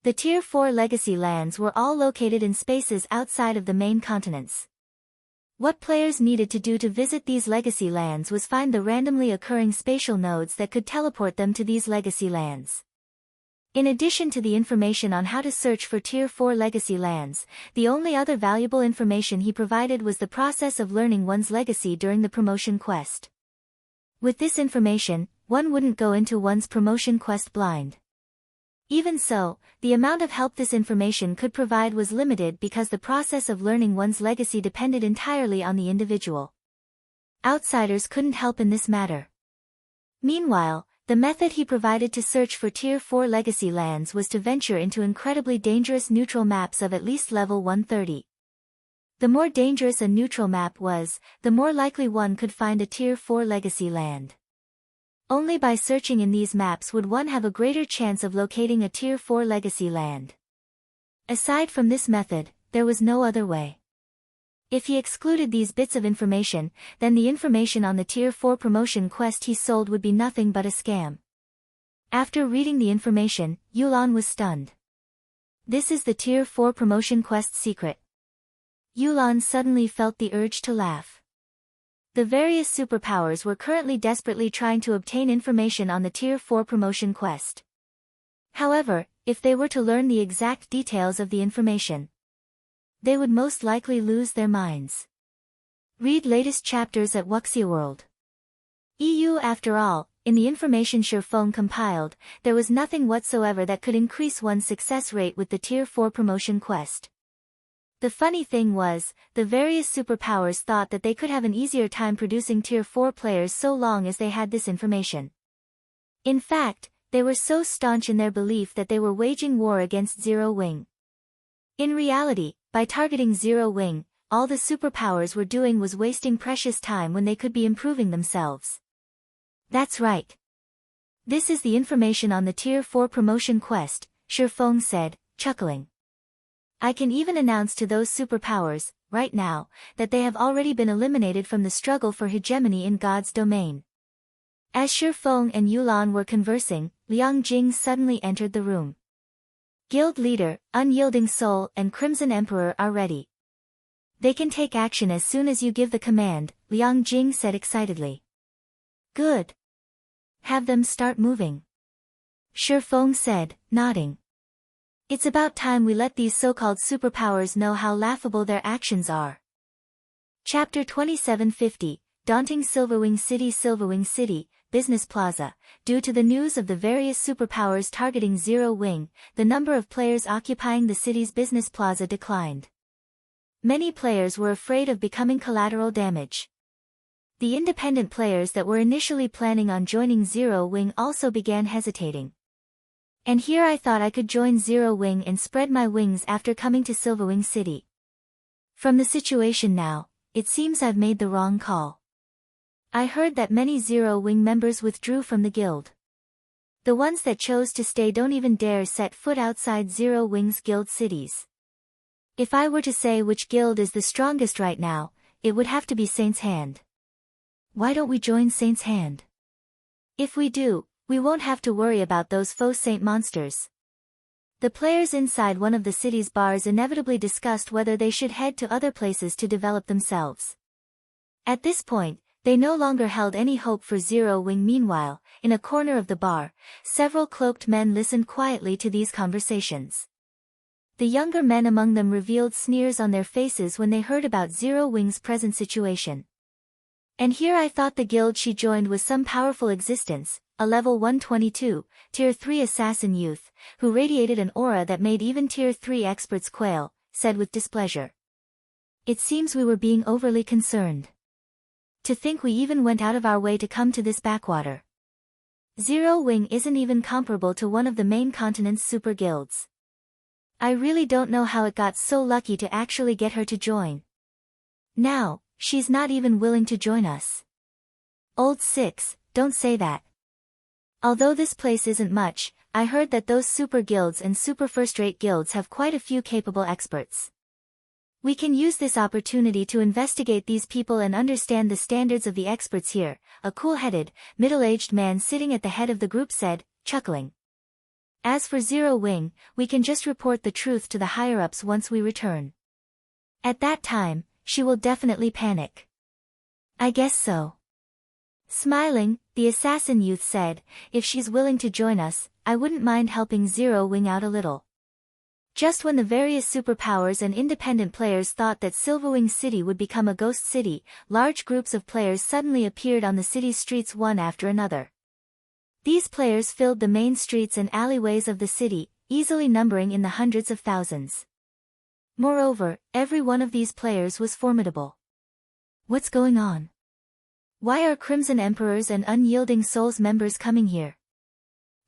The Tier 4 Legacy Lands were all located in spaces outside of the main continents. What players needed to do to visit these Legacy Lands was find the randomly occurring spatial nodes that could teleport them to these Legacy Lands. In addition to the information on how to search for Tier 4 Legacy Lands, the only other valuable information he provided was the process of learning one's legacy during the promotion quest. With this information, one wouldn't go into one's promotion quest blind. Even so, the amount of help this information could provide was limited because the process of learning one's legacy depended entirely on the individual. Outsiders couldn't help in this matter. Meanwhile, the method he provided to search for Tier 4 Legacy Lands was to venture into incredibly dangerous neutral maps of at least level 130. The more dangerous a neutral map was, the more likely one could find a Tier 4 Legacy Land. Only by searching in these maps would one have a greater chance of locating a Tier 4 Legacy Land. Aside from this method, there was no other way. If he excluded these bits of information, then the information on the Tier 4 promotion quest he sold would be nothing but a scam. After reading the information, Yulan was stunned. This is the Tier 4 promotion quest secret. Yulan suddenly felt the urge to laugh. The various superpowers were currently desperately trying to obtain information on the Tier 4 promotion quest. However, if they were to learn the exact details of the information, they would most likely lose their minds. Read latest chapters at Wuxia World. EU. After all, in the information Feng compiled, there was nothing whatsoever that could increase one's success rate with the Tier 4 promotion quest. The funny thing was, the various superpowers thought that they could have an easier time producing Tier 4 players so long as they had this information. In fact, they were so staunch in their belief that they were waging war against Zero Wing. In reality, by targeting Zero Wing, all the superpowers were doing was wasting precious time when they could be improving themselves. That's right. This is the information on the Tier 4 promotion quest, Feng said, chuckling. I can even announce to those superpowers, right now, that they have already been eliminated from the struggle for hegemony in God's domain. As Feng and Yulan were conversing, Liang Jing suddenly entered the room. Guild Leader, Unyielding Soul and Crimson Emperor are ready. They can take action as soon as you give the command, Liang Jing said excitedly. Good. Have them start moving. Feng said, nodding. It's about time we let these so-called superpowers know how laughable their actions are. Chapter 2750, Daunting. Silverwing City, Business Plaza. Due to the news of the various superpowers targeting Zero Wing, the number of players occupying the city's business plaza declined. Many players were afraid of becoming collateral damage. The independent players that were initially planning on joining Zero Wing also began hesitating. And here I thought I could join Zero Wing and spread my wings after coming to Silverwing City. From the situation now, it seems I've made the wrong call. I heard that many Zero Wing members withdrew from the guild. The ones that chose to stay don't even dare set foot outside Zero Wing's guild cities. If I were to say which guild is the strongest right now, it would have to be Saint's Hand. Why don't we join Saint's Hand? If we do, we won't have to worry about those faux saint monsters. The players inside one of the city's bars inevitably discussed whether they should head to other places to develop themselves. At this point, they no longer held any hope for Zero Wing. Meanwhile, in a corner of the bar, several cloaked men listened quietly to these conversations. The younger men among them revealed sneers on their faces when they heard about Zero Wing's present situation. And here I thought the guild she joined was some powerful existence, a level 122, tier 3 assassin youth, who radiated an aura that made even tier 3 experts quail, said with displeasure. It seems we were being overly concerned. To think we even went out of our way to come to this backwater. Zero Wing isn't even comparable to one of the main continent's super guilds. I really don't know how it got so lucky to actually get her to join. Now, she's not even willing to join us. Old Six, don't say that. Although this place isn't much, I heard that those super guilds and super first-rate guilds have quite a few capable experts. We can use this opportunity to investigate these people and understand the standards of the experts here, a cool-headed, middle-aged man sitting at the head of the group said, chuckling. As for Zero Wing, we can just report the truth to the higher-ups once we return. At that time, she will definitely panic. I guess so. Smiling, the assassin youth said, if she's willing to join us, I wouldn't mind helping Zero Wing out a little. Just when the various superpowers and independent players thought that Silverwing City would become a ghost city, large groups of players suddenly appeared on the city's streets one after another. These players filled the main streets and alleyways of the city, easily numbering in the hundreds of thousands. Moreover, every one of these players was formidable. What's going on? Why are Crimson Emperors and Unyielding Souls members coming here?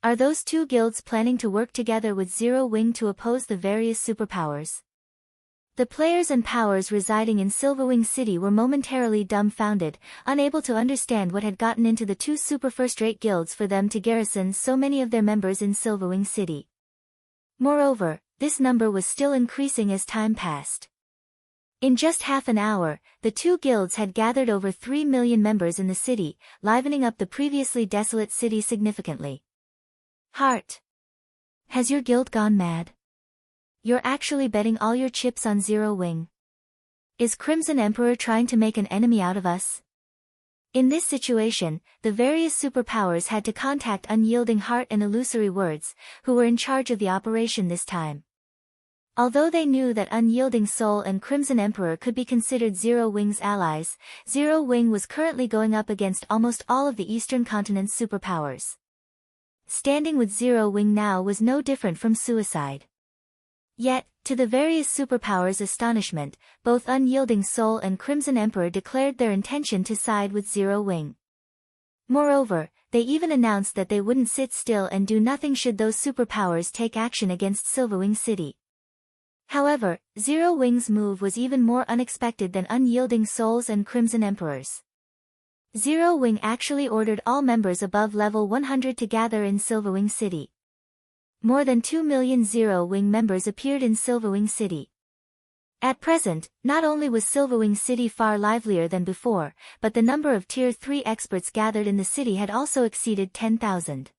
Are those two guilds planning to work together with Zero Wing to oppose the various superpowers? The players and powers residing in Silverwing City were momentarily dumbfounded, unable to understand what had gotten into the two super first-rate guilds for them to garrison so many of their members in Silverwing City. Moreover, this number was still increasing as time passed. In just half an hour, the two guilds had gathered over 3 million members in the city, livening up the previously desolate city significantly. Heart. Has your guild gone mad? You're actually betting all your chips on Zero Wing. Is Crimson Emperor trying to make an enemy out of us? In this situation, the various superpowers had to contact Unyielding Heart and Illusory Words, who were in charge of the operation this time. Although they knew that Unyielding Soul and Crimson Emperor could be considered Zero Wing's allies, Zero Wing was currently going up against almost all of the Eastern Continent's superpowers. Standing with Zero Wing now was no different from suicide. Yet, to the various superpowers' astonishment, both Unyielding Soul and Crimson Emperor declared their intention to side with Zero Wing. Moreover, they even announced that they wouldn't sit still and do nothing should those superpowers take action against Silverwing City. However, Zero Wing's move was even more unexpected than Unyielding Souls and Crimson Emperor's. Zero Wing actually ordered all members above level 100 to gather in Silverwing City. More than 2 million Zero Wing members appeared in Silverwing City. At present, not only was Silverwing City far livelier than before, but the number of Tier 3 experts gathered in the city had also exceeded 10,000.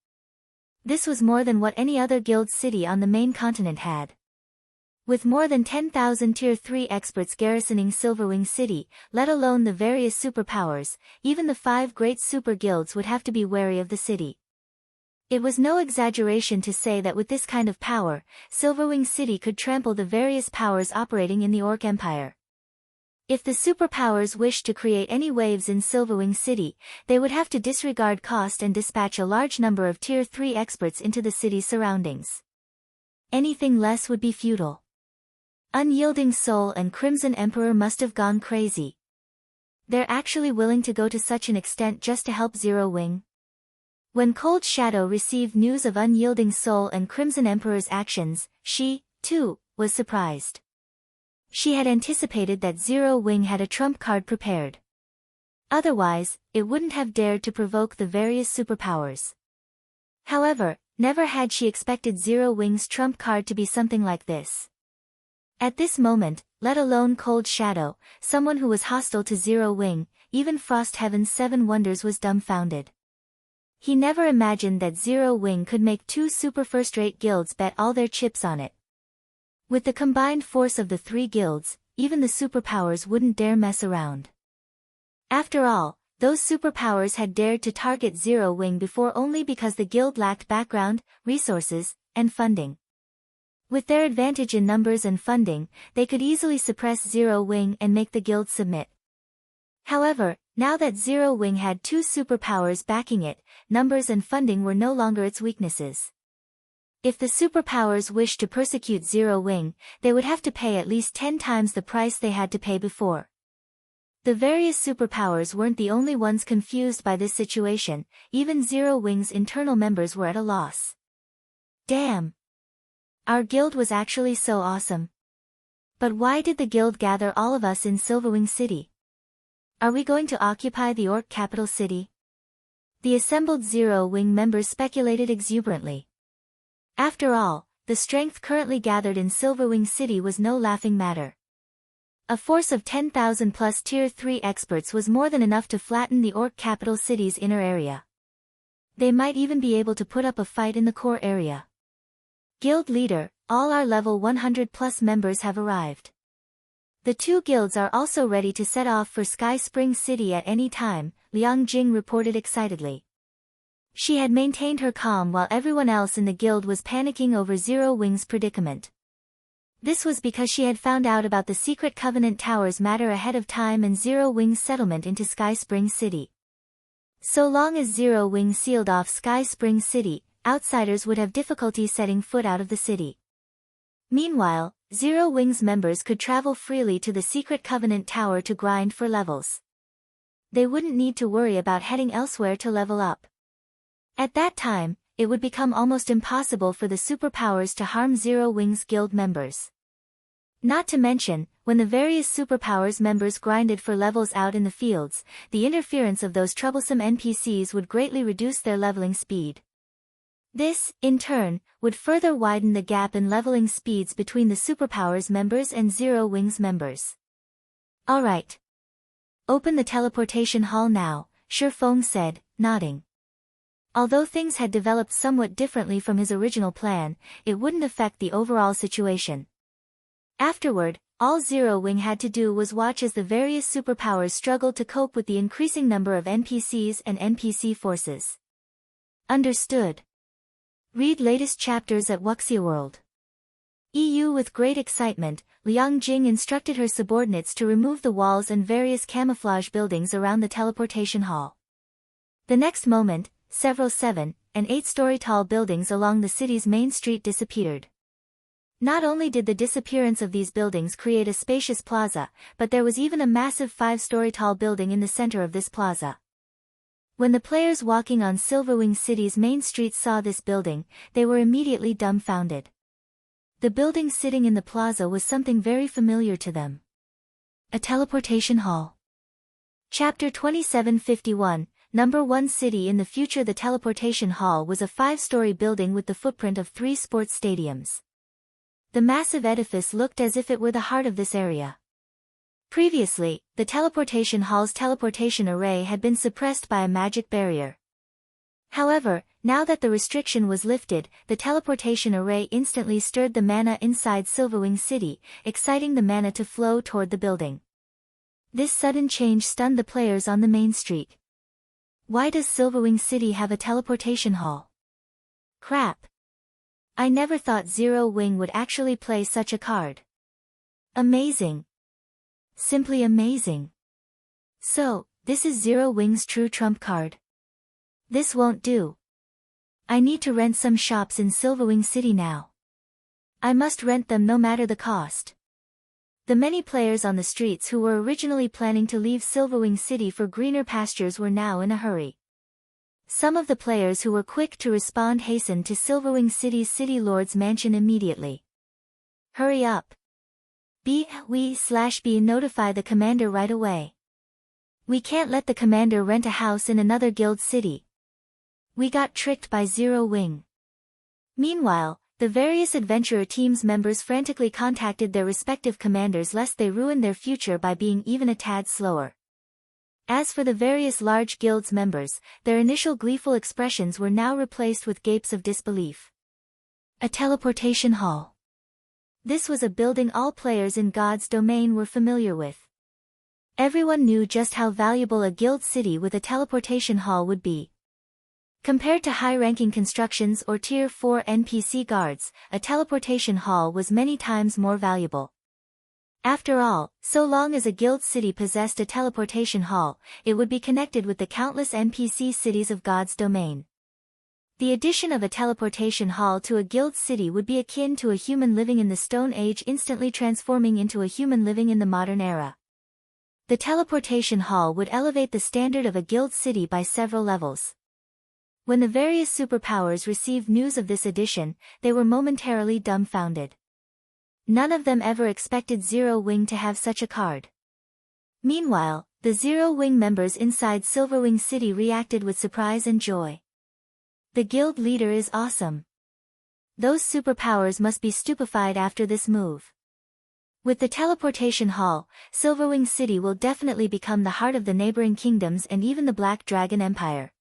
This was more than what any other guild city on the main continent had. With more than 10,000 Tier 3 experts garrisoning Silverwing City, let alone the various superpowers, even the 5 great super guilds would have to be wary of the city. It was no exaggeration to say that with this kind of power, Silverwing City could trample the various powers operating in the Orc Empire. If the superpowers wished to create any waves in Silverwing City, they would have to disregard cost and dispatch a large number of Tier 3 experts into the city's surroundings. Anything less would be futile. Unyielding Soul and Crimson Emperor must have gone crazy. They're actually willing to go to such an extent just to help Zero Wing? When Cold Shadow received news of Unyielding Soul and Crimson Emperor's actions, she, too, was surprised. She had anticipated that Zero Wing had a trump card prepared. Otherwise, it wouldn't have dared to provoke the various superpowers. However, never had she expected Zero Wing's trump card to be something like this. At this moment, let alone Cold Shadow, someone who was hostile to Zero Wing, even Frost Heaven's 7 Wonders was dumbfounded. He never imagined that Zero Wing could make 2 super first-rate guilds bet all their chips on it. With the combined force of the 3 guilds, even the superpowers wouldn't dare mess around. After all, those superpowers had dared to target Zero Wing before only because the guild lacked background, resources, and funding. With their advantage in numbers and funding, they could easily suppress Zero Wing and make the guild submit. However, now that Zero Wing had two superpowers backing it, numbers and funding were no longer its weaknesses. If the superpowers wished to persecute Zero Wing, they would have to pay at least 10 times the price they had to pay before. The various superpowers weren't the only ones confused by this situation, even Zero Wing's internal members were at a loss. Damn! Our guild was actually so awesome. But why did the guild gather all of us in Silverwing City? Are we going to occupy the orc capital city? The assembled Zero Wing members speculated exuberantly. After all, the strength currently gathered in Silverwing City was no laughing matter. A force of 10,000 plus Tier 3 experts was more than enough to flatten the orc capital city's inner area. They might even be able to put up a fight in the core area. Guild leader, all our level 100 plus members have arrived. The two guilds are also ready to set off for Sky Spring City at any time, Liang Jing reported excitedly. She had maintained her calm while everyone else in the guild was panicking over Zero Wing's predicament. This was because she had found out about the secret Covenant Towers matter ahead of time and Zero Wing's settlement into Sky Spring City. So long as Zero Wing sealed off Sky Spring City, outsiders would have difficulty setting foot out of the city. Meanwhile, Zero Wing's members could travel freely to the secret Covenant Tower to grind for levels. They wouldn't need to worry about heading elsewhere to level up. At that time, it would become almost impossible for the superpowers to harm Zero Wing's guild members. Not to mention, when the various superpowers members grinded for levels out in the fields, the interference of those troublesome NPCs would greatly reduce their leveling speed. This, in turn, would further widen the gap in leveling speeds between the superpowers members and Zero Wing's members. Alright. Open the teleportation hall now, Feng said, nodding. Although things had developed somewhat differently from his original plan, it wouldn't affect the overall situation. Afterward, all Zero Wing had to do was watch as the various superpowers struggled to cope with the increasing number of NPCs and NPC forces. Understood. Read latest chapters at Wuxia World. EU. With great excitement, Liang Jing instructed her subordinates to remove the walls and various camouflage buildings around the teleportation hall. The next moment, several 7- and 8-story tall buildings along the city's main street disappeared. Not only did the disappearance of these buildings create a spacious plaza, but there was even a massive 5-story tall building in the center of this plaza. When the players walking on Silverwing City's main streets saw this building, they were immediately dumbfounded. The building sitting in the plaza was something very familiar to them. A teleportation hall. Chapter 2751, Number 1 City. In the future, the teleportation hall was a 5-story building with the footprint of 3 sports stadiums. The massive edifice looked as if it were the heart of this area. Previously, the teleportation hall's teleportation array had been suppressed by a magic barrier. However, now that the restriction was lifted, the teleportation array instantly stirred the mana inside Silverwing City, exciting the mana to flow toward the building. This sudden change stunned the players on the main street. Why does Silverwing City have a teleportation hall? Crap. I never thought Zero Wing would actually play such a card. Amazing. Simply amazing. So, this is Zero Wing's true trump card. This won't do. I need to rent some shops in Silverwing City now. I must rent them no matter the cost. The many players on the streets who were originally planning to leave Silverwing City for greener pastures were now in a hurry. Some of the players who were quick to respond hastened to Silverwing City's City Lord's mansion immediately. Hurry up. B notify the commander right away. We can't let the commander rent a house in another guild city. We got tricked by Zero Wing. Meanwhile, the various adventurer teams members frantically contacted their respective commanders lest they ruin their future by being even a tad slower. As for the various large guilds members, their initial gleeful expressions were now replaced with gapes of disbelief. A teleportation hall. This was a building all players in God's domain were familiar with. Everyone knew just how valuable a guild city with a teleportation hall would be. Compared to high-ranking constructions or Tier 4 NPC guards, a teleportation hall was many times more valuable. After all, so long as a guild city possessed a teleportation hall, it would be connected with the countless NPC cities of God's domain. The addition of a teleportation hall to a guild city would be akin to a human living in the Stone Age instantly transforming into a human living in the modern era. The teleportation hall would elevate the standard of a guild city by several levels. When the various superpowers received news of this addition, they were momentarily dumbfounded. None of them ever expected Zero Wing to have such a card. Meanwhile, the Zero Wing members inside Silverwing City reacted with surprise and joy. The guild leader is awesome. Those superpowers must be stupefied after this move. With the teleportation hall, Silverwing City will definitely become the heart of the neighboring kingdoms and even the Black Dragon Empire.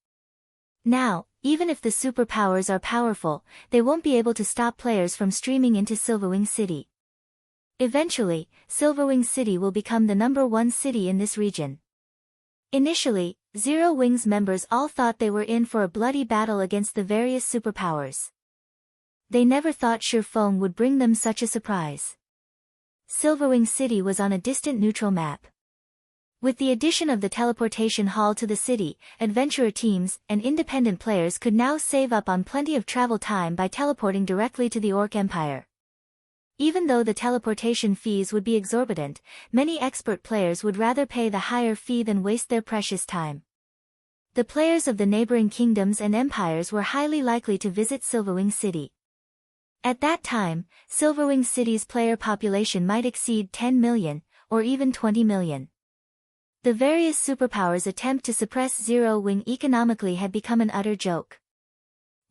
Now, even if the superpowers are powerful, they won't be able to stop players from streaming into Silverwing City. Eventually, Silverwing City will become the #1 city in this region. Initially, Zero Wing's members all thought they were in for a bloody battle against the various superpowers. They never thought Feng would bring them such a surprise. Silverwing City was on a distant neutral map. With the addition of the teleportation hall to the city, adventurer teams and independent players could now save up on plenty of travel time by teleporting directly to the Orc Empire. Even though the teleportation fees would be exorbitant, many expert players would rather pay the higher fee than waste their precious time. The players of the neighboring kingdoms and empires were highly likely to visit Silverwing City. At that time, Silverwing City's player population might exceed 10 million, or even 20 million. The various superpowers' attempt to suppress Zero Wing economically had become an utter joke.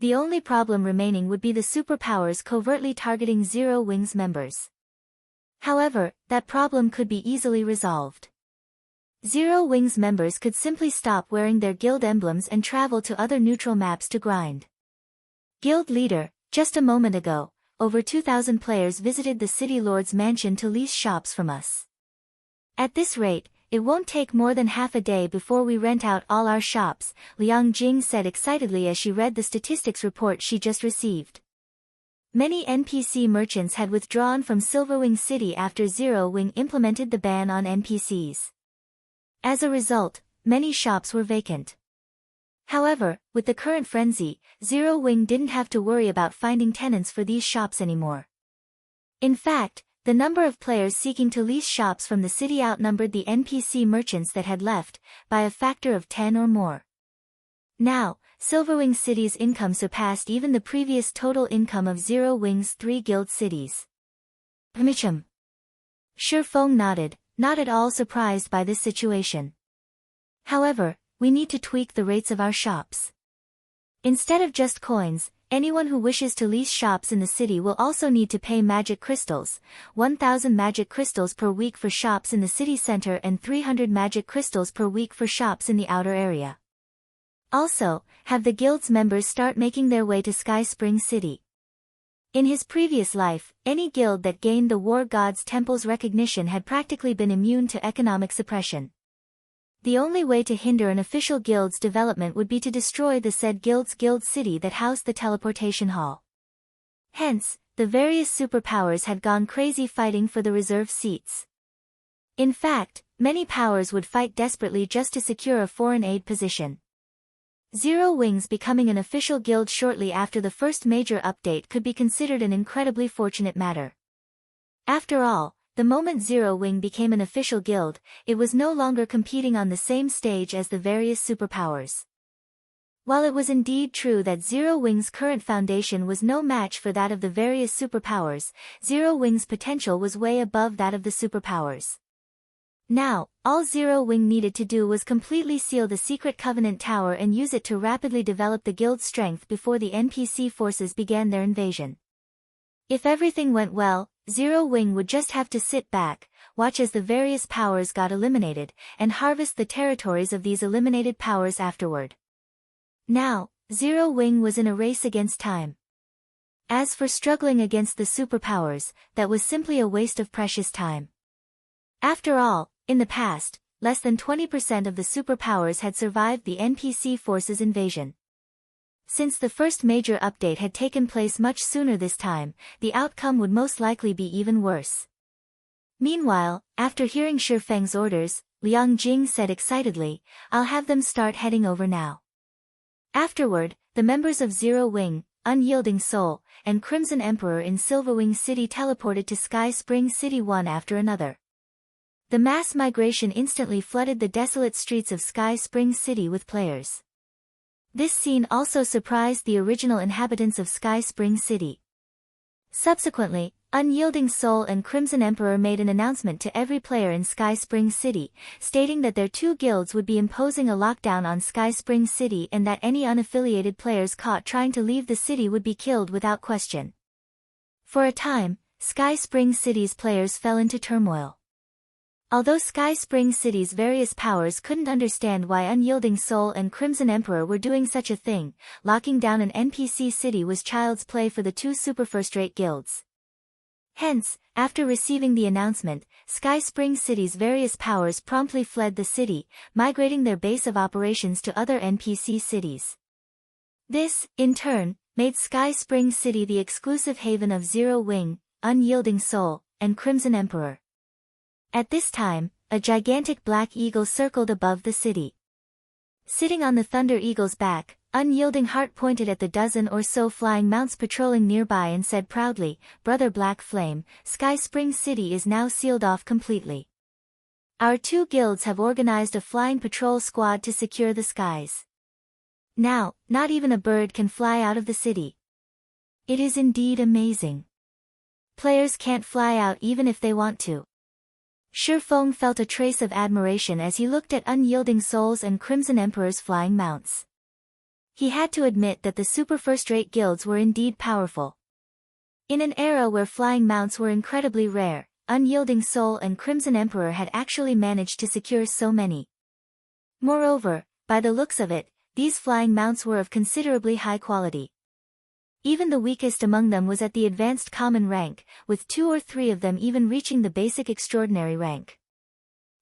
The only problem remaining would be the superpowers covertly targeting Zero Wing's members. However, that problem could be easily resolved. Zero Wing's members could simply stop wearing their guild emblems and travel to other neutral maps to grind. Guild leader, just a moment ago, over 2,000 players visited the City Lord's mansion to lease shops from us. At this rate, it won't take more than half a day before we rent out all our shops, Liang Jing said excitedly as she read the statistics report she just received. Many NPC merchants had withdrawn from Silverwing City after Zero Wing implemented the ban on NPCs. As a result, many shops were vacant. However, with the current frenzy, Zero Wing didn't have to worry about finding tenants for these shops anymore. In fact, the number of players seeking to lease shops from the city outnumbered the NPC merchants that had left, by a factor of 10 or more. Now, Silverwing City's income surpassed even the previous total income of Zero Wing's 3 guild cities. Feng nodded, not at all surprised by this situation. However, we need to tweak the rates of our shops. Instead of just coins, anyone who wishes to lease shops in the city will also need to pay magic crystals, 1,000 magic crystals per week for shops in the city center and 300 magic crystals per week for shops in the outer area. Also, have the guild's members start making their way to Sky Spring City. In his previous life, any guild that gained the War God's Temple's recognition had practically been immune to economic suppression. The only way to hinder an official guild's development would be to destroy the said guild's guild city that housed the teleportation hall. Hence, the various superpowers had gone crazy fighting for the reserve seats. In fact, many powers would fight desperately just to secure a foreign aid position. Zero Wings becoming an official guild shortly after the first major update could be considered an incredibly fortunate matter. After all, the moment Zero Wing became an official guild, it was no longer competing on the same stage as the various superpowers. While it was indeed true that Zero Wing's current foundation was no match for that of the various superpowers, Zero Wing's potential was way above that of the superpowers. Now, all Zero Wing needed to do was completely seal the secret Covenant Tower and use it to rapidly develop the guild's strength before the NPC forces began their invasion. If everything went well, Zero Wing would just have to sit back, watch as the various powers got eliminated, and harvest the territories of these eliminated powers afterward. Now, Zero Wing was in a race against time. As for struggling against the superpowers, that was simply a waste of precious time. After all, in the past, less than 20% of the superpowers had survived the NPC forces' invasion. Since the first major update had taken place much sooner this time, the outcome would most likely be even worse. Meanwhile, after hearing Feng's orders, Liang Jing said excitedly, "I'll have them start heading over now." Afterward, the members of Zero Wing, Unyielding Soul, and Crimson Emperor in Silverwing City teleported to Sky Spring City one after another. The mass migration instantly flooded the desolate streets of Sky Spring City with players. This scene also surprised the original inhabitants of Sky Spring City. Subsequently, Unyielding Soul and Crimson Emperor made an announcement to every player in Sky Spring City, stating that their two guilds would be imposing a lockdown on Sky Spring City and that any unaffiliated players caught trying to leave the city would be killed without question. For a time, Sky Spring City's players fell into turmoil. Although Sky Spring City's various powers couldn't understand why Unyielding Soul and Crimson Emperor were doing such a thing, locking down an NPC city was child's play for the two super first-rate guilds. Hence, after receiving the announcement, Sky Spring City's various powers promptly fled the city, migrating their base of operations to other NPC cities. This, in turn, made Sky Spring City the exclusive haven of Zero Wing, Unyielding Soul, and Crimson Emperor. At this time, a gigantic black eagle circled above the city. Sitting on the Thunder Eagle's back, Unyielding Heart pointed at the dozen or so flying mounts patrolling nearby and said proudly, "Brother Black Flame, Sky Spring City is now sealed off completely. Our two guilds have organized a flying patrol squad to secure the skies. Now, not even a bird can fly out of the city. It is indeed amazing. Players can't fly out even if they want to." Feng felt a trace of admiration as he looked at Unyielding Souls and Crimson Emperor's flying mounts. He had to admit that the super first-rate guilds were indeed powerful. In an era where flying mounts were incredibly rare, Unyielding Soul and Crimson Emperor had actually managed to secure so many. Moreover, by the looks of it, these flying mounts were of considerably high quality. Even the weakest among them was at the advanced common rank, with 2 or 3 of them even reaching the basic extraordinary rank.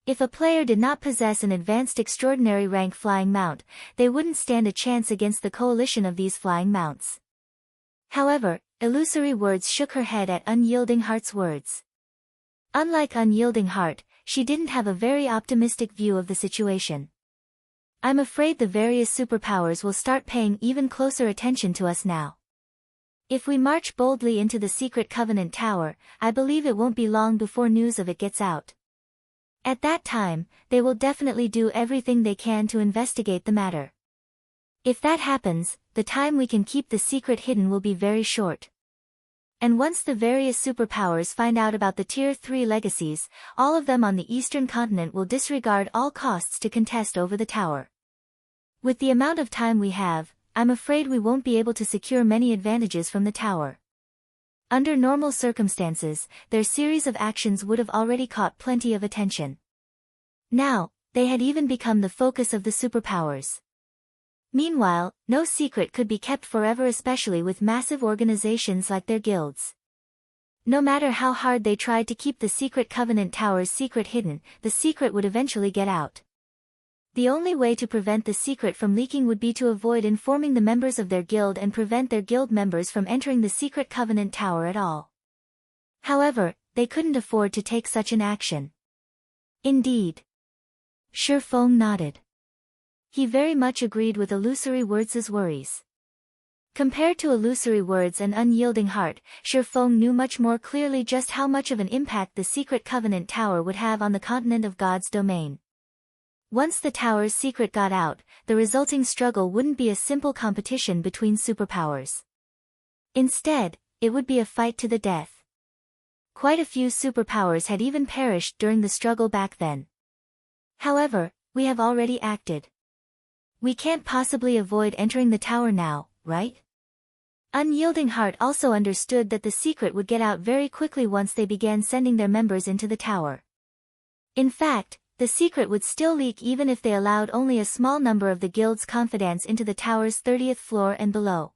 If a player did not possess an advanced extraordinary rank flying mount, they wouldn't stand a chance against the coalition of these flying mounts. However, Illusory Words shook her head at Unyielding Heart's words. Unlike Unyielding Heart, she didn't have a very optimistic view of the situation. "I'm afraid the various superpowers will start paying even closer attention to us now. If we march boldly into the Secret Covenant Tower, I believe it won't be long before news of it gets out. At that time, they will definitely do everything they can to investigate the matter. If that happens, the time we can keep the secret hidden will be very short. And once the various superpowers find out about the Tier 3 legacies, all of them on the Eastern continent will disregard all costs to contest over the tower. With the amount of time we have, I'm afraid we won't be able to secure many advantages from the tower." Under normal circumstances, their series of actions would have already caught plenty of attention. Now, they had even become the focus of the superpowers. Meanwhile, no secret could be kept forever, especially with massive organizations like their guilds. No matter how hard they tried to keep the Secret Covenant Tower's secret hidden, the secret would eventually get out. The only way to prevent the secret from leaking would be to avoid informing the members of their guild and prevent their guild members from entering the Secret Covenant Tower at all. However, they couldn't afford to take such an action. Indeed. Feng nodded. He very much agreed with Illusory Words' worries. Compared to Illusory Words and Unyielding Heart, Feng knew much more clearly just how much of an impact the Secret Covenant Tower would have on the continent of God's domain. Once the tower's secret got out, the resulting struggle wouldn't be a simple competition between superpowers. Instead, it would be a fight to the death. Quite a few superpowers had even perished during the struggle back then. However, we have already acted. We can't possibly avoid entering the tower now, right? Unyielding Heart also understood that the secret would get out very quickly once they began sending their members into the tower. In fact, the secret would still leak even if they allowed only a small number of the guild's confidants into the tower's 30th floor and below.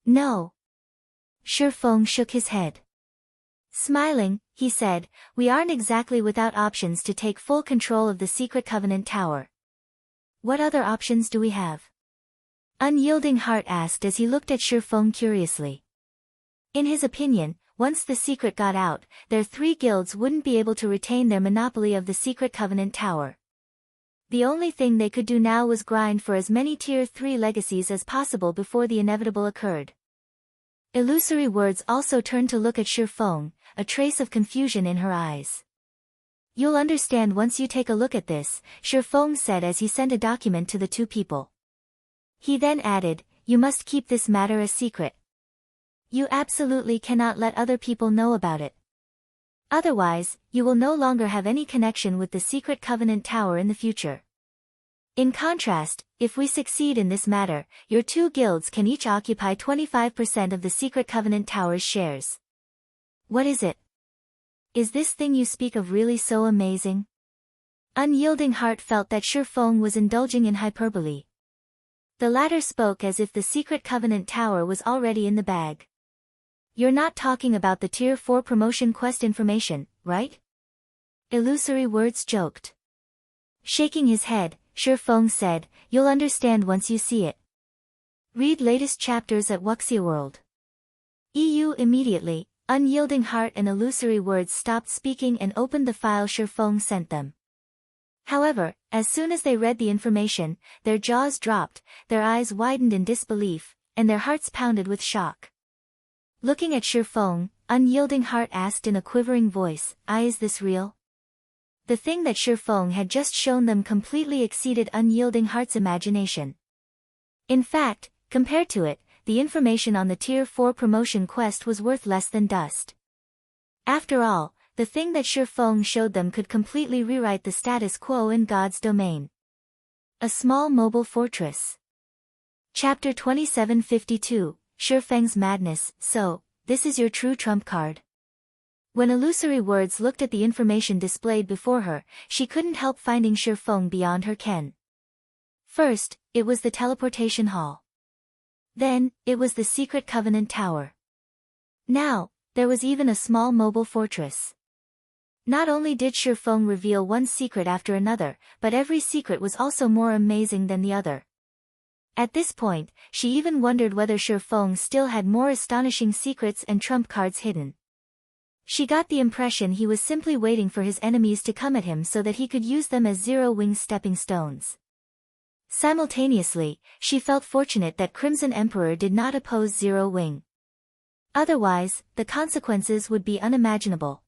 No. Feng shook his head. Smiling, he said, we aren't exactly without options to take full control of the Secret Covenant Tower. What other options do we have? Unyielding Heart asked as he looked at Feng curiously. In his opinion, once the secret got out, their 3 guilds wouldn't be able to retain their monopoly of the Secret Covenant Tower. The only thing they could do now was grind for as many Tier 3 legacies as possible before the inevitable occurred. Illusory Words also turned to look at Feng, a trace of confusion in her eyes. You'll understand once you take a look at this, Feng said as he sent a document to the 2 people. He then added, you must keep this matter a secret. You absolutely cannot let other people know about it. Otherwise, you will no longer have any connection with the Secret Covenant Tower in the future. In contrast, if we succeed in this matter, your 2 guilds can each occupy 25% of the Secret Covenant Tower's shares. What is it? Is this thing you speak of really so amazing? Unyielding Heart felt that Feng was indulging in hyperbole. The latter spoke as if the Secret Covenant Tower was already in the bag. You're not talking about the Tier 4 promotion quest information, right? Illusory Words joked. Shaking his head, Feng said, you'll understand once you see it. Read latest chapters at Wuxia World. EU immediately, Unyielding Heart and Illusory Words stopped speaking and opened the file Feng sent them. However, as soon as they read the information, their jaws dropped, their eyes widened in disbelief, and their hearts pounded with shock. Looking at Feng, Unyielding Heart asked in a quivering voice, is this real? The thing that Feng had just shown them completely exceeded Unyielding Heart's imagination. In fact, compared to it, the information on the Tier 4 promotion quest was worth less than dust. After all, the thing that Feng showed them could completely rewrite the status quo in God's domain. A small mobile fortress. Chapter 2752, Feng's Madness. So, this is your true trump card. When Illusory Words looked at the information displayed before her, she couldn't help finding Feng beyond her ken. First, it was the teleportation hall. Then, it was the Secret Covenant Tower. Now, there was even a small mobile fortress. Not only did Feng reveal one secret after another, but every secret was also more amazing than the other. At this point, she even wondered whether Feng still had more astonishing secrets and trump cards hidden. She got the impression he was simply waiting for his enemies to come at him so that he could use them as Zero-Wing stepping stones. Simultaneously, she felt fortunate that Crimson Emperor did not oppose Zero-Wing. Otherwise, the consequences would be unimaginable.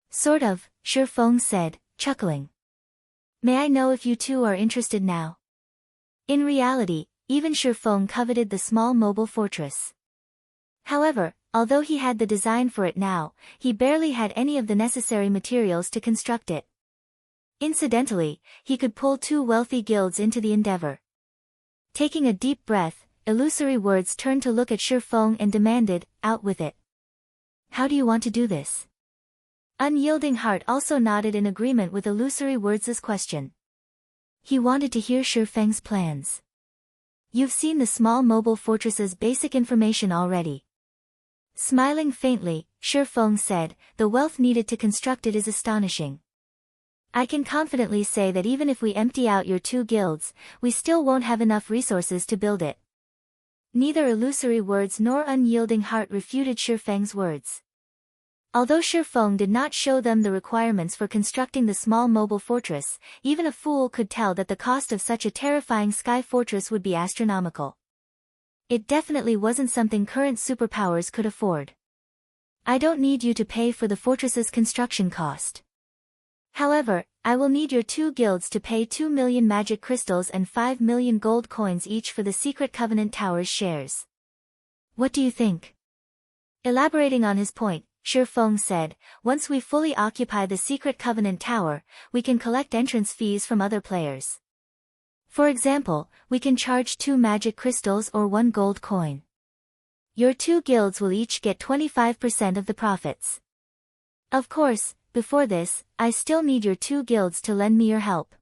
Sort of, Feng said, chuckling. May I know if you two are interested now? In reality, even Feng coveted the small mobile fortress. However, although he had the design for it now, he barely had any of the necessary materials to construct it. Incidentally, he could pull 2 wealthy guilds into the endeavor. Taking a deep breath, Illusory Words turned to look at Feng and demanded, out with it. How do you want to do this? Unyielding Heart also nodded in agreement with Illusory Words' question. He wanted to hear Feng's plans. You've seen the small mobile fortress's basic information already. Smiling faintly, Feng said, the wealth needed to construct it is astonishing. I can confidently say that even if we empty out your 2 guilds, we still won't have enough resources to build it. Neither Illusory Words nor Unyielding Heart refuted Feng's words. Although Feng did not show them the requirements for constructing the small mobile fortress, even a fool could tell that the cost of such a terrifying sky fortress would be astronomical. It definitely wasn't something current superpowers could afford. I don't need you to pay for the fortress's construction cost. However, I will need your 2 guilds to pay 2 million magic crystals and 5 million gold coins each for the Secret Covenant Tower's shares. What do you think? Elaborating on his point, Feng said, once we fully occupy the Secret Covenant Tower, we can collect entrance fees from other players. For example, we can charge 2 magic crystals or 1 gold coin. Your 2 guilds will each get 25% of the profits. Of course, before this, I still need your 2 guilds to lend me your help.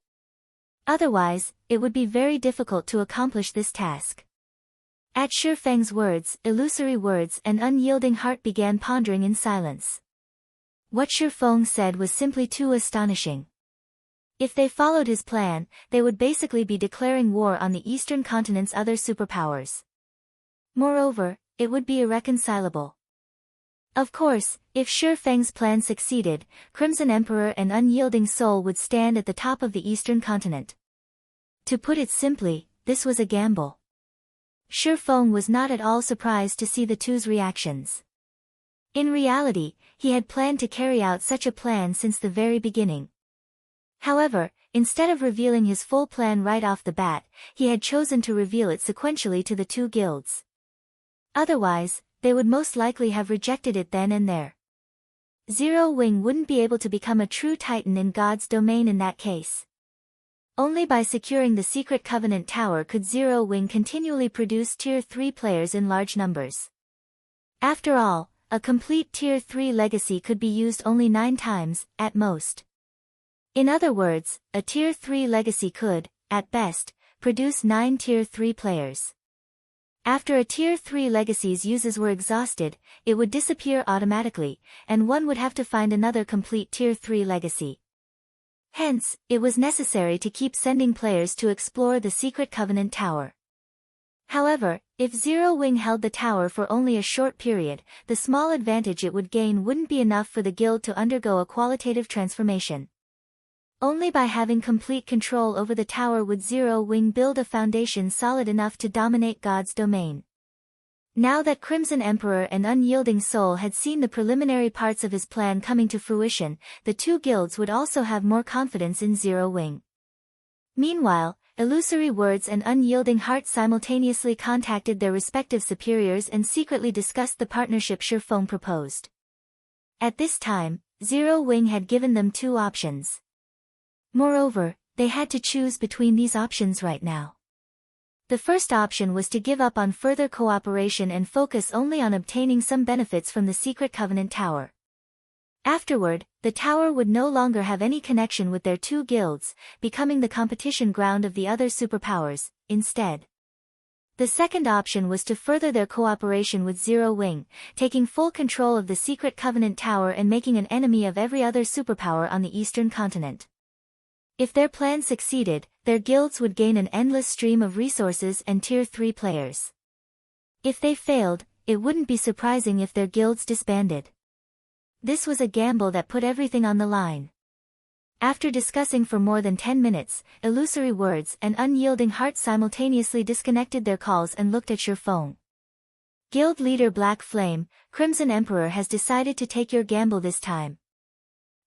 Otherwise, it would be very difficult to accomplish this task. At Feng's words, Illusory Words and Unyielding Heart began pondering in silence. What Feng said was simply too astonishing. If they followed his plan, they would basically be declaring war on the Eastern continent's other superpowers. Moreover, it would be irreconcilable. Of course, if Feng's plan succeeded, Crimson Emperor and Unyielding Soul would stand at the top of the Eastern continent. To put it simply, this was a gamble. Feng was not at all surprised to see the two's reactions. In reality, he had planned to carry out such a plan since the very beginning. However, instead of revealing his full plan right off the bat, he had chosen to reveal it sequentially to the two guilds. Otherwise, they would most likely have rejected it then and there. Zero Wing wouldn't be able to become a true titan in God's domain in that case. Only by securing the secret Covenant Tower could Zero Wing continually produce Tier 3 players in large numbers. After all, a complete Tier 3 legacy could be used only 9 times, at most. In other words, a Tier 3 legacy could, at best, produce 9 Tier 3 players. After a Tier 3 legacy's uses were exhausted, it would disappear automatically, and one would have to find another complete Tier 3 legacy. Hence, it was necessary to keep sending players to explore the secret Covenant Tower. However, if Zero Wing held the tower for only a short period, the small advantage it would gain wouldn't be enough for the guild to undergo a qualitative transformation. Only by having complete control over the tower would Zero Wing build a foundation solid enough to dominate God's domain. Now that Crimson Emperor and Unyielding Soul had seen the preliminary parts of his plan coming to fruition, the two guilds would also have more confidence in Zero Wing. Meanwhile, Illusory Words and Unyielding Heart simultaneously contacted their respective superiors and secretly discussed the partnership Feng proposed. At this time, Zero Wing had given them 2 options. Moreover, they had to choose between these options right now. The first option was to give up on further cooperation and focus only on obtaining some benefits from the secret Covenant Tower. Afterward, the tower would no longer have any connection with their 2 guilds, becoming the competition ground of the other superpowers, instead. The second option was to further their cooperation with Zero Wing, taking full control of the secret Covenant Tower and making an enemy of every other superpower on the Eastern continent. If their plan succeeded, their guilds would gain an endless stream of resources and Tier 3 players. If they failed, it wouldn't be surprising if their guilds disbanded. This was a gamble that put everything on the line. After discussing for more than 10 minutes, Illusory Words and Unyielding Heart simultaneously disconnected their calls and looked at Feng. Guild leader Black Flame, Crimson Emperor has decided to take your gamble this time.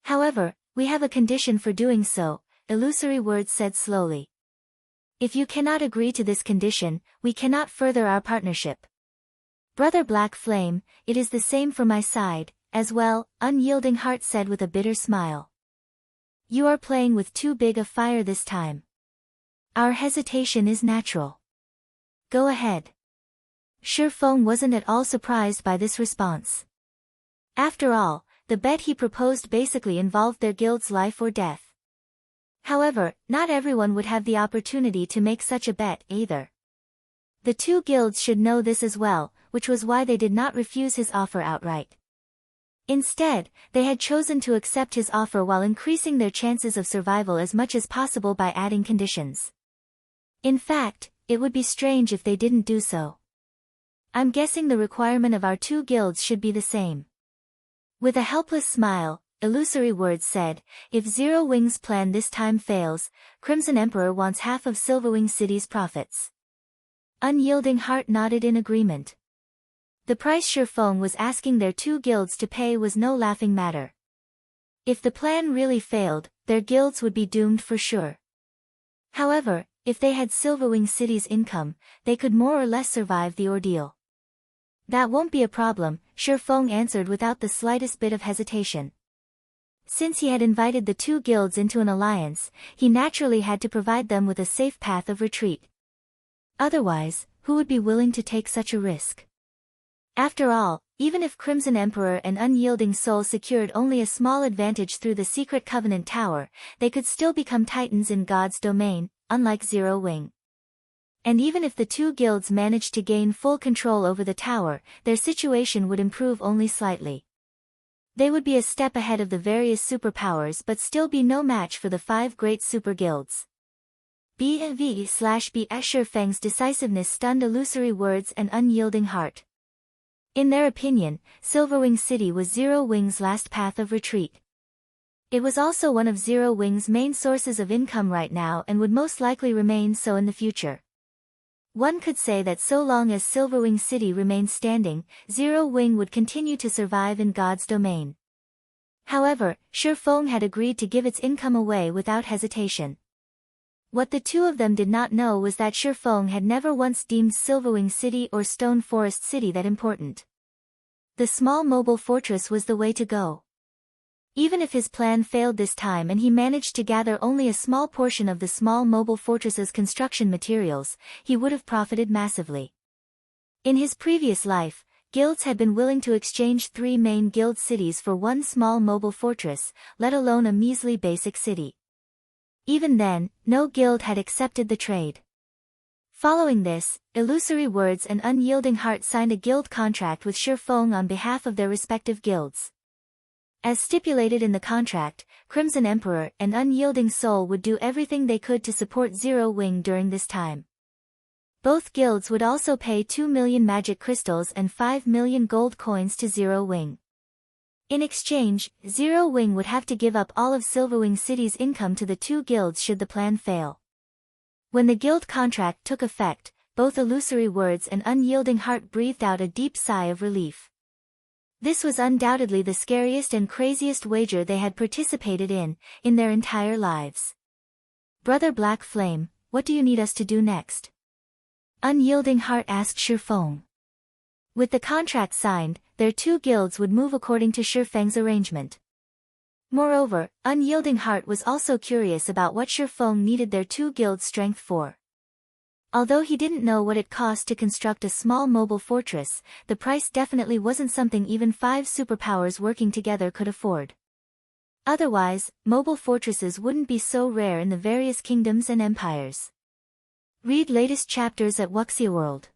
However, we have a condition for doing so, Illusory Words said slowly. If you cannot agree to this condition, we cannot further our partnership. Brother Black Flame, it is the same for my side, as well, Unyielding Heart said with a bitter smile. You are playing with too big a fire this time. Our hesitation is natural. Go ahead. Feng wasn't at all surprised by this response. After all, the bet he proposed basically involved their guild's life or death. However, not everyone would have the opportunity to make such a bet either. The 2 guilds should know this as well, which was why they did not refuse his offer outright. Instead, they had chosen to accept his offer while increasing their chances of survival as much as possible by adding conditions. In fact, it would be strange if they didn't do so. I'm guessing the requirement of our 2 guilds should be the same. With a helpless smile, Illusory Words said, if Zero Wing's plan this time fails, Crimson Emperor wants half of Silverwing City's profits. Unyielding Heart nodded in agreement. The price Feng was asking their 2 guilds to pay was no laughing matter. If the plan really failed, their guilds would be doomed for sure. However, if they had Silverwing City's income, they could more or less survive the ordeal. That won't be a problem, Feng answered without the slightest bit of hesitation. Since he had invited the 2 guilds into an alliance, he naturally had to provide them with a safe path of retreat. Otherwise, who would be willing to take such a risk? After all, even if Crimson Emperor and Unyielding Soul secured only a small advantage through the secret Covenant Tower, they could still become titans in God's domain, unlike Zero Wing. And even if the 2 guilds managed to gain full control over the tower, their situation would improve only slightly. They would be a step ahead of the various superpowers but still be no match for the 5 great super guilds. B/B Escher Feng's decisiveness stunned illusory words and unyielding heart. In their opinion, Silverwing City was Zero Wing's last path of retreat. It was also one of Zero Wing's main sources of income right now and would most likely remain so in the future. One could say that so long as Silverwing City remained standing, Zero Wing would continue to survive in God's domain. However, Feng had agreed to give its income away without hesitation. What the two of them did not know was that Feng had never once deemed Silverwing City or Stone Forest City that important. The small mobile fortress was the way to go. Even if his plan failed this time and he managed to gather only a small portion of the small mobile fortress's construction materials, he would have profited massively. In his previous life, guilds had been willing to exchange 3 main guild cities for one small mobile fortress, let alone a measly basic city. Even then, no guild had accepted the trade. Following this, Illusory Words and Unyielding Heart signed a guild contract with Feng on behalf of their respective guilds. As stipulated in the contract, Crimson Emperor and Unyielding Soul would do everything they could to support Zero Wing during this time. Both guilds would also pay 2 million magic crystals and 5 million gold coins to Zero Wing. In exchange, Zero Wing would have to give up all of Silverwing City's income to the 2 guilds should the plan fail. When the guild contract took effect, both Illusory Words and Unyielding Heart breathed out a deep sigh of relief. This was undoubtedly the scariest and craziest wager they had participated in their entire lives. Brother Black Flame, what do you need us to do next? Unyielding Heart asked Feng. With the contract signed, their 2 guilds would move according to Feng's arrangement. Moreover, Unyielding Heart was also curious about what Feng needed their 2 guilds' strength for. Although he didn't know what it cost to construct a small mobile fortress, the price definitely wasn't something even 5 superpowers working together could afford. Otherwise, mobile fortresses wouldn't be so rare in the various kingdoms and empires. Read latest chapters at Wuxia World.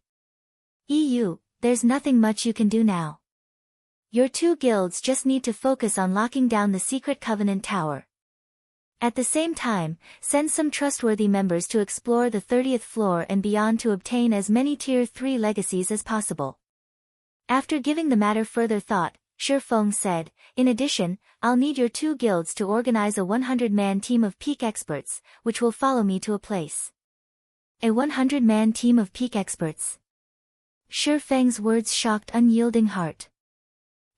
EU, there's nothing much you can do now. Your 2 guilds just need to focus on locking down the Secret Covenant Tower. At the same time, send some trustworthy members to explore the 30th floor and beyond to obtain as many Tier 3 legacies as possible. After giving the matter further thought, Feng said, in addition, I'll need your 2 guilds to organize a 100-man team of peak experts, which will follow me to a place. A 100-man team of peak experts. Feng's words shocked Unyielding Heart.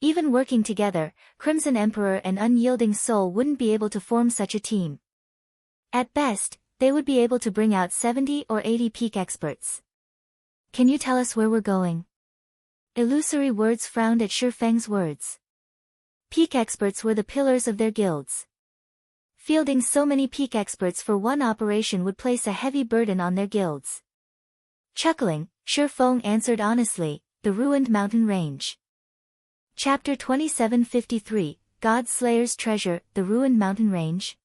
Even working together, Crimson Emperor and Unyielding Soul wouldn't be able to form such a team. At best, they would be able to bring out 70 or 80 peak experts. Can you tell us where we're going? Illusory Words frowned at Feng's words. Peak experts were the pillars of their guilds. Fielding so many peak experts for one operation would place a heavy burden on their guilds. Chuckling, Feng answered honestly, the Ruined Mountain Range. Chapter 2753, God Slayer's Treasure, the Ruined Mountain Range.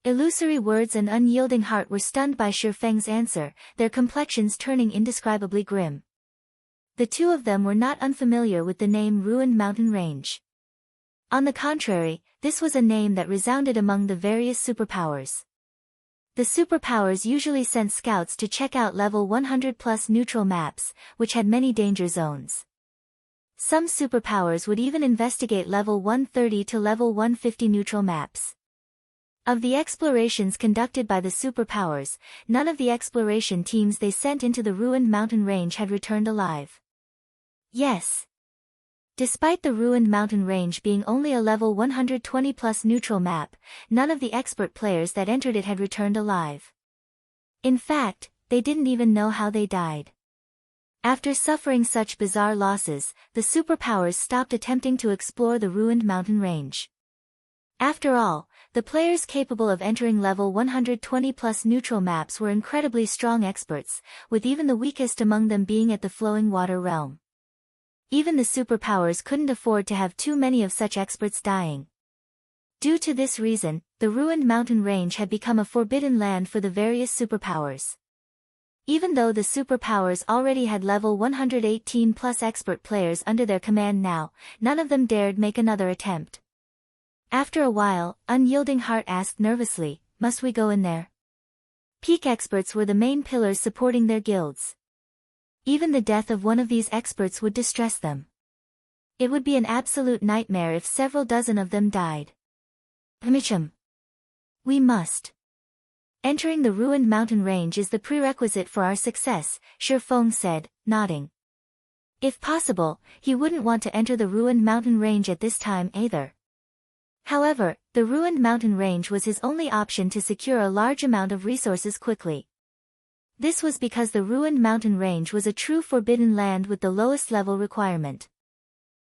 Illusory Words and Unyielding Heart were stunned by Feng's answer, their complexions turning indescribably grim. The 2 of them were not unfamiliar with the name Ruined Mountain Range. On the contrary, this was a name that resounded among the various superpowers. The superpowers usually sent scouts to check out level 100+ neutral maps, which had many danger zones. Some superpowers would even investigate level 130 to level 150 neutral maps. Of the explorations conducted by the superpowers, none of the exploration teams they sent into the Ruined Mountain Range had returned alive. Yes. Despite the Ruined Mountain Range being only a level 120+ neutral map, none of the expert players that entered it had returned alive. In fact, they didn't even know how they died. After suffering such bizarre losses, the superpowers stopped attempting to explore the Ruined Mountain Range. After all, the players capable of entering level 120+ neutral maps were incredibly strong experts, with even the weakest among them being at the Flowing Water Realm. Even the superpowers couldn't afford to have too many of such experts dying. Due to this reason, the Ruined Mountain Range had become a forbidden land for the various superpowers. Even though the superpowers already had level 118 plus expert players under their command now, none of them dared make another attempt. After a while, Unyielding Heart asked nervously, "Must we go in there?" Peak experts were the main pillars supporting their guilds. Even the death of one of these experts would distress them. It would be an absolute nightmare if several dozen of them died. Mitchum. We must. Entering the ruined mountain range is the prerequisite for our success, Feng said, nodding. If possible, he wouldn't want to enter the ruined mountain range at this time either. However, the ruined mountain range was his only option to secure a large amount of resources quickly. This was because the ruined mountain range was a true forbidden land with the lowest level requirement.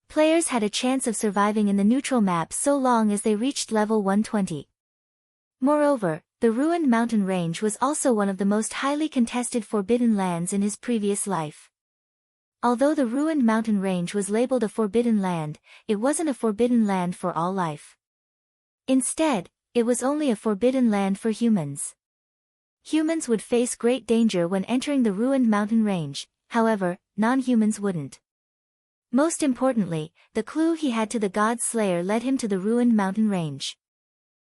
Players had a chance of surviving in the neutral map so long as they reached level 120. Moreover, the ruined mountain range was also one of the most highly contested forbidden lands in his previous life. Although the ruined mountain range was labeled a forbidden land, it wasn't a forbidden land for all life. Instead, it was only a forbidden land for humans. Humans would face great danger when entering the ruined mountain range, however, non-humans wouldn't. Most importantly, the clue he had to the God Slayer led him to the ruined mountain range.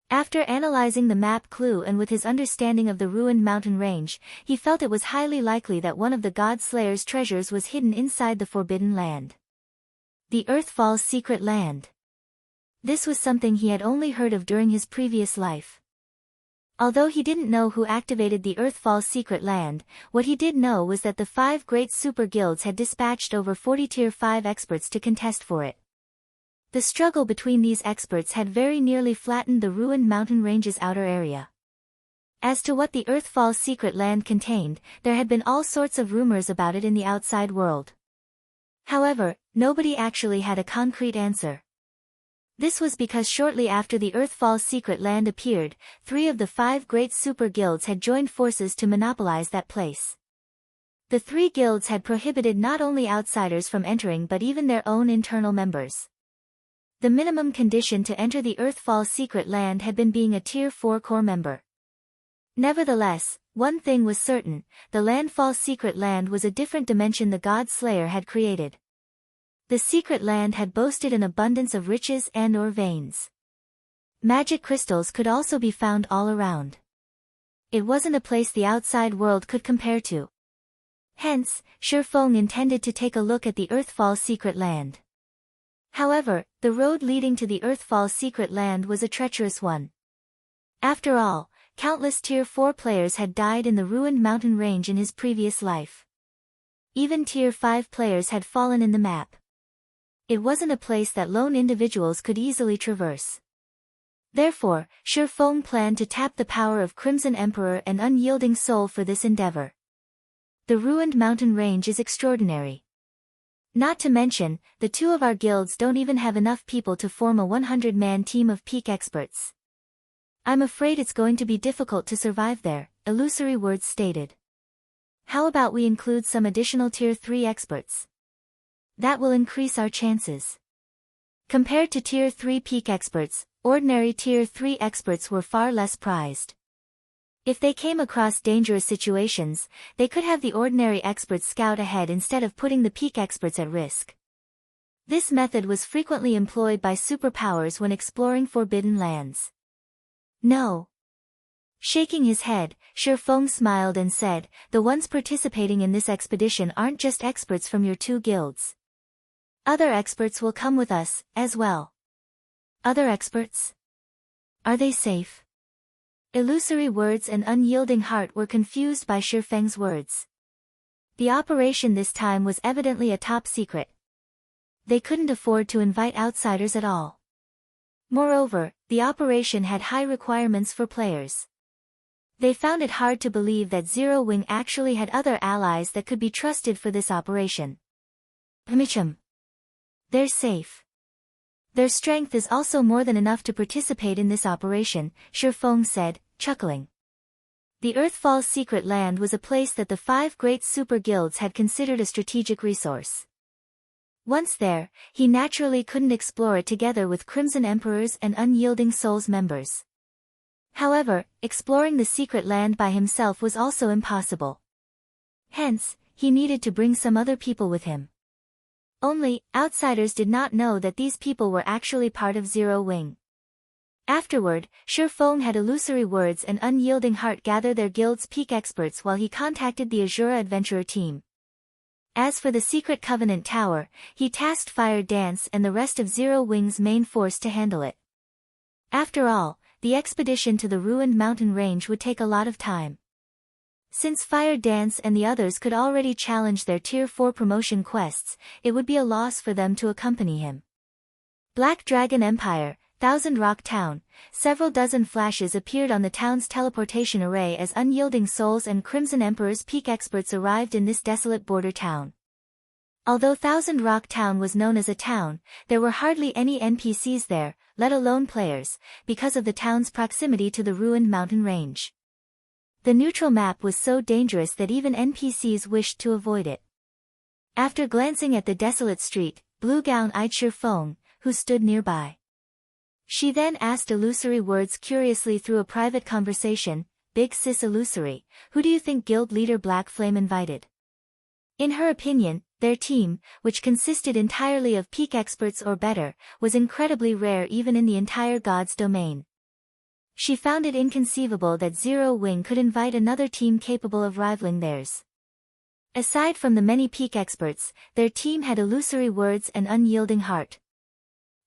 After analyzing the map clue and with his understanding of the ruined mountain range, he felt it was highly likely that one of the God Slayer's treasures was hidden inside the Forbidden Land. The Earthfall's secret land. This was something he had only heard of during his previous life. Although he didn't know who activated the Earthfall's secret land, what he did know was that the 5 great super guilds had dispatched over 40 Tier 5 experts to contest for it. The struggle between these experts had very nearly flattened the ruined mountain range's outer area. As to what the Earthfall's secret land contained, there had been all sorts of rumors about it in the outside world. However, nobody actually had a concrete answer. This was because shortly after the Earthfall's secret land appeared, 3 of the 5 great super guilds had joined forces to monopolize that place. The 3 guilds had prohibited not only outsiders from entering but even their own internal members. The minimum condition to enter the Earthfall's secret land had been being a Tier 4 core member. Nevertheless, one thing was certain, the Landfall's secret land was a different dimension the God Slayer had created. The secret land had boasted an abundance of riches and/or veins. Magic crystals could also be found all around. It wasn't a place the outside world could compare to. Hence, Feng intended to take a look at the Earthfall's secret land. However, the road leading to the Earthfall's secret land was a treacherous one. After all, countless Tier 4 players had died in the ruined mountain range in his previous life. Even Tier 5 players had fallen in the map. It wasn't a place that lone individuals could easily traverse. Therefore, Feng planned to tap the power of Crimson Emperor and Unyielding Soul for this endeavor. The ruined mountain range is extraordinary. Not to mention, the 2 of our guilds don't even have enough people to form a 100-man team of peak experts. I'm afraid it's going to be difficult to survive there, Illusory Words stated. How about we include some additional Tier 3 experts? That will increase our chances. Compared to Tier 3 peak experts, ordinary Tier 3 experts were far less prized. If they came across dangerous situations, they could have the ordinary experts scout ahead instead of putting the peak experts at risk. This method was frequently employed by superpowers when exploring forbidden lands. No. Shaking his head, Feng smiled and said, the ones participating in this expedition aren't just experts from your 2 guilds. Other experts will come with us, as well. Other experts? Are they safe? Illusory Words and Unyielding Heart were confused by Feng's words. The operation this time was evidently a top secret. They couldn't afford to invite outsiders at all. Moreover, the operation had high requirements for players. They found it hard to believe that Silverwing actually had other allies that could be trusted for this operation. Mitchum. They're safe. Their strength is also more than enough to participate in this operation, Feng said, chuckling. The Earthfall's secret land was a place that the 5 great super guilds had considered a strategic resource. Once there, he naturally couldn't explore it together with Crimson Emperor's and Unyielding Soul's members. However, exploring the secret land by himself was also impossible. Hence, he needed to bring some other people with him. Only, outsiders did not know that these people were actually part of Zero Wing. Afterward, Feng had Illusory Words and Unyielding Heart gather their guild's peak experts while he contacted the Azura Adventurer team. As for the Secret Covenant Tower, he tasked Fire Dance and the rest of Zero Wing's main force to handle it. After all, the expedition to the ruined mountain range would take a lot of time. Since Fire Dance and the others could already challenge their Tier 4 promotion quests, it would be a loss for them to accompany him. Black Dragon Empire, Thousand Rock Town. Several dozen flashes appeared on the town's teleportation array as Unyielding Souls and Crimson Emperor's peak experts arrived in this desolate border town. Although Thousand Rock Town was known as a town, there were hardly any NPCs there, let alone players, because of the town's proximity to the ruined mountain range. The neutral map was so dangerous that even NPCs wished to avoid it. After glancing at the desolate street, Blue Gown-eyed Feng, who stood nearby. She then asked Illusory Words curiously through a private conversation, "Big Sis Illusory, who do you think guild leader Black Flame invited?" In her opinion, their team, which consisted entirely of peak experts or better, was incredibly rare even in the entire God's domain. She found it inconceivable that Zero Wing could invite another team capable of rivaling theirs. Aside from the many peak experts, their team had Illusory Words and Unyielding Heart.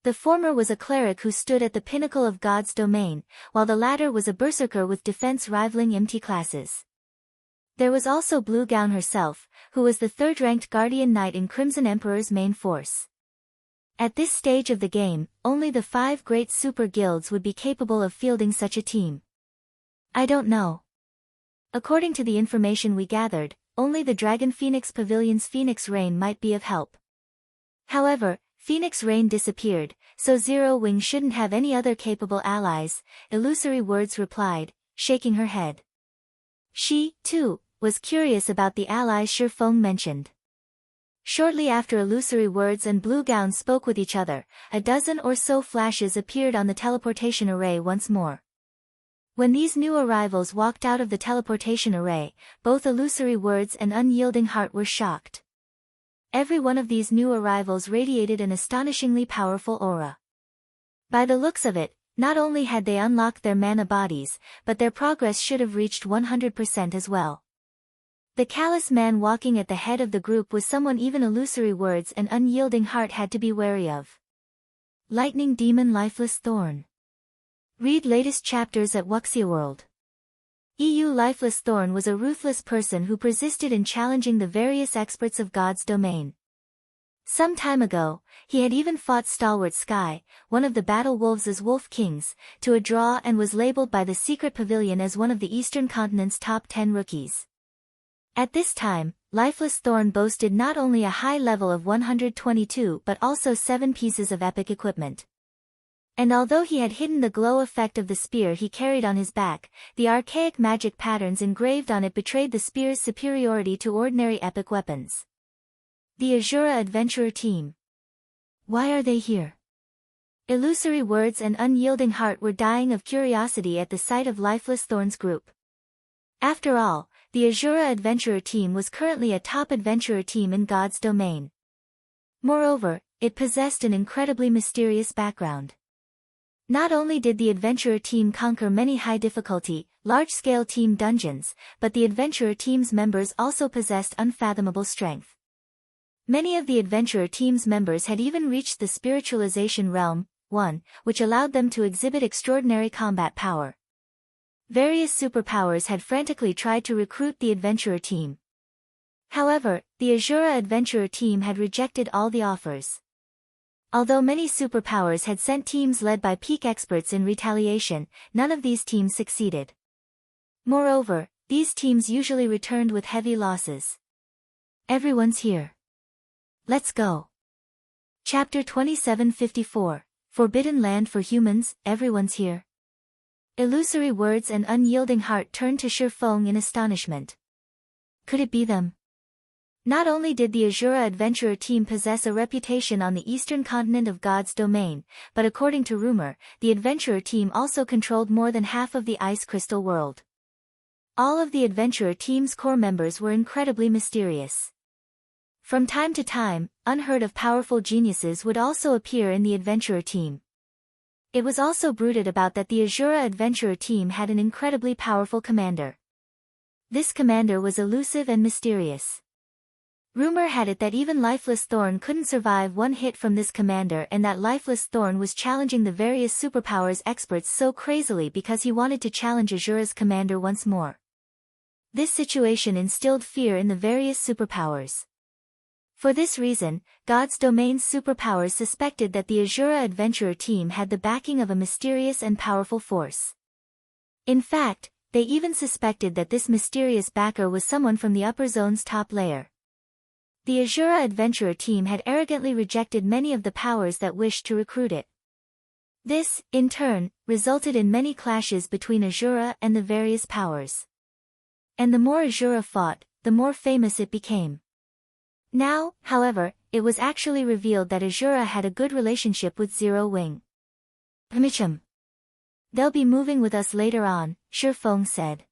The former was a cleric who stood at the pinnacle of God's domain, while the latter was a berserker with defense rivaling MT classes. There was also Blue Gown herself, who was the third-ranked Guardian Knight in Crimson Emperor's main force. At this stage of the game, only the 5 great super guilds would be capable of fielding such a team. I don't know. According to the information we gathered, only the Dragon Phoenix Pavilion's Phoenix Rain might be of help. However, Phoenix Rain disappeared, so Zero Wing shouldn't have any other capable allies, Illusory Words replied, shaking her head. She, too, was curious about the allies Feng mentioned. Shortly after Illusory Words and Blue Gown spoke with each other, a dozen or so flashes appeared on the teleportation array once more. When these new arrivals walked out of the teleportation array, both Illusory Words and Unyielding Heart were shocked. Every one of these new arrivals radiated an astonishingly powerful aura. By the looks of it, not only had they unlocked their mana bodies, but their progress should have reached 100% as well. The callous man walking at the head of the group was someone even Illusory Words and Unyielding Heart had to be wary of. Lightning Demon Lifeless Thorn. Read latest chapters at Wuxia World. EU Lifeless Thorn was a ruthless person who persisted in challenging the various experts of God's domain. Some time ago, he had even fought Stalwart Sky, one of the Battle Wolves' Wolf Kings, to a draw and was labeled by the Secret Pavilion as one of the Eastern Continent's top 10 rookies. At this time, Lifeless Thorn boasted not only a high level of 122 but also 7 pieces of epic equipment. And although he had hidden the glow effect of the spear he carried on his back, the archaic magic patterns engraved on it betrayed the spear's superiority to ordinary epic weapons. The Azura Adventurer Team. Why are they here? Illusory Words and Unyielding Heart were dying of curiosity at the sight of Lifeless Thorn's group. After all, the Azura Adventurer Team was currently a top adventurer team in God's domain. Moreover, it possessed an incredibly mysterious background. Not only did the adventurer team conquer many high-difficulty, large-scale team dungeons, but the adventurer team's members also possessed unfathomable strength. Many of the adventurer team's members had even reached the spiritualization realm, 1, which allowed them to exhibit extraordinary combat power. Various superpowers had frantically tried to recruit the adventurer team. However, the Azura Adventurer Team had rejected all the offers. Although many superpowers had sent teams led by peak experts in retaliation, none of these teams succeeded. Moreover, these teams usually returned with heavy losses. Everyone's here. Let's go. Chapter 2754, Forbidden Land for Humans, Everyone's Here. Illusory Words and Unyielding Heart turned to Feng in astonishment. Could it be them? Not only did the Azura Adventurer Team possess a reputation on the eastern continent of God's domain, but according to rumor, the Adventurer Team also controlled more than half of the Ice Crystal world. All of the adventurer team's core members were incredibly mysterious. From time to time, unheard of powerful geniuses would also appear in the adventurer team. It was also bruited about that the Azura adventurer team had an incredibly powerful commander. This commander was elusive and mysterious. Rumor had it that even Lifeless Thorn couldn't survive one hit from this commander, and that Lifeless Thorn was challenging the various superpowers experts so crazily because he wanted to challenge Azura's commander once more. This situation instilled fear in the various superpowers. For this reason, God's Domain's superpowers suspected that the Azura adventurer team had the backing of a mysterious and powerful force. In fact, they even suspected that this mysterious backer was someone from the upper zone's top layer. The Azura adventurer team had arrogantly rejected many of the powers that wished to recruit it. This, in turn, resulted in many clashes between Azura and the various powers. And the more Azura fought, the more famous it became. Now, however, it was actually revealed that Azura had a good relationship with Zero Wing. They'll be moving with us later on, Feng said.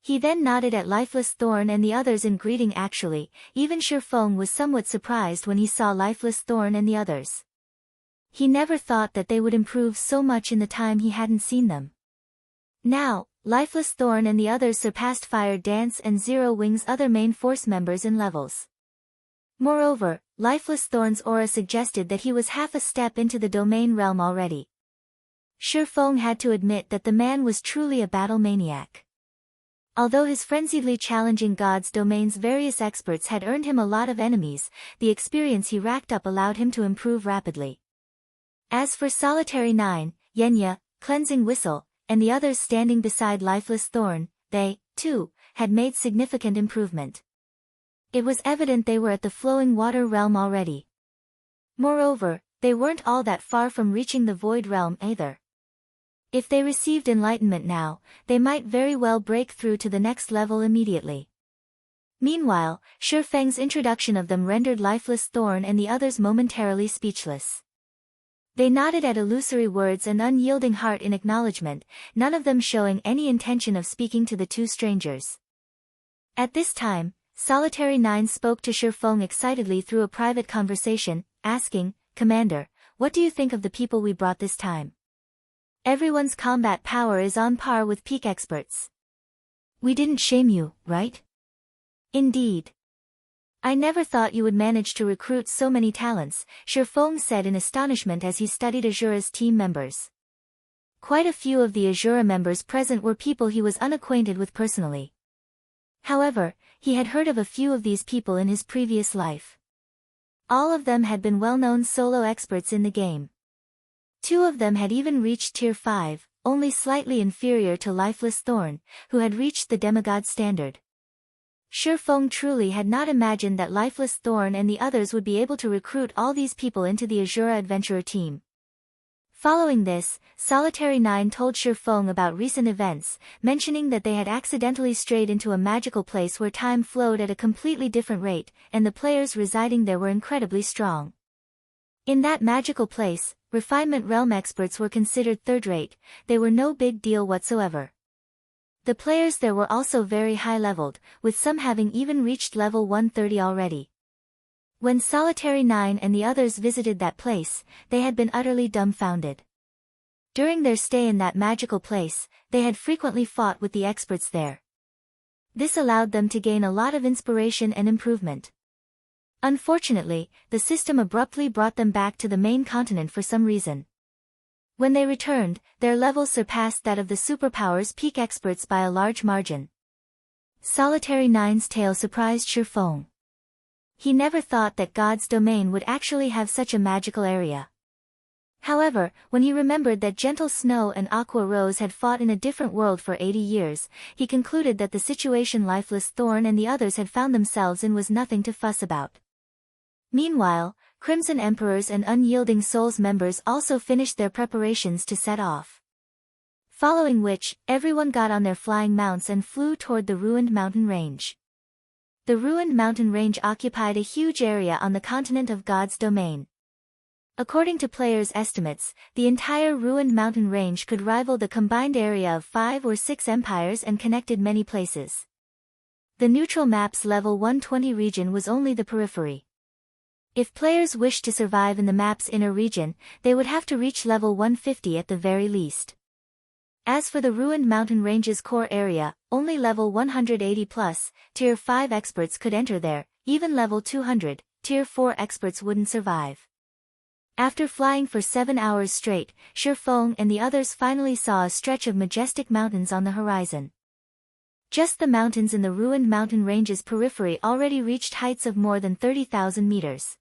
He then nodded at Lifeless Thorn and the others in greeting. Actually, even Feng was somewhat surprised when he saw Lifeless Thorn and the others. He never thought that they would improve so much in the time he hadn't seen them. Now, Lifeless Thorn and the others surpassed Fire Dance and Zero Wing's other main force members in levels. Moreover, Lifeless Thorn's aura suggested that he was half a step into the domain realm already. Feng had to admit that the man was truly a battle maniac. Although his frenziedly challenging God's Domain's various experts had earned him a lot of enemies, the experience he racked up allowed him to improve rapidly. As for Solitary 9, Yenya, Cleansing Whistle, and the others standing beside Lifeless Thorn, they, too, had made significant improvement. It was evident they were at the flowing water realm already. Moreover, they weren't all that far from reaching the void realm either. If they received enlightenment now, they might very well break through to the next level immediately. Meanwhile, Feng's introduction of them rendered Lifeless Thorn and the others momentarily speechless. They nodded at illusory words and unyielding heart in acknowledgement, none of them showing any intention of speaking to the two strangers. At this time, Solitary 9 spoke to Feng excitedly through a private conversation, asking, "Commander, what do you think of the people we brought this time? Everyone's combat power is on par with peak experts. We didn't shame you, right?" "Indeed. I never thought you would manage to recruit so many talents," Feng said in astonishment as he studied Azura's team members. Quite a few of the Azura members present were people he was unacquainted with personally. However, he had heard of a few of these people in his previous life. All of them had been well-known solo experts in the game. Two of them had even reached Tier 5, only slightly inferior to Lifeless Thorn, who had reached the demigod standard. Feng truly had not imagined that Lifeless Thorn and the others would be able to recruit all these people into the Azura adventurer team. Following this, Solitary 9 told Feng about recent events, mentioning that they had accidentally strayed into a magical place where time flowed at a completely different rate, and the players residing there were incredibly strong. In that magical place, refinement realm experts were considered third-rate, they were no big deal whatsoever. The players there were also very high-leveled, with some having even reached level 130 already. When Solitary 9 and the others visited that place, they had been utterly dumbfounded. During their stay in that magical place, they had frequently fought with the experts there. This allowed them to gain a lot of inspiration and improvement. Unfortunately, the system abruptly brought them back to the main continent for some reason. When they returned, their levels surpassed that of the superpowers peak experts by a large margin. Solitary 9's tale surprised Feng. He never thought that God's Domain would actually have such a magical area. However, when he remembered that Gentle Snow and Aqua Rose had fought in a different world for 80 years, he concluded that the situation Lifeless Thorn and the others had found themselves in was nothing to fuss about. Meanwhile, Crimson Emperors and Unyielding Souls members also finished their preparations to set off. Following which, everyone got on their flying mounts and flew toward the ruined mountain range. The ruined mountain range occupied a huge area on the continent of God's Domain. According to players' estimates, the entire ruined mountain range could rival the combined area of 5 or 6 empires and connected many places. The neutral map's level 120 region was only the periphery. If players wished to survive in the map's inner region, they would have to reach level 150 at the very least. As for the ruined mountain range's core area, only level 180 plus, tier 5 experts could enter there, even level 200, tier 4 experts wouldn't survive. After flying for 7 hours straight, Feng and the others finally saw a stretch of majestic mountains on the horizon. Just the mountains in the ruined mountain range's periphery already reached heights of more than 30,000 meters.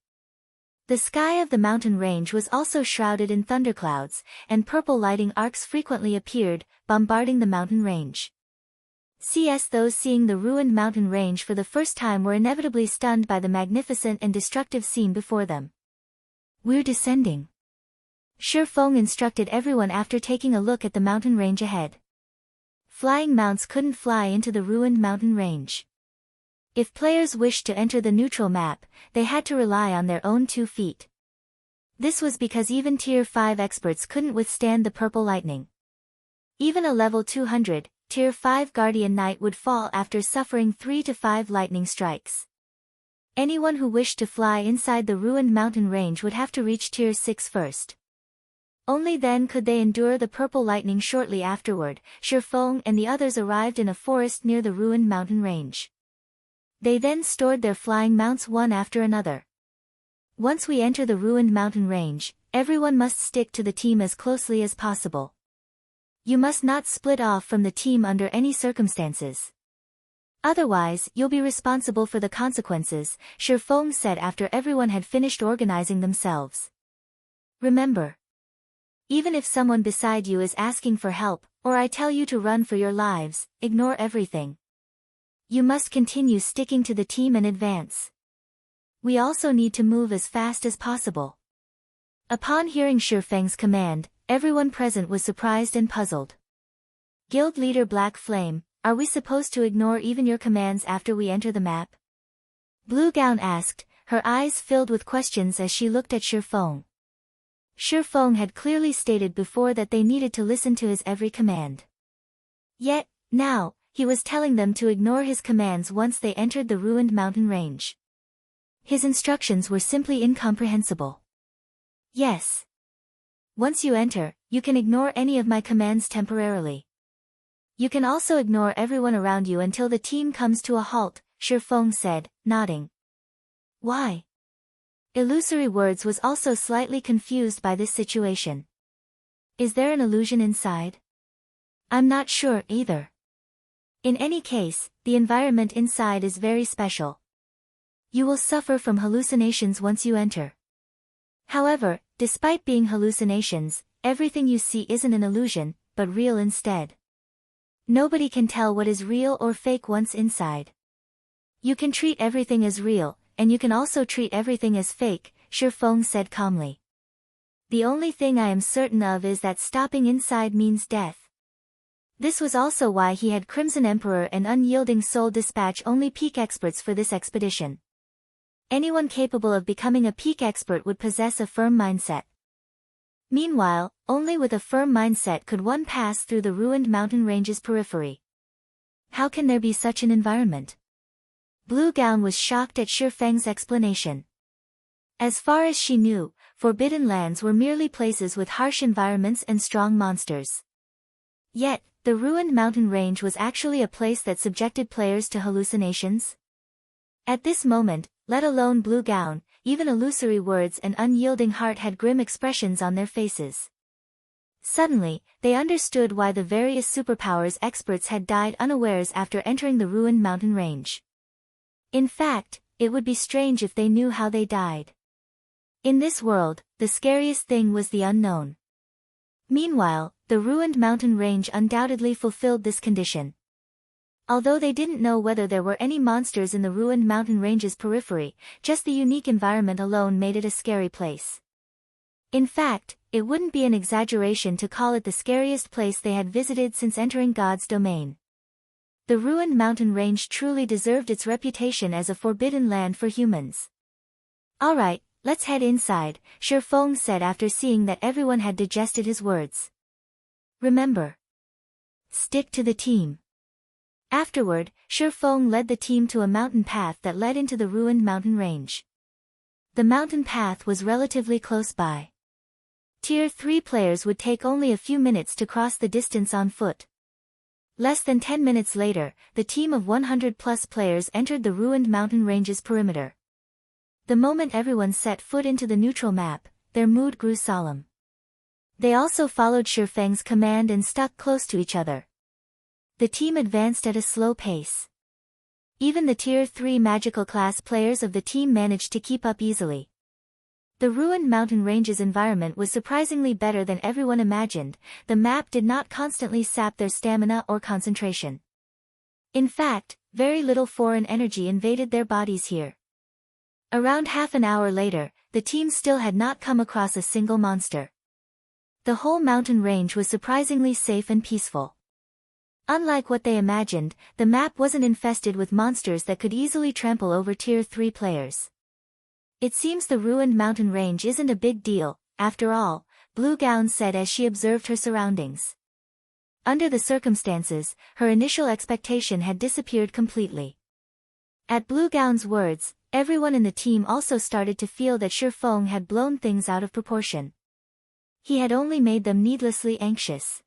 The sky of the mountain range was also shrouded in thunderclouds, and purple lighting arcs frequently appeared, bombarding the mountain range. Those seeing the ruined mountain range for the first time were inevitably stunned by the magnificent and destructive scene before them. "We're descending," Feng instructed everyone after taking a look at the mountain range ahead. Flying mounts couldn't fly into the ruined mountain range. If players wished to enter the neutral map, they had to rely on their own 2 feet. This was because even tier 5 experts couldn't withstand the purple lightning. Even a level 200, tier 5 guardian knight would fall after suffering 3 to 5 lightning strikes. Anyone who wished to fly inside the ruined mountain range would have to reach tier 6 first. Only then could they endure the purple lightning. Shortly afterward, Feng and the others arrived in a forest near the ruined mountain range. They then stored their flying mounts one after another. "Once we enter the ruined mountain range, everyone must stick to the team as closely as possible. You must not split off from the team under any circumstances. Otherwise, you'll be responsible for the consequences," Feng said after everyone had finished organizing themselves. "Remember, even if someone beside you is asking for help, or I tell you to run for your lives, ignore everything. You must continue sticking to the team and advance. We also need to move as fast as possible." Upon hearing Feng's command, everyone present was surprised and puzzled. "Guild leader Black Flame, are we supposed to ignore even your commands after we enter the map?" Blue Gown asked, her eyes filled with questions as she looked at Feng. Feng had clearly stated before that they needed to listen to his every command. Yet, now, he was telling them to ignore his commands once they entered the ruined mountain range. His instructions were simply incomprehensible. "Yes. Once you enter, you can ignore any of my commands temporarily. You can also ignore everyone around you until the team comes to a halt," Feng said, nodding. "Why?" Illusory Words was also slightly confused by this situation. "Is there an illusion inside?" "I'm not sure either. In any case, the environment inside is very special. You will suffer from hallucinations once you enter. However, despite being hallucinations, everything you see isn't an illusion, but real instead. Nobody can tell what is real or fake once inside. You can treat everything as real, and you can also treat everything as fake," Feng said calmly. "The only thing I am certain of is that stopping inside means death." This was also why he had Crimson Emperor and Unyielding Soul dispatch only peak experts for this expedition. Anyone capable of becoming a peak expert would possess a firm mindset. Meanwhile, only with a firm mindset could one pass through the ruined mountain range's periphery. How can there be such an environment? Blue Gown was shocked at Feng's explanation. As far as she knew, Forbidden Lands were merely places with harsh environments and strong monsters. Yet, the ruined mountain range was actually a place that subjected players to hallucinations? At this moment, let alone Blue Gown, even Illusory Words and Unyielding Heart had grim expressions on their faces. Suddenly, they understood why the various superpowers experts had died unawares after entering the ruined mountain range. In fact, it would be strange if they knew how they died. In this world, the scariest thing was the unknown. Meanwhile, the ruined mountain range undoubtedly fulfilled this condition. Although they didn't know whether there were any monsters in the ruined mountain range's periphery, just the unique environment alone made it a scary place. In fact, it wouldn't be an exaggeration to call it the scariest place they had visited since entering God's domain. The ruined mountain range truly deserved its reputation as a forbidden land for humans. Alright, let's head inside, Feng said after seeing that everyone had digested his words. Remember. Stick to the team. Afterward, Feng led the team to a mountain path that led into the ruined mountain range. The mountain path was relatively close by. Tier 3 players would take only a few minutes to cross the distance on foot. Less than 10 minutes later, the team of 100+ players entered the ruined mountain range's perimeter. The moment everyone set foot into the neutral map, their mood grew solemn. They also followed Feng's command and stuck close to each other. The team advanced at a slow pace. Even the Tier 3 magical class players of the team managed to keep up easily. The ruined mountain range's environment was surprisingly better than everyone imagined. The map did not constantly sap their stamina or concentration. In fact, very little foreign energy invaded their bodies here. Around half an hour later, the team still had not come across a single monster. The whole mountain range was surprisingly safe and peaceful. Unlike what they imagined, the map wasn't infested with monsters that could easily trample over Tier 3 players. It seems the ruined mountain range isn't a big deal, after all, Blue Gown said as she observed her surroundings. Under the circumstances, her initial expectation had disappeared completely. At Blue Gown's words, everyone in the team also started to feel that Feng had blown things out of proportion. He had only made them needlessly anxious.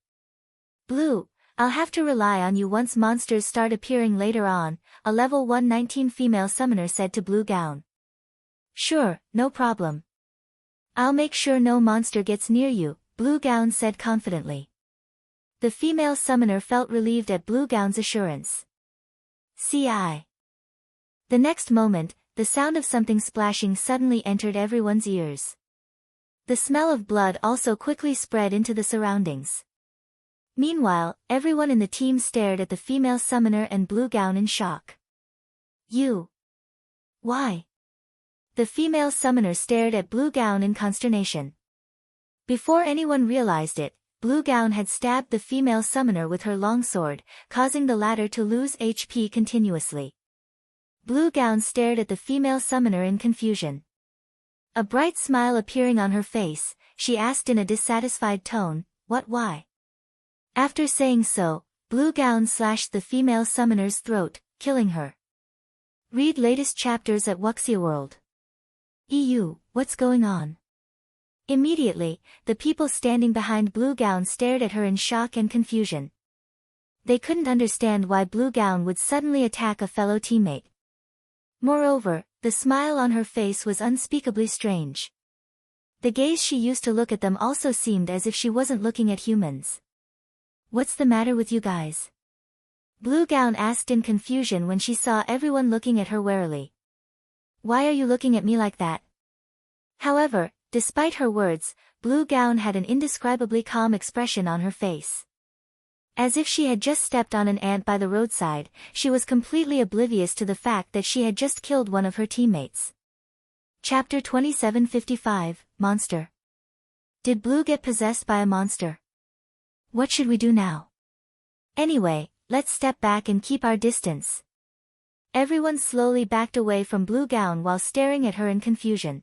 Blue, I'll have to rely on you once monsters start appearing later on, a level 119 female summoner said to Blue Gown. Sure, no problem. I'll make sure no monster gets near you, Blue Gown said confidently. The female summoner felt relieved at Blue Gown's assurance. CI. The next moment, the sound of something splashing suddenly entered everyone's ears. The smell of blood also quickly spread into the surroundings. Meanwhile, everyone in the team stared at the female summoner and Blue Gown in shock. You. Why? The female summoner stared at Blue Gown in consternation. Before anyone realized it, Blue Gown had stabbed the female summoner with her longsword, causing the latter to lose HP continuously. Blue Gown stared at the female summoner in confusion. A bright smile appearing on her face, she asked in a dissatisfied tone, why? After saying so, Blue Gown slashed the female summoner's throat, killing her. Read latest chapters at Wuxia World. EU, what's going on? Immediately, the people standing behind Blue Gown stared at her in shock and confusion. They couldn't understand why Blue Gown would suddenly attack a fellow teammate. Moreover, the smile on her face was unspeakably strange. The gaze she used to look at them also seemed as if she wasn't looking at humans. What's the matter with you guys? Blue Gown asked in confusion when she saw everyone looking at her warily. Why are you looking at me like that? However, despite her words, Blue Gown had an indescribably calm expression on her face. As if she had just stepped on an ant by the roadside, she was completely oblivious to the fact that she had just killed one of her teammates. Chapter 2755, Monster. Did Blue get possessed by a monster? What should we do now? Anyway, let's step back and keep our distance. Everyone slowly backed away from Blue Gown while staring at her in confusion.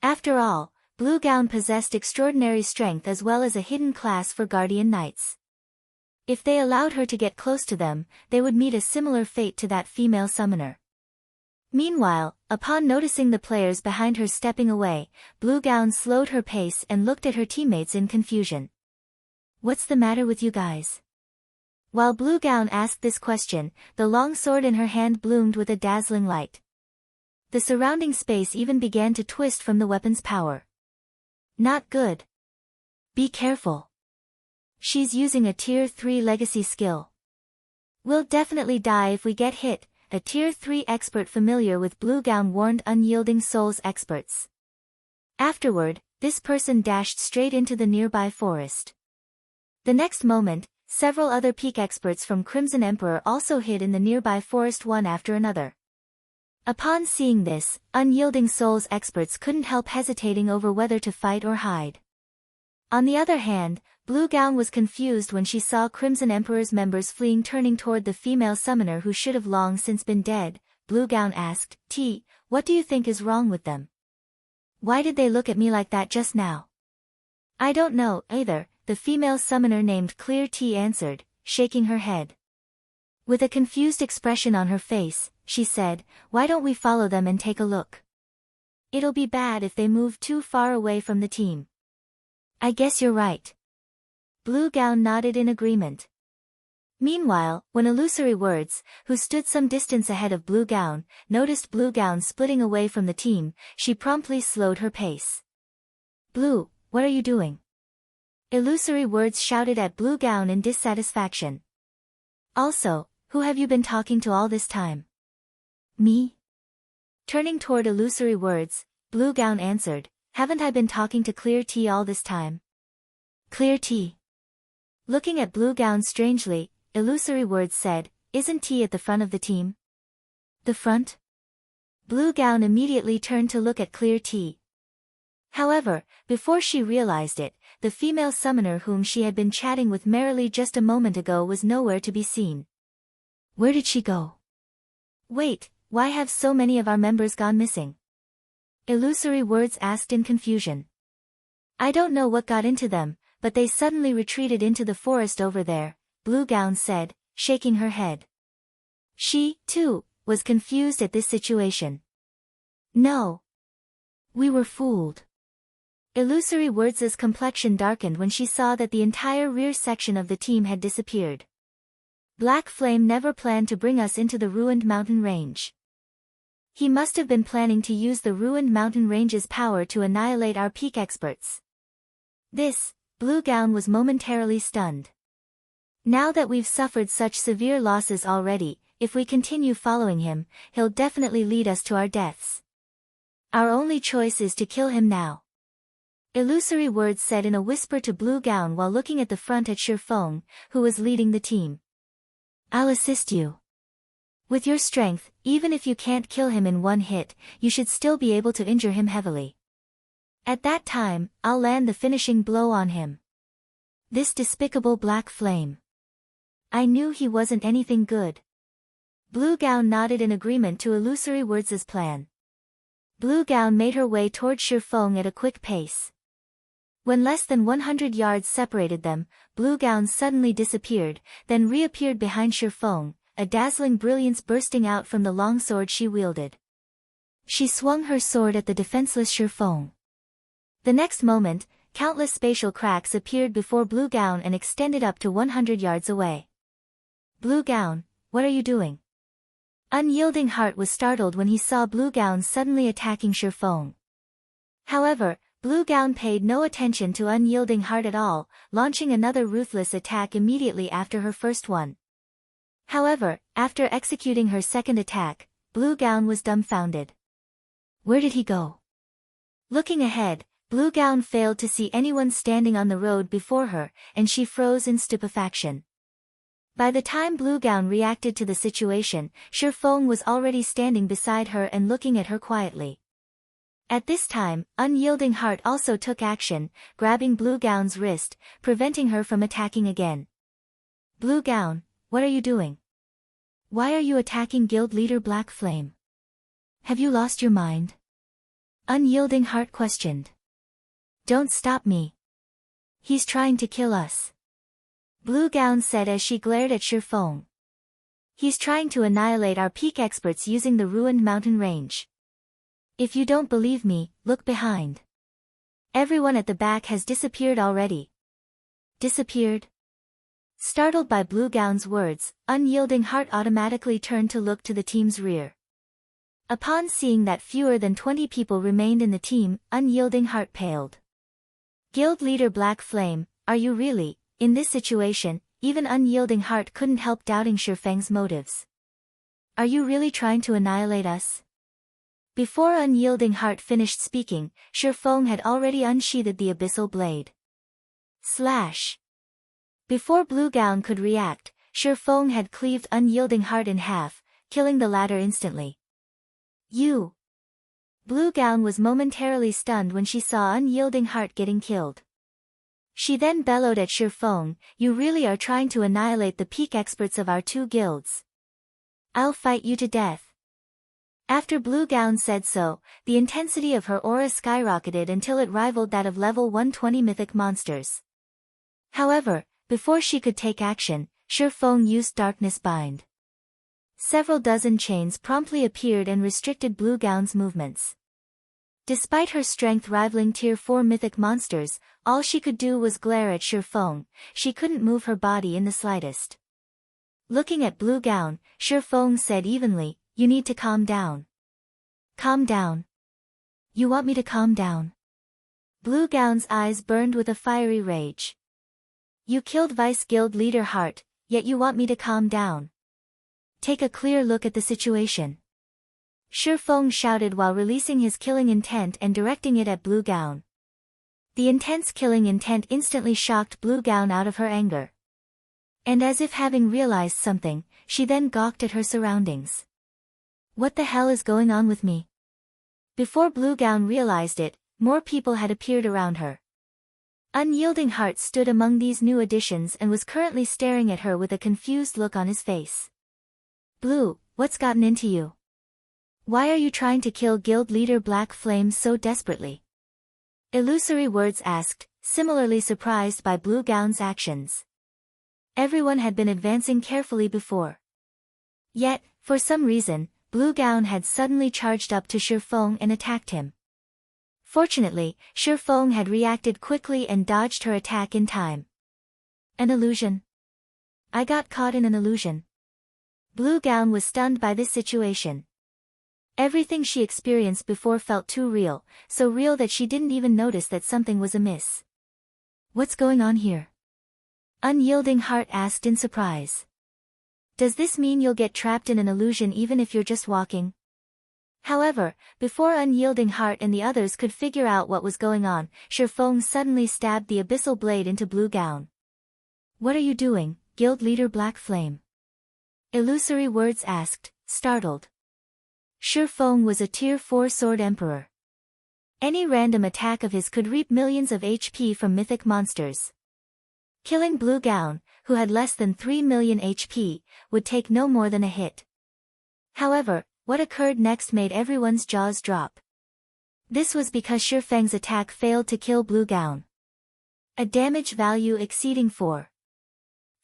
After all, Blue Gown possessed extraordinary strength as well as a hidden class for Guardian Knights. If they allowed her to get close to them, they would meet a similar fate to that female summoner. Meanwhile, upon noticing the players behind her stepping away, Blue Gown slowed her pace and looked at her teammates in confusion. What's the matter with you guys? While Blue Gown asked this question, the long sword in her hand bloomed with a dazzling light. The surrounding space even began to twist from the weapon's power. Not good. Be careful. She's using a Tier 3 legacy skill. We'll definitely die if we get hit, a Tier 3 expert familiar with Blue Gown warned Unyielding Souls experts. Afterward, this person dashed straight into the nearby forest. The next moment, several other peak experts from Crimson Emperor also hid in the nearby forest one after another. Upon seeing this, Unyielding Souls experts couldn't help hesitating over whether to fight or hide. On the other hand, Blue Gown was confused when she saw Crimson Emperor's members fleeing turning toward the female summoner who should have long since been dead. Blue Gown asked, what do you think is wrong with them? Why did they look at me like that just now? I don't know, either, the female summoner named Clear Tea answered, shaking her head. With a confused expression on her face, she said, why don't we follow them and take a look? It'll be bad if they move too far away from the team. I guess you're right. Blue Gown nodded in agreement. Meanwhile, when Illusory Words, who stood some distance ahead of Blue Gown, noticed Blue Gown splitting away from the team, she promptly slowed her pace. Blue, what are you doing? Illusory Words shouted at Blue Gown in dissatisfaction. Also, who have you been talking to all this time? Me? Turning toward Illusory Words, Blue Gown answered, haven't I been talking to Clear Tea all this time? Clear Tea? Looking at Blue Gown strangely, Illusory Words said, isn't Tea at the front of the team? The front? Blue Gown immediately turned to look at Clear Tea. However, before she realized it, the female summoner whom she had been chatting with merrily just a moment ago was nowhere to be seen. Where did she go? Wait, why have so many of our members gone missing? Illusory Words asked in confusion. I don't know what got into them, but they suddenly retreated into the forest over there, Blue Gown said, shaking her head. She, too, was confused at this situation. No. We were fooled. Illusory Words' complexion darkened when she saw that the entire rear section of the team had disappeared. Black Flame never planned to bring us into the ruined mountain range. He must have been planning to use the ruined mountain range's power to annihilate our peak experts. This, Blue Gown was momentarily stunned. Now that we've suffered such severe losses already, if we continue following him, he'll definitely lead us to our deaths. Our only choice is to kill him now. Illusory Words said in a whisper to Blue Gown while looking at the front at Feng, who was leading the team. I'll assist you. With your strength, even if you can't kill him in one hit, you should still be able to injure him heavily. At that time, I'll land the finishing blow on him. This despicable Black Flame. I knew he wasn't anything good. Blue Gown nodded in agreement to Illusory Words' plan. Blue Gown made her way toward Feng at a quick pace. When less than 100 yards separated them, Blue Gown suddenly disappeared, then reappeared behind Feng, a dazzling brilliance bursting out from the long sword she wielded. She swung her sword at the defenseless Feng. The next moment, countless spatial cracks appeared before Blue Gown and extended up to 100 yards away. Blue Gown, what are you doing? Unyielding Heart was startled when he saw Blue Gown suddenly attacking Feng. However, Blue Gown paid no attention to Unyielding Heart at all, launching another ruthless attack immediately after her first one. However, after executing her second attack, Blue Gown was dumbfounded. Where did he go? Looking ahead, Blue Gown failed to see anyone standing on the road before her, and she froze in stupefaction. By the time Blue Gown reacted to the situation, Feng was already standing beside her and looking at her quietly. At this time, Unyielding Heart also took action, grabbing Blue Gown's wrist, preventing her from attacking again. Blue Gown, what are you doing? Why are you attacking Guild Leader Black Flame? Have you lost your mind? Unyielding Heart questioned. Don't stop me. He's trying to kill us. Blue Gown said as she glared at Feng. He's trying to annihilate our peak experts using the ruined mountain range. If you don't believe me, look behind. Everyone at the back has disappeared already. Disappeared? Startled by Blue Gown's words, Unyielding Heart automatically turned to look to the team's rear. Upon seeing that fewer than 20 people remained in the team, Unyielding Heart paled. Guild Leader Black Flame, are you really? In this situation, even Unyielding Heart couldn't help doubting Feng's motives. Are you really trying to annihilate us? Before Unyielding Heart finished speaking, Feng had already unsheathed the abyssal blade. Slash! Before Blue Gown could react, Feng had cleaved Unyielding Heart in half, killing the latter instantly. You! Blue Gown was momentarily stunned when she saw Unyielding Heart getting killed. She then bellowed at Feng, you really are trying to annihilate the peak experts of our two guilds. I'll fight you to death. After Blue Gown said so, the intensity of her aura skyrocketed until it rivaled that of level 120 mythic monsters. However, before she could take action, Feng used Darkness Bind. Several dozen chains promptly appeared and restricted Blue Gown's movements. Despite her strength rivaling Tier 4 mythic monsters, all she could do was glare at Feng. She couldn't move her body in the slightest. Looking at Blue Gown, Feng said evenly, "You need to calm down." "Calm down? You want me to calm down?" Blue Gown's eyes burned with a fiery rage. "You killed Vice Guild leader Hart, yet you want me to calm down? Take a clear look at the situation." Feng shouted while releasing his killing intent and directing it at Blue Gown. The intense killing intent instantly shocked Blue Gown out of her anger. And as if having realized something, she then gawked at her surroundings. "What the hell is going on with me?" Before Blue Gown realized it, more people had appeared around her. Unyielding Heart stood among these new additions and was currently staring at her with a confused look on his face. "Blue, what's gotten into you? Why are you trying to kill guild leader Black Flame so desperately?" Illusory Words asked, similarly surprised by Blue Gown's actions. Everyone had been advancing carefully before. Yet, for some reason, Blue Gown had suddenly charged up to Feng and attacked him. Fortunately, Feng had reacted quickly and dodged her attack in time. "An illusion? I got caught in an illusion." Blue Gown was stunned by this situation. Everything she experienced before felt too real, so real that she didn't even notice that something was amiss. "What's going on here?" Unyielding Heart asked in surprise. "Does this mean you'll get trapped in an illusion even if you're just walking?" However, before Unyielding Heart and the others could figure out what was going on, Feng suddenly stabbed the abyssal blade into Blue Gown. "What are you doing, Guild Leader Black Flame?" Illusory Words asked, startled. Feng was a Tier 4 Sword Emperor. Any random attack of his could reap millions of HP from mythic monsters. Killing Blue Gown, who had less than 3 million HP, would take no more than a hit. However, what occurred next made everyone's jaws drop. This was because Feng's attack failed to kill Blue Gown. A damage value exceeding 4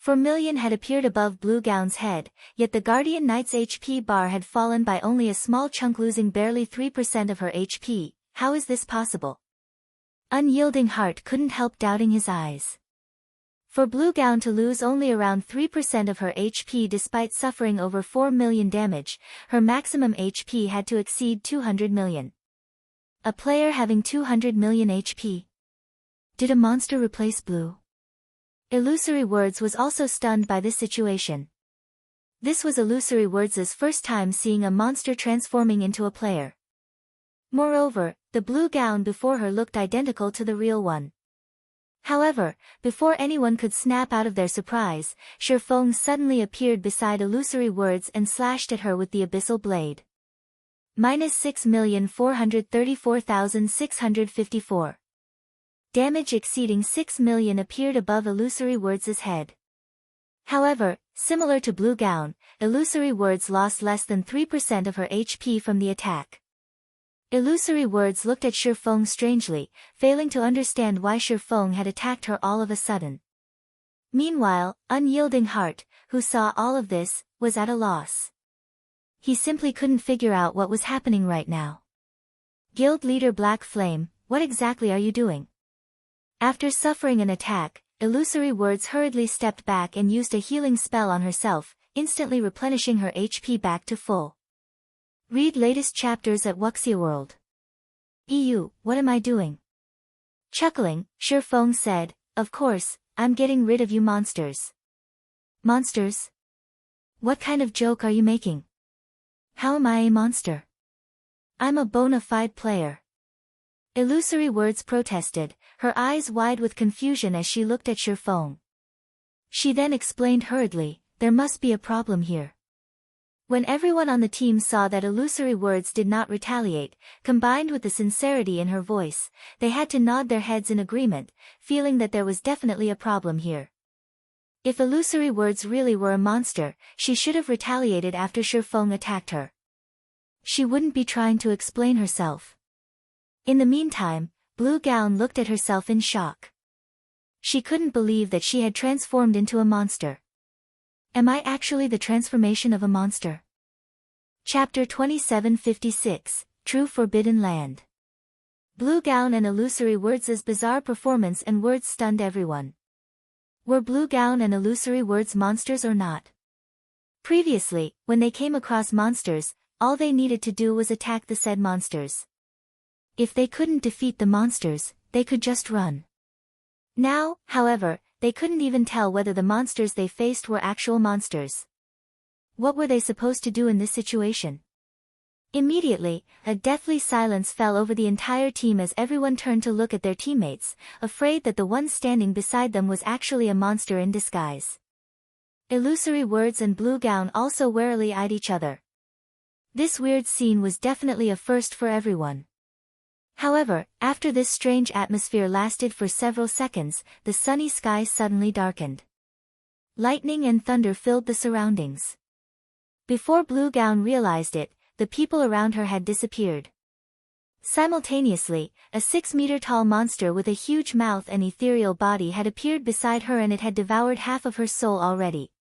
million had appeared above Blue Gown's head, yet the Guardian Knight's HP bar had fallen by only a small chunk, losing barely 3% of her HP. How is this possible? Unyielding Heart couldn't help doubting his eyes. For Blue Gown to lose only around 3% of her HP despite suffering over 4 million damage, her maximum HP had to exceed 200 million. A player having 200 million HP. Did a monster replace Blue? Illusory Words was also stunned by this situation. This was Illusory Words' first time seeing a monster transforming into a player. Moreover, the Blue Gown before her looked identical to the real one. However, before anyone could snap out of their surprise, Feng suddenly appeared beside Illusory Words and slashed at her with the abyssal blade. -6,434,654. Damage exceeding 6 million appeared above Illusory Words' head. However, similar to Blue Gown, Illusory Words lost less than 3% of her HP from the attack. Illusory Words looked at Feng strangely, failing to understand why Feng had attacked her all of a sudden. Meanwhile, Unyielding Heart, who saw all of this, was at a loss. He simply couldn't figure out what was happening right now. "Guild Leader Black Flame, what exactly are you doing?" After suffering an attack, Illusory Words hurriedly stepped back and used a healing spell on herself, instantly replenishing her HP back to full. Read latest chapters at Wuxia World. "EU, what am I doing?" Chuckling, Feng said, "Of course, I'm getting rid of you monsters." "Monsters? What kind of joke are you making? How am I a monster? I'm a bona fide player." Illusory Words protested, her eyes wide with confusion as she looked at Feng. She then explained hurriedly, "There must be a problem here." When everyone on the team saw that Illusory Words did not retaliate, combined with the sincerity in her voice, they had to nod their heads in agreement, feeling that there was definitely a problem here. If Illusory Words really were a monster, she should have retaliated after Feng attacked her. She wouldn't be trying to explain herself. In the meantime, Blue Gown looked at herself in shock. She couldn't believe that she had transformed into a monster. Am I actually the transformation of a monster? Chapter 2756, True Forbidden Land. Blue Gown and Illusory Words' bizarre performance and words stunned everyone. Were Blue Gown and Illusory Words monsters or not? Previously, when they came across monsters, all they needed to do was attack the said monsters. If they couldn't defeat the monsters, they could just run. Now, however, they couldn't even tell whether the monsters they faced were actual monsters. What were they supposed to do in this situation? Immediately, a deathly silence fell over the entire team as everyone turned to look at their teammates, afraid that the one standing beside them was actually a monster in disguise. Illusory Words and Blue Gown also warily eyed each other. This weird scene was definitely a first for everyone. However, after this strange atmosphere lasted for several seconds, the sunny sky suddenly darkened. Lightning and thunder filled the surroundings. Before Blue Gown realized it, the people around her had disappeared. Simultaneously, a 6-meter-tall monster with a huge mouth and ethereal body had appeared beside her, and it had devoured half of her soul already.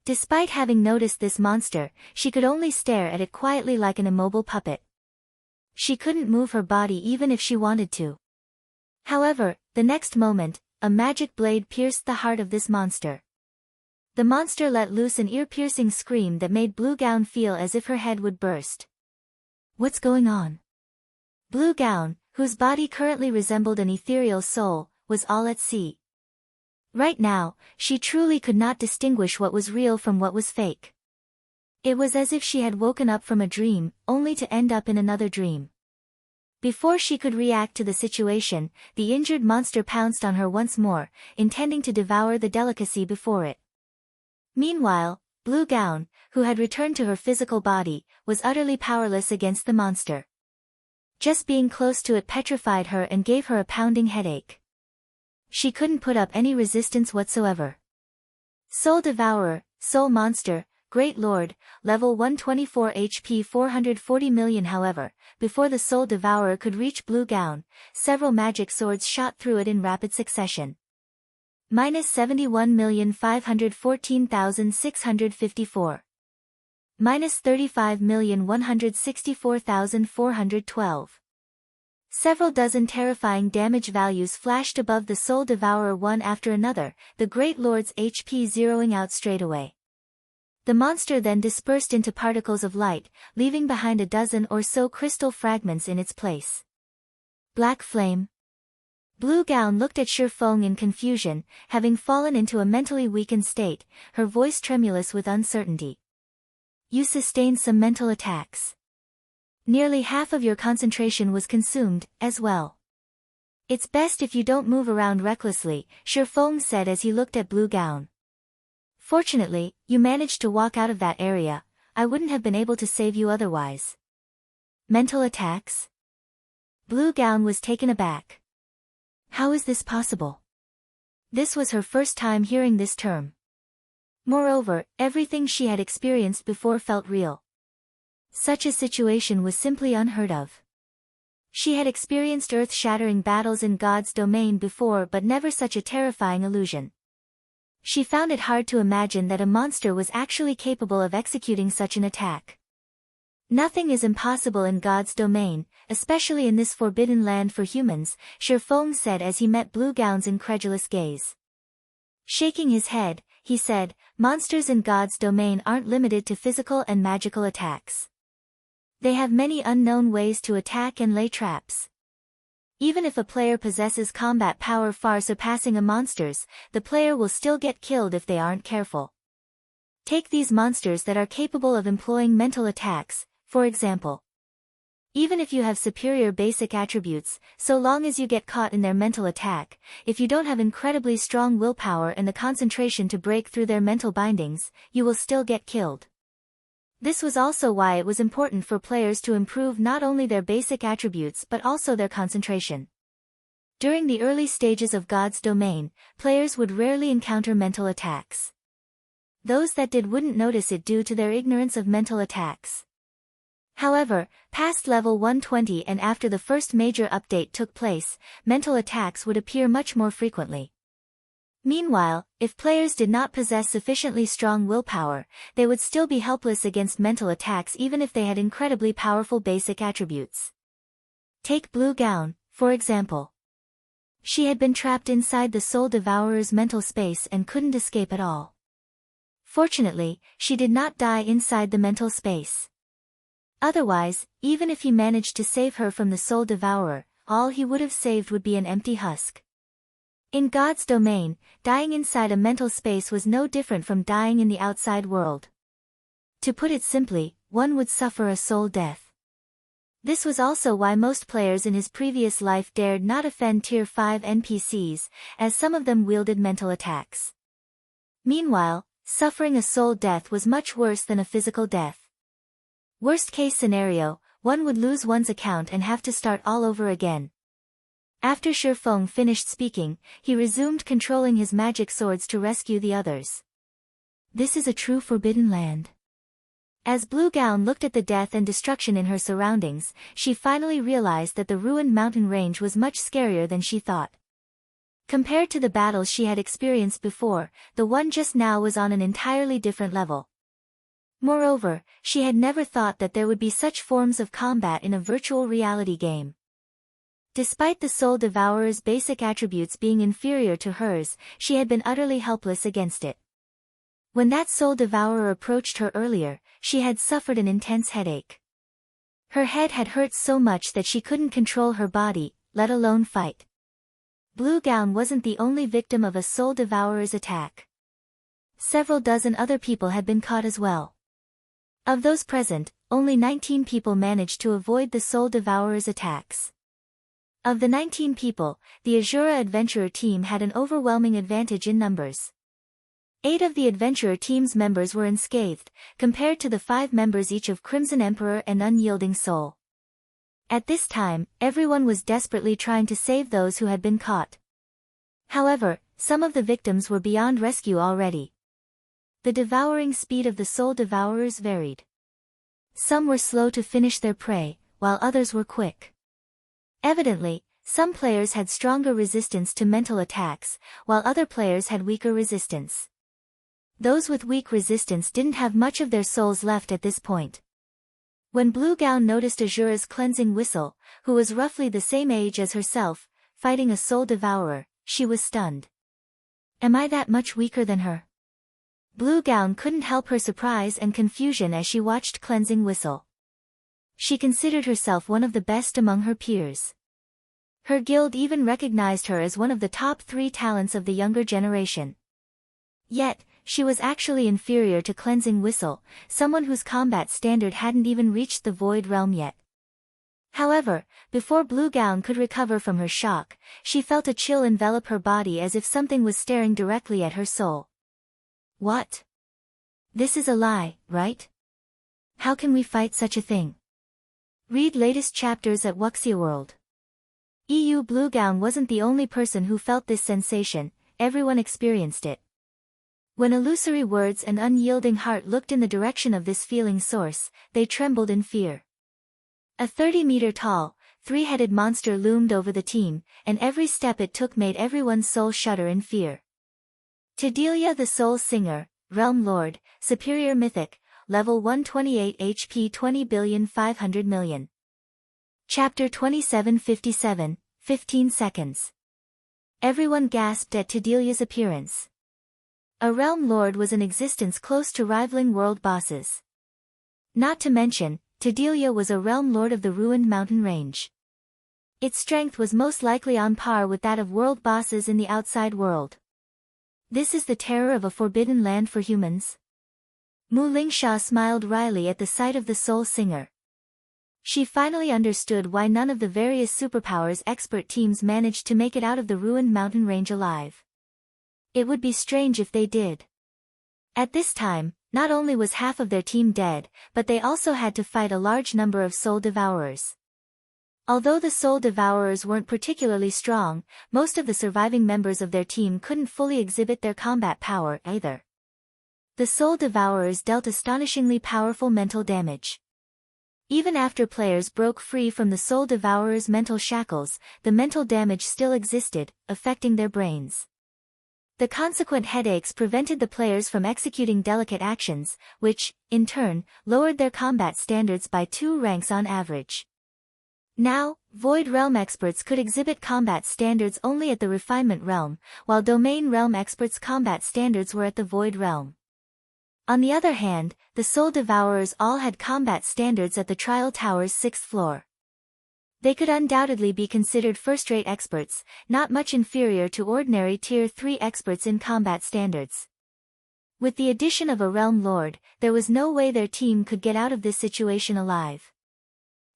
Despite having noticed this monster, she could only stare at it quietly like an immobile puppet. She couldn't move her body even if she wanted to. However, the next moment, a magic blade pierced the heart of this monster. The monster let loose an ear-piercing scream that made Blue Gown feel as if her head would burst. What's going on? Blue Gown, whose body currently resembled an ethereal soul, was all at sea. Right now, she truly could not distinguish what was real from what was fake. It was as if she had woken up from a dream, only to end up in another dream. Before she could react to the situation, the injured monster pounced on her once more, intending to devour the delicacy before it. Meanwhile, Blue Gown, who had returned to her physical body, was utterly powerless against the monster. Just being close to it petrified her and gave her a pounding headache. She couldn't put up any resistance whatsoever. Soul Devourer, Soul Monster, Great Lord, level 124 HP 440 million. However, before the Soul Devourer could reach Blue Gown, several magic swords shot through it in rapid succession. -71,514,654. -35,164,412. Several dozen terrifying damage values flashed above the Soul Devourer one after another, the Great Lord's HP zeroing out straight away. The monster then dispersed into particles of light, leaving behind a dozen or so crystal fragments in its place. Black Flame. Blue Gown looked at Feng in confusion, having fallen into a mentally weakened state, her voice tremulous with uncertainty. You sustained some mental attacks. Nearly half of your concentration was consumed, as well. It's best if you don't move around recklessly, Feng said as he looked at Blue Gown. Fortunately, you managed to walk out of that area. I wouldn't have been able to save you otherwise. Mental attacks? Blue Gown was taken aback. How is this possible? This was her first time hearing this term. Moreover, everything she had experienced before felt real. Such a situation was simply unheard of. She had experienced earth-shattering battles in God's domain before, but never such a terrifying illusion. She found it hard to imagine that a monster was actually capable of executing such an attack. Nothing is impossible in God's domain, especially in this forbidden land for humans, Feng said as he met Blue Gown's incredulous gaze. Shaking his head, he said, monsters in God's domain aren't limited to physical and magical attacks. They have many unknown ways to attack and lay traps. Even if a player possesses combat power far surpassing a monster's, the player will still get killed if they aren't careful. Take these monsters that are capable of employing mental attacks, for example. Even if you have superior basic attributes, so long as you get caught in their mental attack, if you don't have incredibly strong willpower and the concentration to break through their mental bindings, you will still get killed. This was also why it was important for players to improve not only their basic attributes but also their concentration. During the early stages of God's domain, players would rarely encounter mental attacks. Those that did wouldn't notice it due to their ignorance of mental attacks. However, past level 120 and after the first major update took place, mental attacks would appear much more frequently. Meanwhile, if players did not possess sufficiently strong willpower, they would still be helpless against mental attacks even if they had incredibly powerful basic attributes. Take Blue Gown, for example. She had been trapped inside the Soul Devourer's mental space and couldn't escape at all. Fortunately, she did not die inside the mental space. Otherwise, even if he managed to save her from the Soul Devourer, all he would have saved would be an empty husk. In God's domain, dying inside a mental space was no different from dying in the outside world. To put it simply, one would suffer a soul death. This was also why most players in his previous life dared not offend Tier 5 NPCs, as some of them wielded mental attacks. Meanwhile, suffering a soul death was much worse than a physical death. Worst case scenario, one would lose one's account and have to start all over again. After Feng finished speaking, he resumed controlling his magic swords to rescue the others. This is a true forbidden land. As Blue Gown looked at the death and destruction in her surroundings, she finally realized that the ruined mountain range was much scarier than she thought. Compared to the battles she had experienced before, the one just now was on an entirely different level. Moreover, she had never thought that there would be such forms of combat in a virtual reality game. Despite the Soul Devourer's basic attributes being inferior to hers, she had been utterly helpless against it. When that Soul Devourer approached her earlier, she had suffered an intense headache. Her head had hurt so much that she couldn't control her body, let alone fight. Blue Gown wasn't the only victim of a Soul Devourer's attack. Several dozen other people had been caught as well. Of those present, only 19 people managed to avoid the Soul Devourer's attacks. Of the 19 people, the Azura Adventurer team had an overwhelming advantage in numbers. 8 of the Adventurer team's members were unscathed, compared to the 5 members each of Crimson Emperor and Unyielding Soul. At this time, everyone was desperately trying to save those who had been caught. However, some of the victims were beyond rescue already. The devouring speed of the Soul Devourers varied. Some were slow to finish their prey, while others were quick. Evidently, some players had stronger resistance to mental attacks, while other players had weaker resistance. Those with weak resistance didn't have much of their souls left at this point. When Blue Gown noticed Azura's cleansing whistle, who was roughly the same age as herself, fighting a Soul Devourer, she was stunned. Am I that much weaker than her? Blue Gown couldn't help her surprise and confusion as she watched Cleansing Whistle. She considered herself one of the best among her peers. Her guild even recognized her as one of the top 3 talents of the younger generation. Yet, she was actually inferior to Cleansing Whistle, someone whose combat standard hadn't even reached the Void Realm yet. However, before Blue Gown could recover from her shock, she felt a chill envelop her body as if something was staring directly at her soul. What? This is a lie, right? How can we fight such a thing? Read latest chapters at Wuxia World. Blue Gown wasn't the only person who felt this sensation, everyone experienced it. When illusory words and unyielding heart looked in the direction of this feeling source, they trembled in fear. A 30-meter tall, 3-headed monster loomed over the team, and every step it took made everyone's soul shudder in fear. Tidelia the Soul Singer, Realm Lord, Superior Mythic, Level 128 HP 20,500,000,000. Chapter 2757, 15 seconds. Everyone gasped at Tidelia's appearance. A Realm Lord was an existence close to rivaling world bosses. Not to mention, Tidelia was a Realm Lord of the ruined mountain range. Its strength was most likely on par with that of world bosses in the outside world. This is the terror of a forbidden land for humans? Mu Lingsha smiled wryly at the sight of the Soul Singer. She finally understood why none of the various superpowers expert teams managed to make it out of the ruined mountain range alive. It would be strange if they did. At this time, not only was half of their team dead, but they also had to fight a large number of Soul Devourers. Although the Soul Devourers weren't particularly strong, most of the surviving members of their team couldn't fully exhibit their combat power either. The Soul Devourers dealt astonishingly powerful mental damage. Even after players broke free from the Soul Devourer's mental shackles, the mental damage still existed, affecting their brains. The consequent headaches prevented the players from executing delicate actions, which, in turn, lowered their combat standards by 2 ranks on average. Now, Void Realm experts could exhibit combat standards only at the Refinement Realm, while Domain Realm experts' combat standards were at the Void Realm. On the other hand, the Soul Devourers all had combat standards at the Trial Tower's 6th floor. They could undoubtedly be considered first-rate experts, not much inferior to ordinary Tier 3 experts in combat standards. With the addition of a Realm Lord, there was no way their team could get out of this situation alive.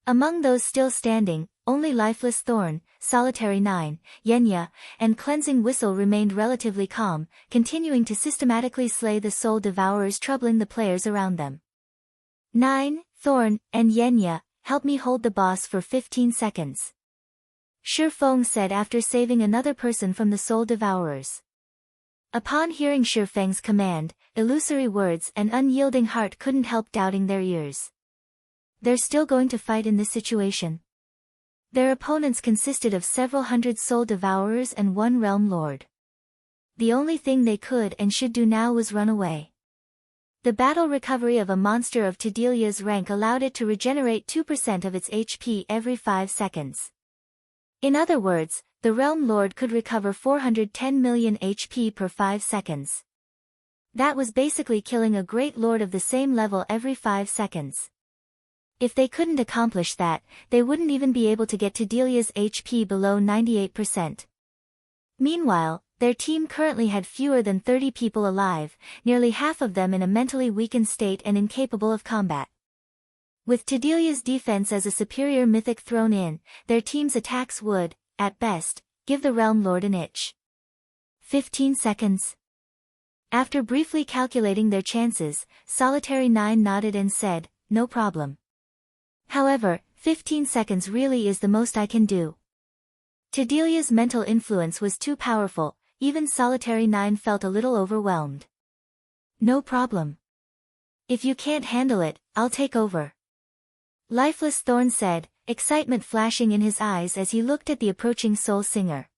Among those still standing, only Lifeless Thorn, Solitary 9, Yenya, and Cleansing Whistle remained relatively calm, continuing to systematically slay the Soul Devourers, troubling the players around them. 9, Thorn, and Yenya, help me hold the boss for 15 seconds. Feng said after saving another person from the Soul Devourers. Upon hearing Feng's command, illusory words and unyielding heart couldn't help doubting their ears. They're still going to fight in this situation. Their opponents consisted of several hundred Soul Devourers and 1 Realm Lord. The only thing they could and should do now was run away. The battle recovery of a monster of Tedelia's rank allowed it to regenerate 2% of its HP every 5 seconds. In other words, the Realm Lord could recover 410 million HP per 5 seconds. That was basically killing a Great Lord of the same level every 5 seconds. If they couldn't accomplish that, they wouldn't even be able to get Tedelia's HP below 98%. Meanwhile, their team currently had fewer than 30 people alive, nearly half of them in a mentally weakened state and incapable of combat. With Tedelia's defense as a superior mythic thrown in, their team's attacks would, at best, give the Realm Lord an itch. 15 seconds. After briefly calculating their chances, Solitary 9 nodded and said, no problem. However, 15 seconds really is the most I can do. Tedelia's mental influence was too powerful, even Solitary 9 felt a little overwhelmed. No problem. If you can't handle it, I'll take over. Lifeless Thorn said, excitement flashing in his eyes as he looked at the approaching Soul Singer.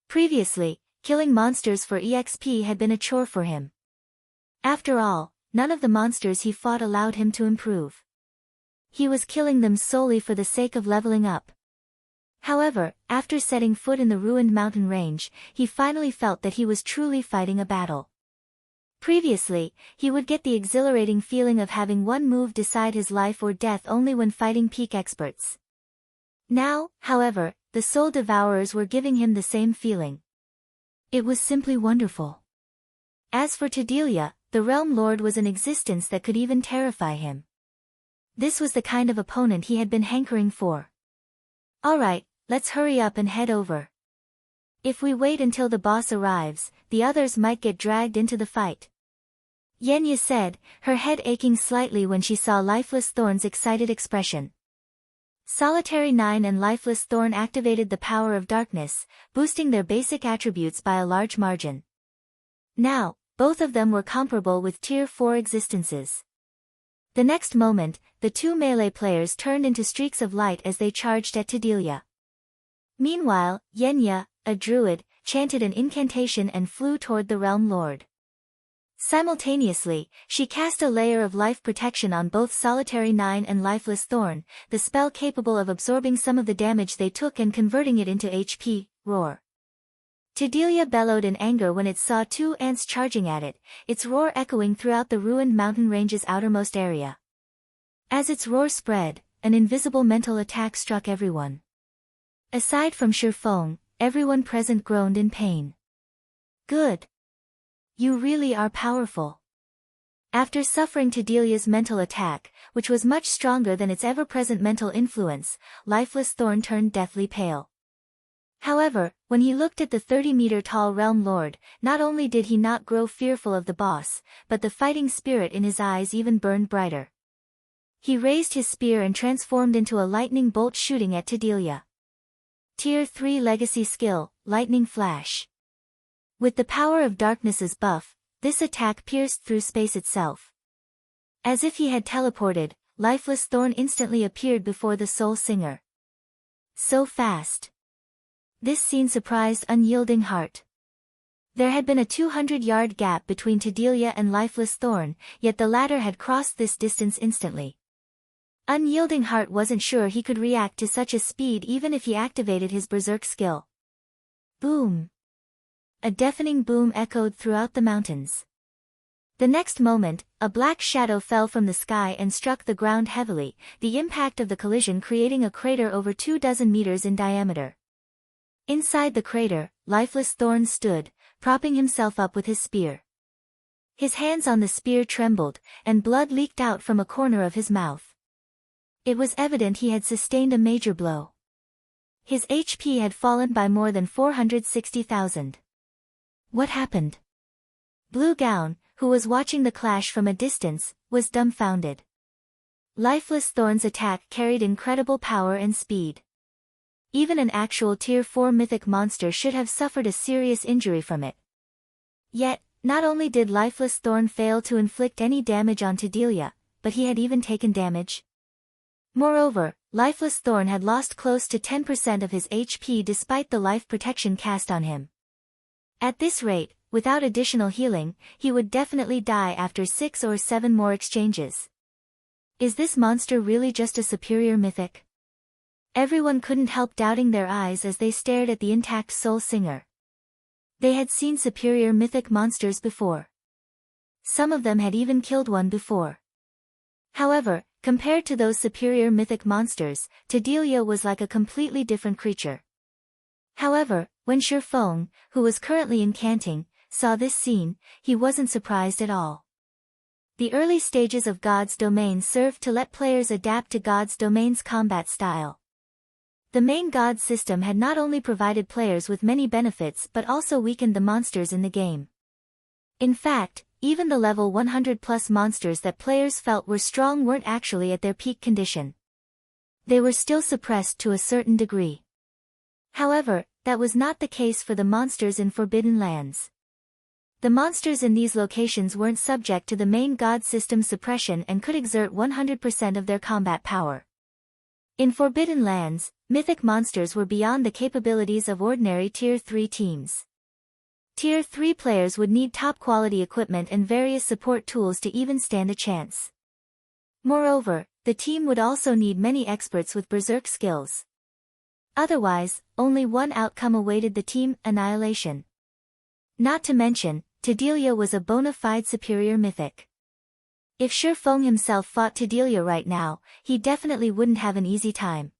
Previously, killing monsters for EXP had been a chore for him. After all, none of the monsters he fought allowed him to improve. He was killing them solely for the sake of leveling up. However, after setting foot in the ruined mountain range, he finally felt that he was truly fighting a battle. Previously, he would get the exhilarating feeling of having one move decide his life or death only when fighting peak experts. Now, however, the Soul Devourers were giving him the same feeling. It was simply wonderful. As for Tedelia, the Realm Lord was an existence that could even terrify him. This was the kind of opponent he had been hankering for. Alright, let's hurry up and head over. If we wait until the boss arrives, the others might get dragged into the fight. Yenya said, her head aching slightly when she saw Lifeless Thorn's excited expression. Solitary 9 and Lifeless Thorn activated the power of darkness, boosting their basic attributes by a large margin. Now, both of them were comparable with Tier 4 existences. The next moment, the 2 melee players turned into streaks of light as they charged at Tedelia. Meanwhile, Yenya, a druid, chanted an incantation and flew toward the Realm Lord. Simultaneously, she cast a layer of life protection on both Solitary 9 and Lifeless Thorn, the spell capable of absorbing some of the damage they took and converting it into HP, roar. Tedelia bellowed in anger when it saw 2 ants charging at it, its roar echoing throughout the ruined mountain range's outermost area. As its roar spread, an invisible mental attack struck everyone. Aside from Feng, everyone present groaned in pain. Good. You really are powerful. After suffering Tedelia's mental attack, which was much stronger than its ever-present mental influence, Lifeless Thorn turned deathly pale. However, when he looked at the 30-meter-tall Realm Lord, not only did he not grow fearful of the boss, but the fighting spirit in his eyes even burned brighter. He raised his spear and transformed into a lightning bolt shooting at Tedelia. Tier 3 Legacy Skill, Lightning Flash. With the power of darkness's buff, this attack pierced through space itself. As if he had teleported, lifeless thorn instantly appeared before the soul singer. So fast. This scene surprised Unyielding Heart. There had been a 200-yard gap between Tedelia and lifeless thorn, yet the latter had crossed this distance instantly. Unyielding Heart wasn't sure he could react to such a speed even if he activated his berserk skill. Boom! A deafening boom echoed throughout the mountains. The next moment, a black shadow fell from the sky and struck the ground heavily, the impact of the collision creating a crater over 24 meters in diameter. Inside the crater, lifeless thorn stood, propping himself up with his spear. His hands on the spear trembled, and blood leaked out from a corner of his mouth. It was evident he had sustained a major blow. His HP had fallen by more than 460,000. What happened? Blue Gown, who was watching the clash from a distance, was dumbfounded. Lifeless Thorn's attack carried incredible power and speed. Even an actual Tier 4 mythic monster should have suffered a serious injury from it. Yet, not only did Lifeless Thorn fail to inflict any damage on Tedelia, but he had even taken damage. Moreover, Lifeless Thorn had lost close to 10% of his HP despite the life protection cast on him. At this rate, without additional healing, he would definitely die after 6 or 7 more exchanges. Is this monster really just a superior mythic? Everyone couldn't help doubting their eyes as they stared at the intact soul singer. They had seen superior mythic monsters before. Some of them had even killed one before. However, compared to those superior mythic monsters, Tedelia was like a completely different creature. However, when Feng, who was currently incanting, saw this scene, he wasn't surprised at all. The early stages of God's Domain served to let players adapt to God's Domain's combat style. The main God system had not only provided players with many benefits but also weakened the monsters in the game. In fact, even the level 100+ monsters that players felt were strong weren't actually at their peak condition. They were still suppressed to a certain degree. However, that was not the case for the monsters in Forbidden Lands. The monsters in these locations weren't subject to the main God system suppression and could exert 100% of their combat power. In Forbidden Lands, mythic monsters were beyond the capabilities of ordinary Tier 3 teams. Tier 3 players would need top-quality equipment and various support tools to even stand a chance. Moreover, the team would also need many experts with berserk skills. Otherwise, only one outcome awaited the team: annihilation. Not to mention, Tedelia was a bona fide superior mythic. If Feng himself fought Tedelia right now, he definitely wouldn't have an easy time.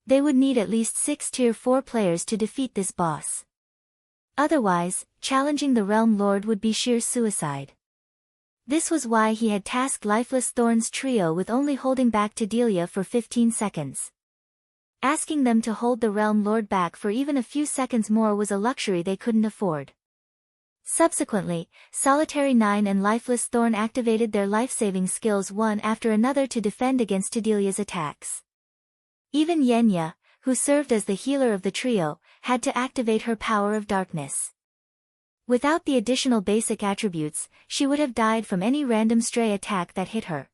They would need at least 6 Tier 4 players to defeat this boss. Otherwise, challenging the Realm Lord would be sheer suicide. This was why he had tasked Lifeless Thorn's trio with only holding back Tedelia for 15 seconds. Asking them to hold the Realm Lord back for even a few seconds more was a luxury they couldn't afford. Subsequently, Solitary 9 and Lifeless Thorn activated their life-saving skills one after another to defend against Tedelia's attacks. Even Yenya, who served as the healer of the trio, had to activate her power of darkness. Without the additional basic attributes, she would have died from any random stray attack that hit her.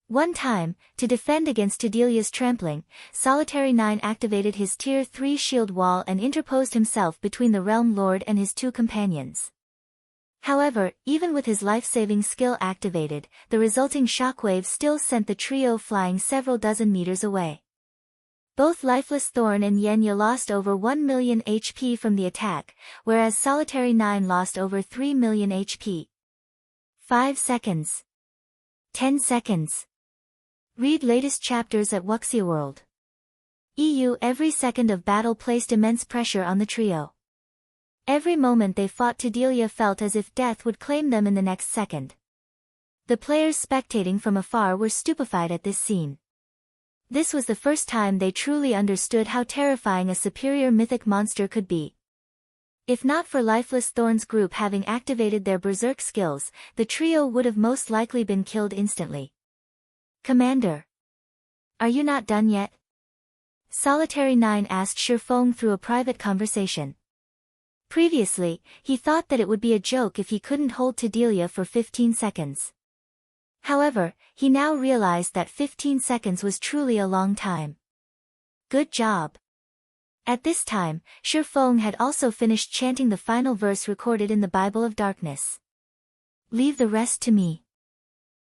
One time, to defend against Tedelia's trampling, Solitary 9 activated his Tier 3 shield wall and interposed himself between the Realm Lord and his 2 companions. However, even with his life-saving skill activated, the resulting shockwave still sent the trio flying several dozen meters away. Both Lifeless Thorn and Yenya lost over 1 million HP from the attack, whereas Solitary 9 lost over 3 million HP. 5 seconds. 10 seconds. Read latest chapters at WuxiaWorld. EU. Every second of battle placed immense pressure on the trio. Every moment they fought, Tedelia felt as if death would claim them in the next second. The players spectating from afar were stupefied at this scene. This was the first time they truly understood how terrifying a superior mythic monster could be. If not for Lifeless Thorn's group having activated their berserk skills, the trio would have most likely been killed instantly. Commander, are you not done yet? Solitary 9 asked Feng through a private conversation. Previously, he thought that it would be a joke if he couldn't hold Tedelia for 15 seconds. However, he now realized that 15 seconds was truly a long time. Good job. At this time, Feng had also finished chanting the final verse recorded in the Bible of Darkness. Leave the rest to me.